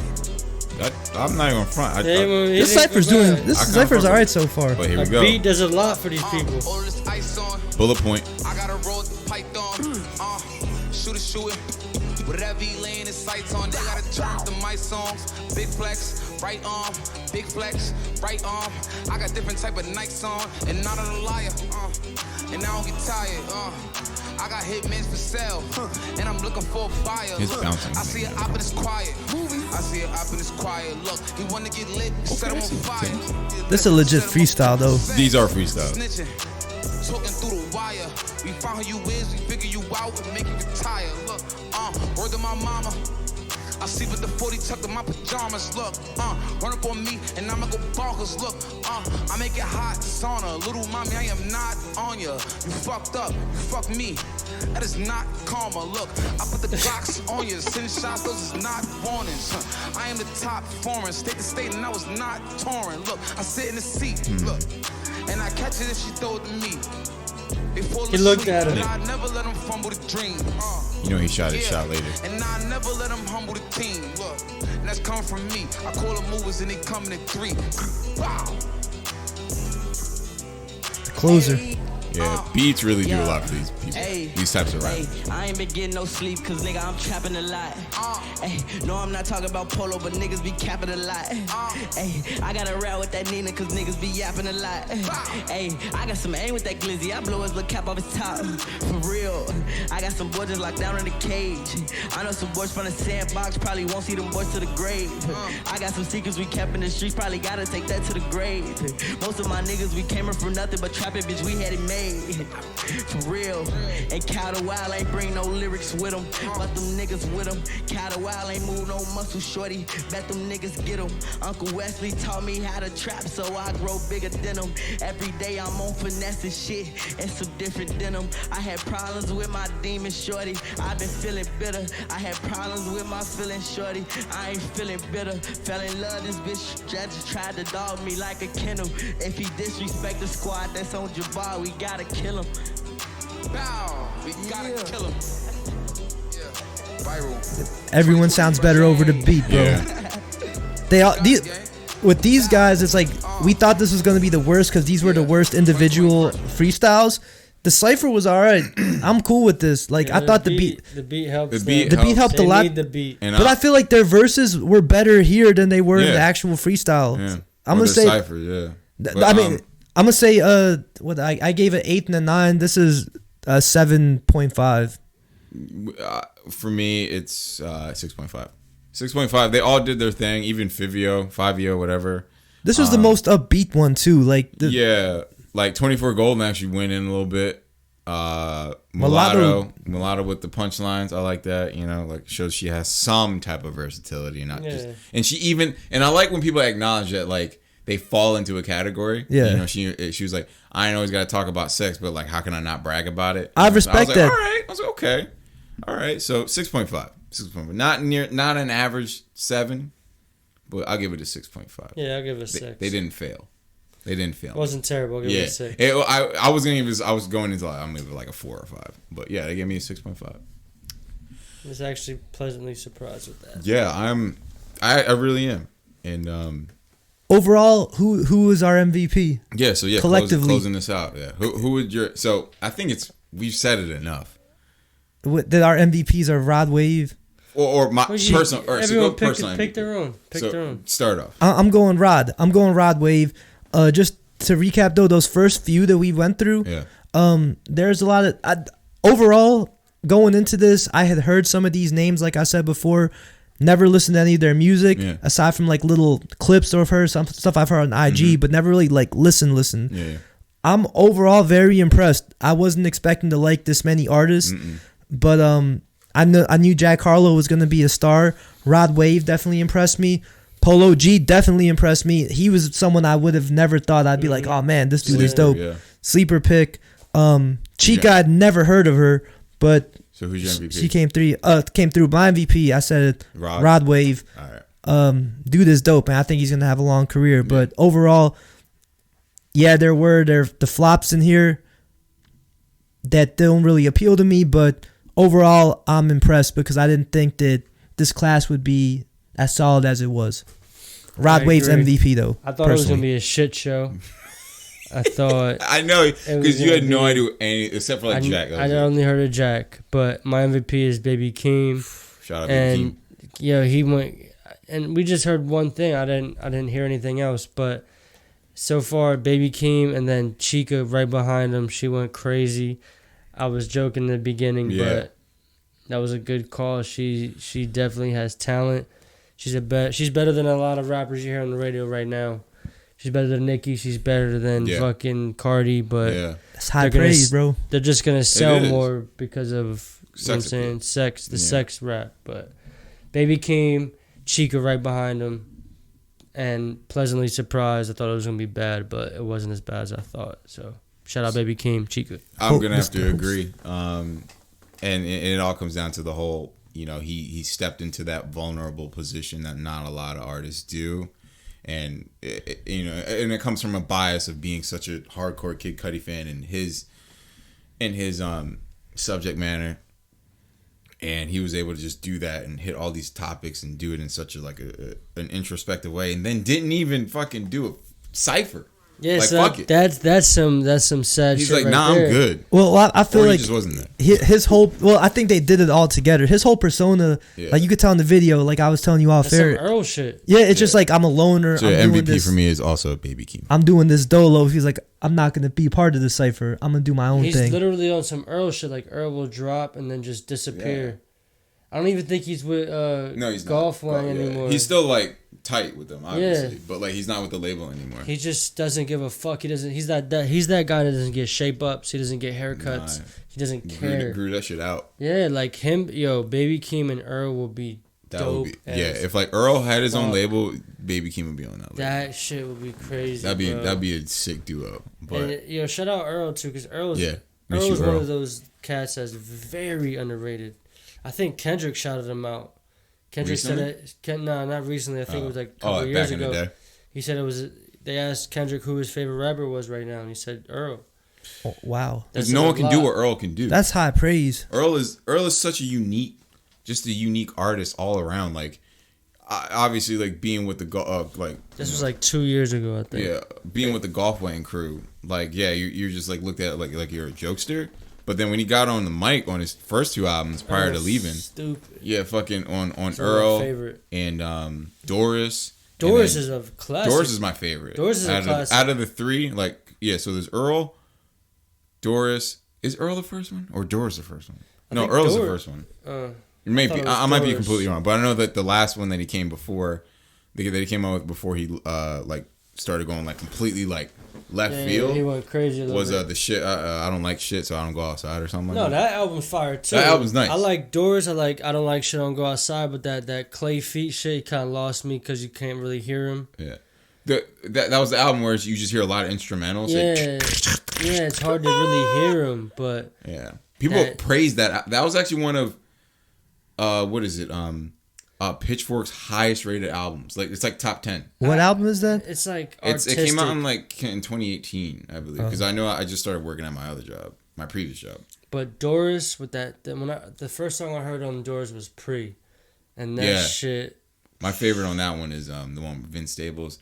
I'm not even front. This Cypher's alright so far. But here we go. Beat does a lot for these people. Bullet point. I got a roll with the python. Shoot it. Whatever he laying his sights on, they gotta turn up the mic songs. Big flex, right arm. Big flex, right arm. I got different type of Nikes on, and not a liar. And I don't get tired. I got hitmans for sale, and I'm looking for a buyer. I see an op in his quiet. Look, he wanna get lit, set him on fire. This is a legit freestyle though. These are freestyles. Talking through the wire. We find who you is, we figure you out and make you retire. Look, word to my mama. I sleep with the 40 tucked in my pajamas. Look, run up on me and I'ma go bonkers. Look, I make it hot, sauna. Little mommy, I am not on ya. You fucked up, you fuck me. That is not karma. Look, I put the Glocks on you. Send shots, those is not warnings. I am the top foreign, state to state, and I was not touring. Look, I sit in the seat. Look, and I catch it if she throw it to me. He looked at him. I never let him fumble the dream. You know he shot his shot later. And I never let him humble the team. Look, and that's coming from me. I call them movers and they coming in 3. Wow. Closer. Yeah, beats really do a lot for these people. These types of rap. I ain't been getting no sleep cause nigga I'm trapping a lot. No, I'm not talking about Polo, but niggas be capping a lot. I got a rap with that Nina cause niggas be yapping a lot. I got some aim with that glizzy. I blow his little cap off his top. For real. I got some boys just locked down in the cage. I know some boys from the sandbox, probably won't see them boys to the grave. I got some secrets we kept in the streets, probably gotta take that to the grave. Most of my niggas, we came from nothing but trapping, bitch, we had it made. For real. And Cow Wild ain't bring no lyrics with him, but them niggas with him. Cow Wild ain't move no muscle, shorty. Bet them niggas get him. Uncle Wesley taught me how to trap, so I grow bigger than him. Every day I'm on finesse and shit and some different denim. I had problems with my demon, shorty. I've been feeling bitter. I had problems with my feelings, shorty. I ain't feeling bitter. Fell in love, this bitch just tried to dog me like a kennel. If he disrespect the squad that's on Jabbar, we gotta kill him. Bow, we gotta kill him. Viral. Everyone sounds better over the beat, bro. Yeah. With these guys, it's like we thought this was gonna be the worst because these were the worst individual freestyles. The Cypher was alright. I'm cool with this. Like I thought the beat helped. The beat helped a lot. Need the beat. But I feel like their verses were better here than they were in the actual freestyle. Yeah. I'm gonna say Cypher, yeah. But, I mean, I'm gonna say what I gave it 8 and a 9. This is 7.5. For me, it's 6.5. 6.5. They all did their thing. Even Fivio, whatever. This was the most upbeat one too. Like like 24 Golden actually went in a little bit. Mulatto with the punchlines. I like that. You know, like shows she has some type of versatility, not just. And she even I like when people acknowledge that like they fall into a category. Yeah. You know, she was like, I ain't always got to talk about sex, but like, how can I not brag about it? I respect that. All right. I was like, okay. All right. So 6.5. 6.5. Not an average 7, but I'll give it a 6.5. Yeah, I'll give it a 6. They didn't fail. It wasn't terrible. I'll give it a 6. I was going into I'm gonna give it like a 4 or 5, but yeah, they gave me a 6.5. I was actually pleasantly surprised with that. Yeah, I really am, and overall, who was our MVP? Yeah, so yeah, collectively closing this out. Yeah, who would your? So I think we've said it enough. That our MVPs are Rod Wave or my personal. Or so go pick their own. Pick their own. Start off. I'm going Rod. I'm going Rod Wave. Just to recap though, those first few that we went through. Yeah. There's a lot of overall going into this. I had heard some of these names, like I said before. Never listened to any of their music aside from like little clips or heard some stuff I've heard on IG, but never really like listen. Yeah. I'm overall very impressed. I wasn't expecting to like this many artists, but I knew Jack Harlow was gonna be a star. Rod Wave definitely impressed me. Polo G definitely impressed me. He was someone I would have never thought I'd be like, oh man, this dude is dope. Yeah. Sleeper pick. Chica, I'd never heard of her, but so who's your MVP? She came through. My MVP, I said Rod Wave. All right. Dude is dope, and I think he's gonna have a long career. But overall, yeah, there were the flops in here that don't really appeal to me. But overall, I'm impressed because I didn't think that this class would be as solid as it was. Rod Wave's MVP though. I thought it was gonna be a shit show. I thought I know because you had no idea any except for like Jack. I only heard of Jack, but my MVP is Baby Keem. Shout out Baby Keem. Yeah, he went, and we just heard one thing. I didn't hear anything else. But so far, Baby Keem and then Chica right behind him. She went crazy. I was joking in the beginning, but that was a good call. She definitely has talent. She's better than a lot of rappers you hear on the radio right now. She's better than Nicki. She's better than fucking Cardi. But that's high praise, bro. They're just gonna sell more because of you know what I'm saying, sex rap. But Baby Keem, Chica right behind him, and pleasantly surprised. I thought it was gonna be bad, but it wasn't as bad as I thought. So shout out Baby Keem, Chica. I'm gonna have to agree. And it all comes down to the whole. You know, he stepped into that vulnerable position that not a lot of artists do. And it comes from a bias of being such a hardcore Kid Cudi fan and his subject matter, and he was able to just do that and hit all these topics and do it in such an introspective way, and then didn't even fucking do a cypher. Yeah, like, so fuck it. That's some sad He's shit. He's like, right nah, there. I'm good. Well, I feel or like he just wasn't there. His whole. Well, I think they did it all together. His whole persona, like you could tell in the video, like I was telling you off air. Some Earl shit. Yeah, it's just like I'm a loner. So I'm MVP this, for me is also Baby Keem. I'm doing this dolo. He's like, I'm not gonna be part of the cipher. I'm gonna do my own thing. He's literally on some Earl shit. Like Earl will drop and then just disappear. Yeah. I don't even think he's with he's Golf Wang anymore. He's still like tight with them, obviously, but like he's not with the label anymore. He just doesn't give a fuck. He doesn't. He's that guy that doesn't get shape ups. He doesn't get haircuts. He doesn't care. Grew that shit out. Yeah, like him, Baby Keem and Earl will be dope. If like Earl had his own label, Baby Keem would be on that label. That shit would be crazy. That'd be a sick duo. But and, shout out Earl too, because Earl's one of those cats that's very underrated. I think Kendrick shouted him out. Kendrick said it. No, not recently. I think it was like a couple years ago. In the day. He said it was. They asked Kendrick who his favorite rapper was right now, and he said Earl. Oh, wow. Because no one can do what Earl can do. That's high praise. Earl is such a unique artist all around. Like, obviously, like being with the This was like 2 years ago, I think. Yeah, being with the Golf Wang crew. Like, yeah, you're just like looked at like you're a jokester. But then when he got on the mic on his first 2 albums prior to leaving, stupid. Yeah, fucking on Earl and Doris. Doris is a classic. Doris is my favorite. Doris is a classic. Out of the 3, so there's Earl, Doris. Is Earl the first one or Doris the first one? No, Earl's the first one. Maybe I might be completely wrong, but I know that the last one that he came before, that he came out with before he started going like completely like left field. He went crazy. Was the shit? I don't like shit, so I don't go outside or something. No, that album's fire too. That album's nice. I like Doors. I don't like shit. I don't go outside, but that Klay feet shit kind of lost me because you can't really hear him. Yeah, that was the album where you just hear a lot of instrumentals. Yeah, it's hard to really hear him, but yeah, people praise that. That was actually one of what is it? Pitchfork's highest rated albums. Like it's like top 10. What album is that? It's like it came out in 2018, I believe, because I know I just started working at my other job, my previous job. But Doris with that, the first song I heard on Doris was Pre, and that shit. My favorite on that one is the one with Vince Staples.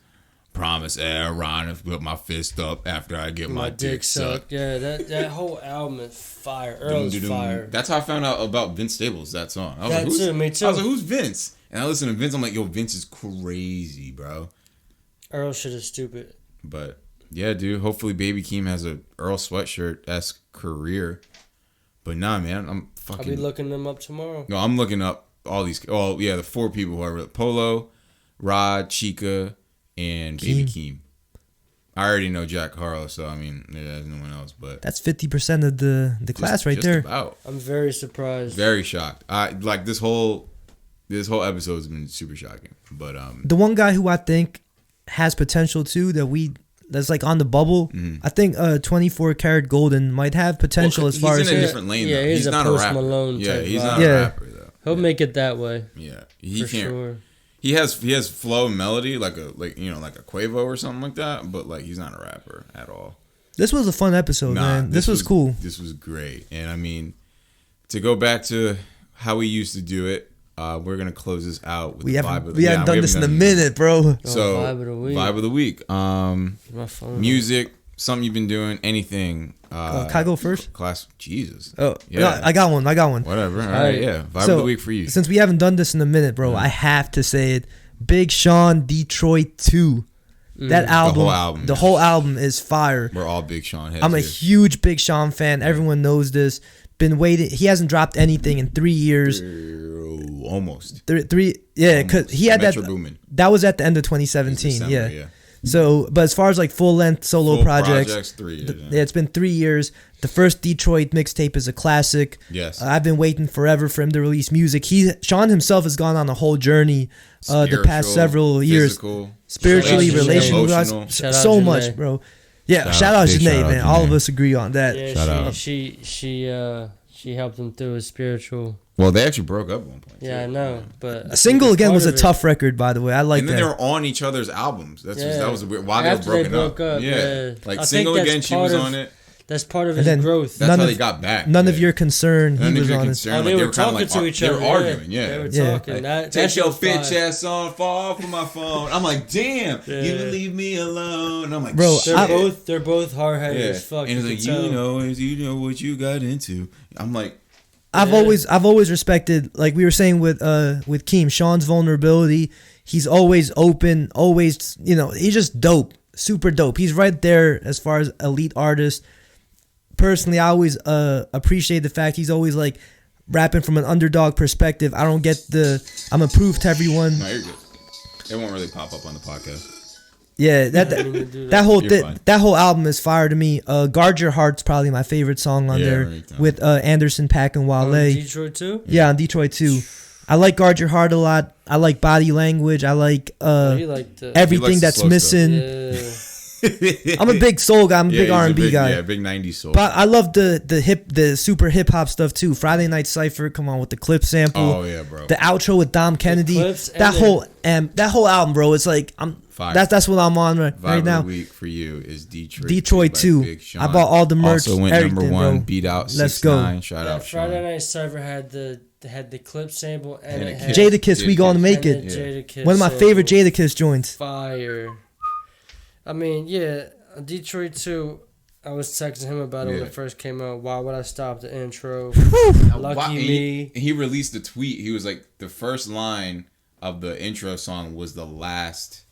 Promise Aaron to put my fist up after I get my dick sucked. Yeah, that whole album is fire. Earl's fire. That's how I found out about Vince Staples, that song. I was That like, too, me too. I was like, who's Vince? And I listened to Vince. I'm like, yo, Vince is crazy, bro. Earl shit is stupid. But yeah, dude. Hopefully, Baby Keem has a Earl Sweatshirt-esque career. But nah, man, I'm fucking. I'll be looking them up tomorrow. No, I'm looking up all these. Oh yeah, the 4 people who are Polo, Rod, Chica, and Baby Keem. I already know Jack Harlow, so I mean, there's no one else. But that's 50% of the class right there. About. I'm very surprised. Very shocked. I like this whole episode has been super shocking. But the one guy who I think has potential too that's like on the bubble. I think 24 Karat Golden might have potential as far as he's in a different lane. Yeah, though. He's not Post a rapper. Malone yeah, type he's vibe. not a rapper though. He'll make it that way. Yeah, he for can't. Sure. He has flow and melody like a Quavo or something like that, but like he's not a rapper at all. This was a fun episode, man. This was cool. This was great, and I mean, to go back to how we used to do it, we're gonna close this out with we haven't done this in a minute, bro. So vibe of the week. My phone. Music, something you've been doing, anything. Can I go first? Class, Jesus. Oh, yeah. No, I got one. Whatever. All right, yeah. Vibe of the week for you. Since we haven't done this in a minute, bro, I have to say it. Big Sean Detroit 2. That album, the whole album is fire. We're all Big Sean heads. I'm a huge Big Sean fan. Everyone knows this. Been waiting. He hasn't dropped anything in 3 years. Almost. Three. Yeah, because he had Metro Boomin. That was at the end of 2017. December, yeah. So, but as far as like full length solo projects, 3 years. It's been 3 years. The first Detroit mixtape is a classic. Yes. I've been waiting forever for him to release music. Sean himself has gone on a whole journey the past several years. Spiritually, relationally, so much, bro. Yeah, shout out Janae, man. All of us agree on that. Yeah, shout out. She helped him through his spiritual. Well, they actually broke up at one point. Yeah, I know, but Single Again was a tough record, by the way. I like that. And then they were on each other's albums. That was weird. Why After they were broken broke up. Yeah. Like Single Again, she was on it. That's part of his growth. That's how they got back. None of your concern. He was on it. Oh, they were talking to each other. They were arguing. Yeah, they were talking. Like, take your bitch ass on, fall off of my phone. I'm like, damn, you leave me alone. I'm like, bro, they're both hard headed as fuck. And he's like, you know what you got into. I'm like. I've always respected, like we were saying with Keem, Sean's vulnerability. He's always open, always, he's just dope, super dope. He's right there as far as elite artist. Personally, I always appreciate the fact he's always like rapping from an underdog perspective. I don't get I'm a proof to everyone. No, you're good. It won't really pop up on the podcast. Yeah, that whole album is fire to me. Guard Your Heart's probably my favorite song on there with Anderson .Paak and Wale. On Detroit 2? Yeah, on Detroit 2. I like Guard Your Heart a lot. I like Body Language. I like Everything That's Missing. Yeah. I'm a big soul guy. I'm a big R&B guy. Yeah, big 90s soul. But I love the super hip hop stuff too. Friday Night Cypher, come on with the clip sample. Oh yeah, bro. The outro with Dom Kennedy. That whole album, bro. It's like that's what I'm on right now. Vibe of the week for you is Detroit. Detroit 2. I bought all the merch. Also went number one. Bro. Beat out 6ix9ine. Let's go. Shout out Sean. Friday Night Cypher had the clip sample and it had Jadakiss, We Gonna Make It. Yeah. One of my favorite Jadakiss joints. Fire. I mean, yeah. Detroit 2, I was texting him about it when it first came out. Why would I stop the intro? Lucky me. He released a tweet. He was like, the first line of the intro song was the last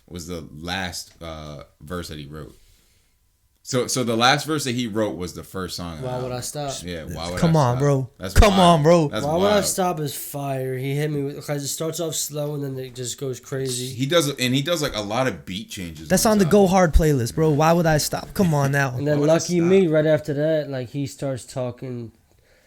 verse that he wrote. So the last verse that he wrote was the first song. Why would I stop? Yeah, why would Come I on, stop? bro. That's Come wild. on, bro. That's Why wild. would I stop is fire. He hit me with, because it starts off slow and then it just goes crazy. He does like a lot of beat changes. That's on the Go Hard playlist, bro. Why would I stop? Come on now. And then Lucky Me, right after that, like he starts talking.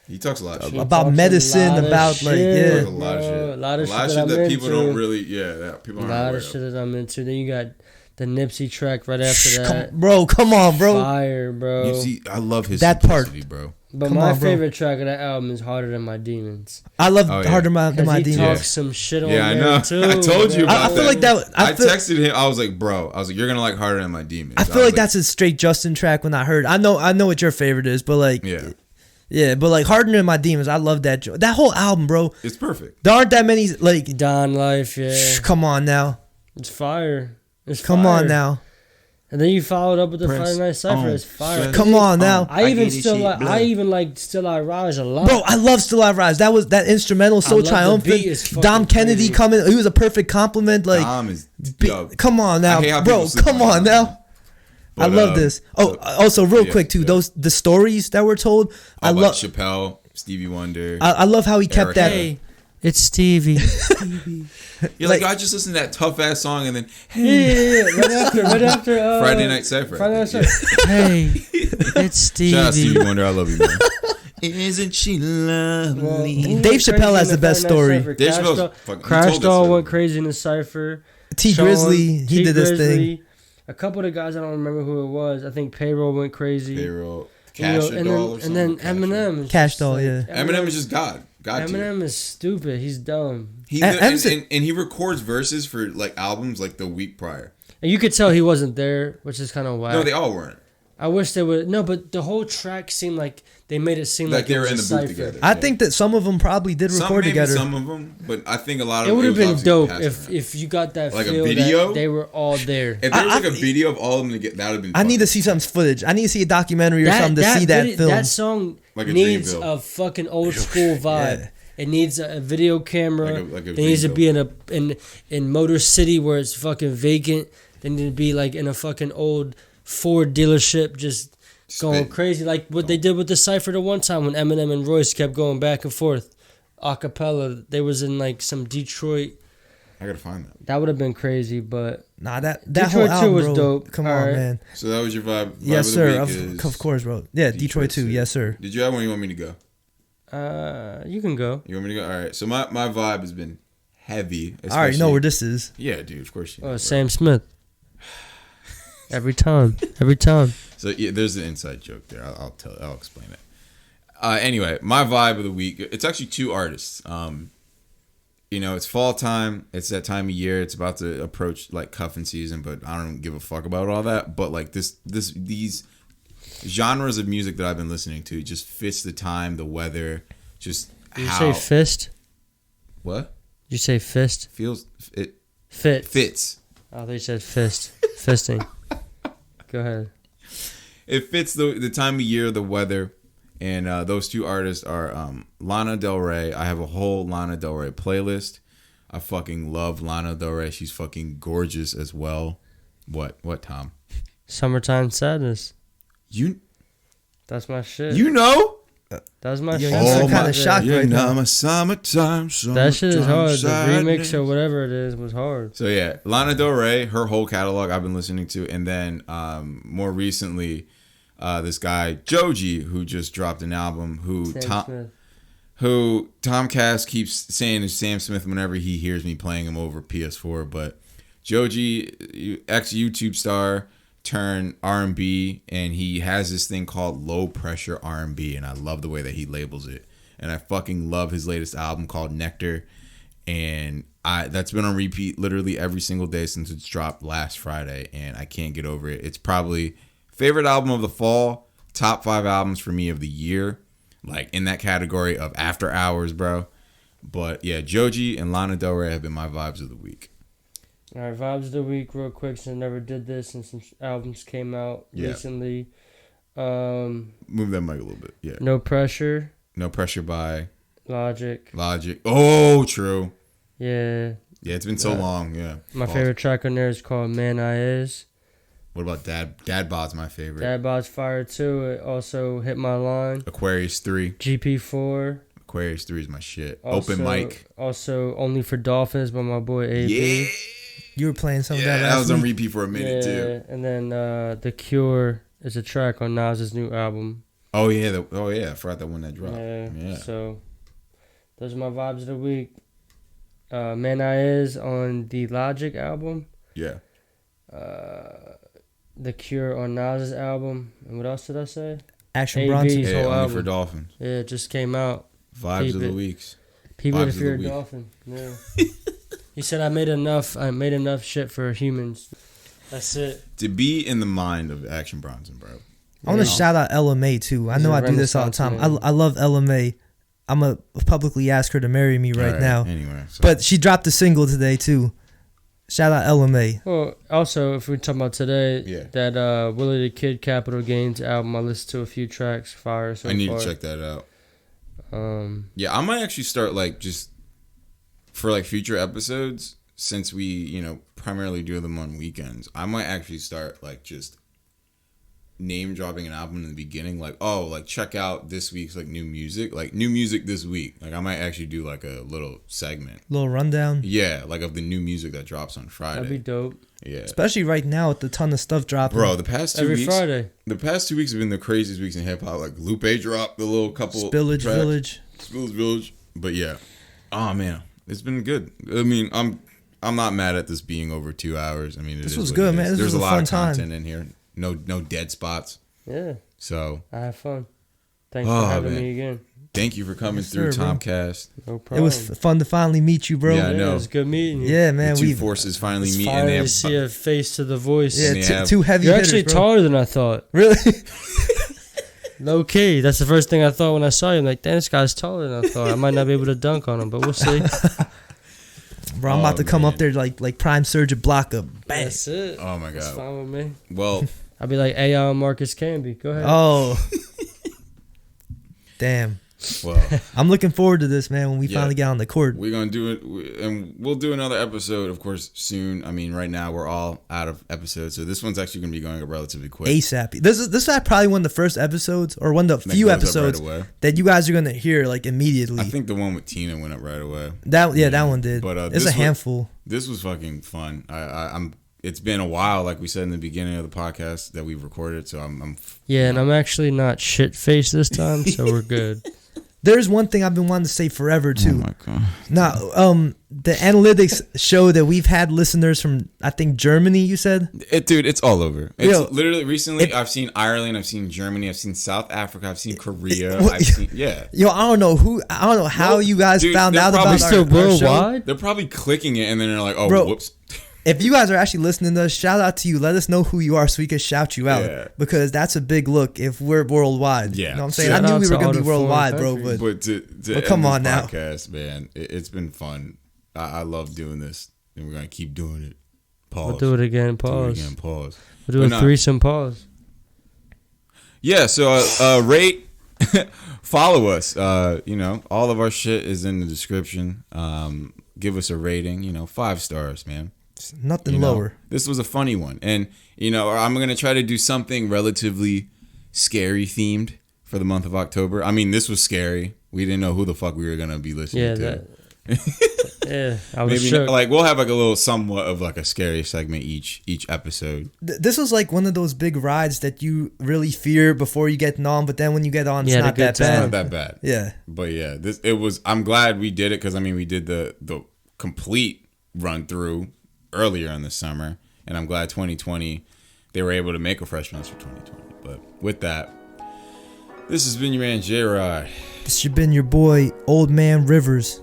He talks a lot of shit. About medicine, about shit, like a lot of shit. A lot of shit that people don't really, that people aren't aware of. A lot of shit that I'm into. Then you got the Nipsey track right after that. Come on, bro. Fire, bro. Nipsey, I love his that simplicity, part, bro. But Come my on, bro. favorite track of that album is Harder Than My Demons. I love Oh, yeah. Harder Than My Because he Demons. talks some shit on Yeah, I there know. too. I told you about I feel like that. I texted him. I was like, bro. I was like, you're gonna like Harder Than My Demons. I feel like that's a straight Justin track when I heard. I know what your favorite is, but like, yeah, but like Harder Than My Demons, I love that. That whole album, bro. It's perfect. There aren't that many like Don Life. Yeah, come on now. It's fire. It's Come fire. on now. And then you followed up with the Press Friday Night Cypher. on. It's fire. Come on now. I even like Still I Rise a lot. Bro, I love Still I Rise. That was that instrumental so I love the triumphant. beat. It's fucking Dom Kennedy crazy. coming. He was a perfect compliment. Like, Dom is dope. come on I hate how now, bro. people sleep Come on on Dom. now. But, I love this. Oh, also real quick too. The stories that were told. I love Chappelle, Stevie Wonder. I love how he kept that. Hey, it's Stevie. You're like, I just listened to that tough ass song and then Yeah. Right after Friday Night Cypher. Friday Night Cypher. Hey, it's Stevie. Shout out Stevie Wonder, I love you, man. Isn't she lovely? Dave Chappelle has the best story. Dave Chappelle's fucking. Crash Doll went crazy in the Cypher. T Grizzly, he did this thing. A couple of the guys, I don't remember who it was. I think Payroll went crazy. Payroll. Cash Doll or and then Eminem. Cash Doll, yeah. Eminem is just God. Eminem is stupid. He's dumb. And he records verses for like albums like the week prior. And you could tell he wasn't there, which is kind of whack. No, they all weren't. I wish they would. No, but the whole track seemed like they made it seem like they it were was in a the booth cypher. together. I think that some of them probably did record together. Some of them, but I think a lot of It would have been was dope obviously if you got that like feel a video. that they were all there. If there was like a video of all of them together, that would have been. I need to see some footage. I need to see a documentary or something to see that film. That song Like a needs Dreamville. a fucking old school vibe. Yeah. It needs a video camera. Like a it needs to Dreamville. be in Motor City where it's fucking vacant. They need to be like in a fucking old Ford dealership, just going crazy, like what they did with the Cypher the one time when Eminem and Royce kept going back and forth, a cappella. They was in like some Detroit. I gotta find that. That would have been crazy, but Nah, that Detroit whole 2 album, was bro. dope. Come All on, right. man. So that was your vibe. Yes, of sir. The week Of course, bro. Yeah, Detroit 2. Yes, sir. Did you have one? You want me to go? You can go. You want me to go? All right. So my vibe has been heavy. I already know where this is. Yeah, dude. Of course you know. Oh, Sam Smith. Every time. So yeah, there's an inside joke there. I'll explain it. Anyway, my vibe of the week. It's actually two artists. It's fall time. It's that time of year. It's about to approach like cuffing season, but I don't give a fuck about all that. But like these genres of music that I've been listening to just fits the time, the weather, just Did how. you say fist? What? Did you say fist? Feels it. Fits. Oh, they said fist. Fisting. Go ahead. It fits the time of year, the weather, and those two artists are Lana Del Rey. I have a whole Lana Del Rey playlist. I fucking love Lana Del Rey. She's fucking gorgeous as well. What, Tom? Summertime Sadness. That's my shit. You know? That's my Yo, shit. I'm kind of shocked right now. My summertime. That shit is hard. Sadness. The remix or whatever it is was hard. So yeah, Lana Del Rey, her whole catalog I've been listening to, and then more recently, this guy Joji, who just dropped an album, who Tomcast keeps saying is Sam Smith whenever he hears me playing him over PS4, but Joji, ex YouTube star turn R&B, and he has this thing called low pressure R&B, and I love the way that he labels it, and I fucking love his latest album called Nectar, and that's been on repeat literally every single day since it's dropped last Friday, and I can't get over it. It's probably favorite album of the fall, top 5 albums for me of the year, like in that category of After Hours, bro. But yeah, Joji and Lana Del Rey have been my vibes of the week. All right, vibes of the week, real quick, since I never did this and some albums came out recently. Move that mic a little bit. Yeah. No Pressure. No Pressure by Logic. Oh, true. Yeah. Yeah, it's been so long. Yeah. My favorite track on there is called Man I Is. What about Dad Bod's my favorite. Dad Bod's fire too. It also Hit My Line. Aquarius 3. GP4. Aquarius 3 is my shit. Also, Open Mic. Also Only for Dolphins by my boy AB. Yeah. You were playing some of Yeah, that that last was on week. repeat for a minute too. And then The Cure is a track on Nas's new album. Oh yeah, I forgot that one that dropped. Yeah. So those are my vibes of the week. Man I Is on the Logic album. Yeah. The Cure on Nas's album. And what else did I say? Action AB's Bronson. Yeah, whole only album. for Dolphins. Yeah, it just came out. Vibes Peep of the it. weeks. People Vibes if of you're the a week. dolphin. Yeah. He said I made enough shit for humans. That's it. To be in the mind of Action Bronson, bro. I want to shout out LMA too. I know I do this all the time. I love LMA. I'm gonna publicly ask her to marry me right now. Anyway, so. But she dropped a single today too. Shout out LMA. Well, also, if we're talking about today, that Willie the Kid Capital Gains album, I listened to a few tracks, fire so I need far. to check that out. Yeah, I might actually start like just for like future episodes, since we, you know, primarily do them on weekends. I might actually start like just name dropping an album in the beginning, like, oh, like check out this week's like new music this week. Like I might actually do like a little segment, Little rundown. yeah, like of the new music that drops on Friday. That'd be dope. Yeah, Especially right now with the ton of stuff dropping. bro. The past 2 Every weeks, Friday. the past 2 weeks have been the craziest weeks in hip hop. Like Lupe dropped the little couple Spillage tracks. Village. But yeah, oh man, it's been good. I mean, I'm not mad at this being over 2 hours. I mean, This was good, man. This There's was a a lot fun of content time. in here. No dead spots. Yeah. So I have fun. Thanks for having man. me again. Thank you for coming Yes, through, sir, bro. Tomcast. No It problem. was fun to finally meet you, bro. Yeah, I know. It was good meeting you. Yeah, man. The two We forces finally It's meet, and finally they have see a face to the voice. yeah, they have- two heavy You're hitters, actually bro. taller than I thought. Really? Low key. That's the first thing I thought when I saw you. I'm like, damn, this guy's taller than I thought. I might not be able to dunk on him, but we'll see. Bro, I'm about to come man. up there like prime surge and block up. Bang. That's it. Oh my That's god. fine with me. Well, I'll be like AI and Marcus Camby. Go ahead. Oh. Damn. well, I'm looking forward to this, man, when we Yeah. finally get on the court. we're gonna do it, and we'll do another episode, of course, soon. I mean, right now we're all out of episodes, so this one's actually gonna be going up relatively quick. ASAP. This is probably one of the first episodes or one of the That few goes up episodes right away. that you guys are gonna hear like immediately. I think the one with Tina went up right away. that one did. But it's this a one- handful. This was fucking fun. I'm. It's been a while, like we said in the beginning of the podcast that we've recorded. So I'm Yeah, and I'm actually not shit faced this time, so we're good. There's one thing I've been wanting to say forever too. Oh my god. Now, the analytics show that we've had listeners from, I think, Germany. You said, Dude, it's all over. It's Yo, literally recently. I've seen Ireland. I've seen Germany. I've seen South Africa. I've seen Korea. Well, I've seen yo, I don't know how you guys Dude, found they're out probably about still our show. worldwide. They're probably clicking it and then they're like, oh, Bro, whoops. If you guys are actually listening to us, shout out to you. Let us know who you are so we can shout you out. Yeah. Because that's a big look if we're worldwide. Yeah. You know what I'm saying? Shout I knew out we to were going all to be the foreign worldwide, bro. countries. But But come end on this now. podcast, man, it's been fun. I love doing this, and we're gonna keep doing it. Pause. We'll do it again. Do Pause. it again. Pause. We'll do But a nah. threesome pause. Yeah. So rate, follow us. You know, all of our shit is in the description. Give us a rating. 5 stars, man. nothing You know, lower. This was a funny one. And, I'm going to try to do something relatively scary themed for the month of October. I mean, this was scary. We didn't know who the fuck we were going to be listening Yeah, to. yeah. I was Maybe shook. like we'll have like a little somewhat of like a scary segment each episode. This was like one of those big rides that you really fear before you get on, but then when you get on, it's Yeah, not the that good bad. It's not that bad. Yeah. But yeah, it was. I'm glad we did it because I mean we did the complete run through earlier in the summer, and I'm glad 2020 they were able to make a Freshman for 2020. But with that, this has been your man J-Rod. This has been your boy Old Man Rivers.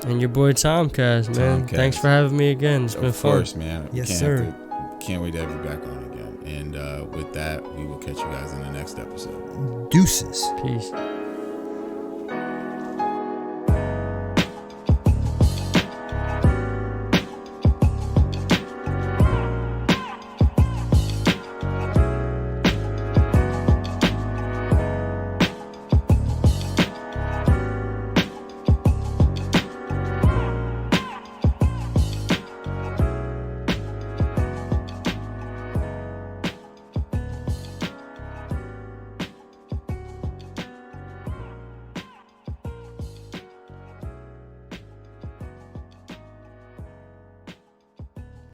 And your boy Tomcast, man. Tomcast. Thanks for having me again. It's been Of fun. course, man. Yes, sir. Can't wait to have you back on again. And with that, we will catch you guys in the next episode. Deuces. Peace.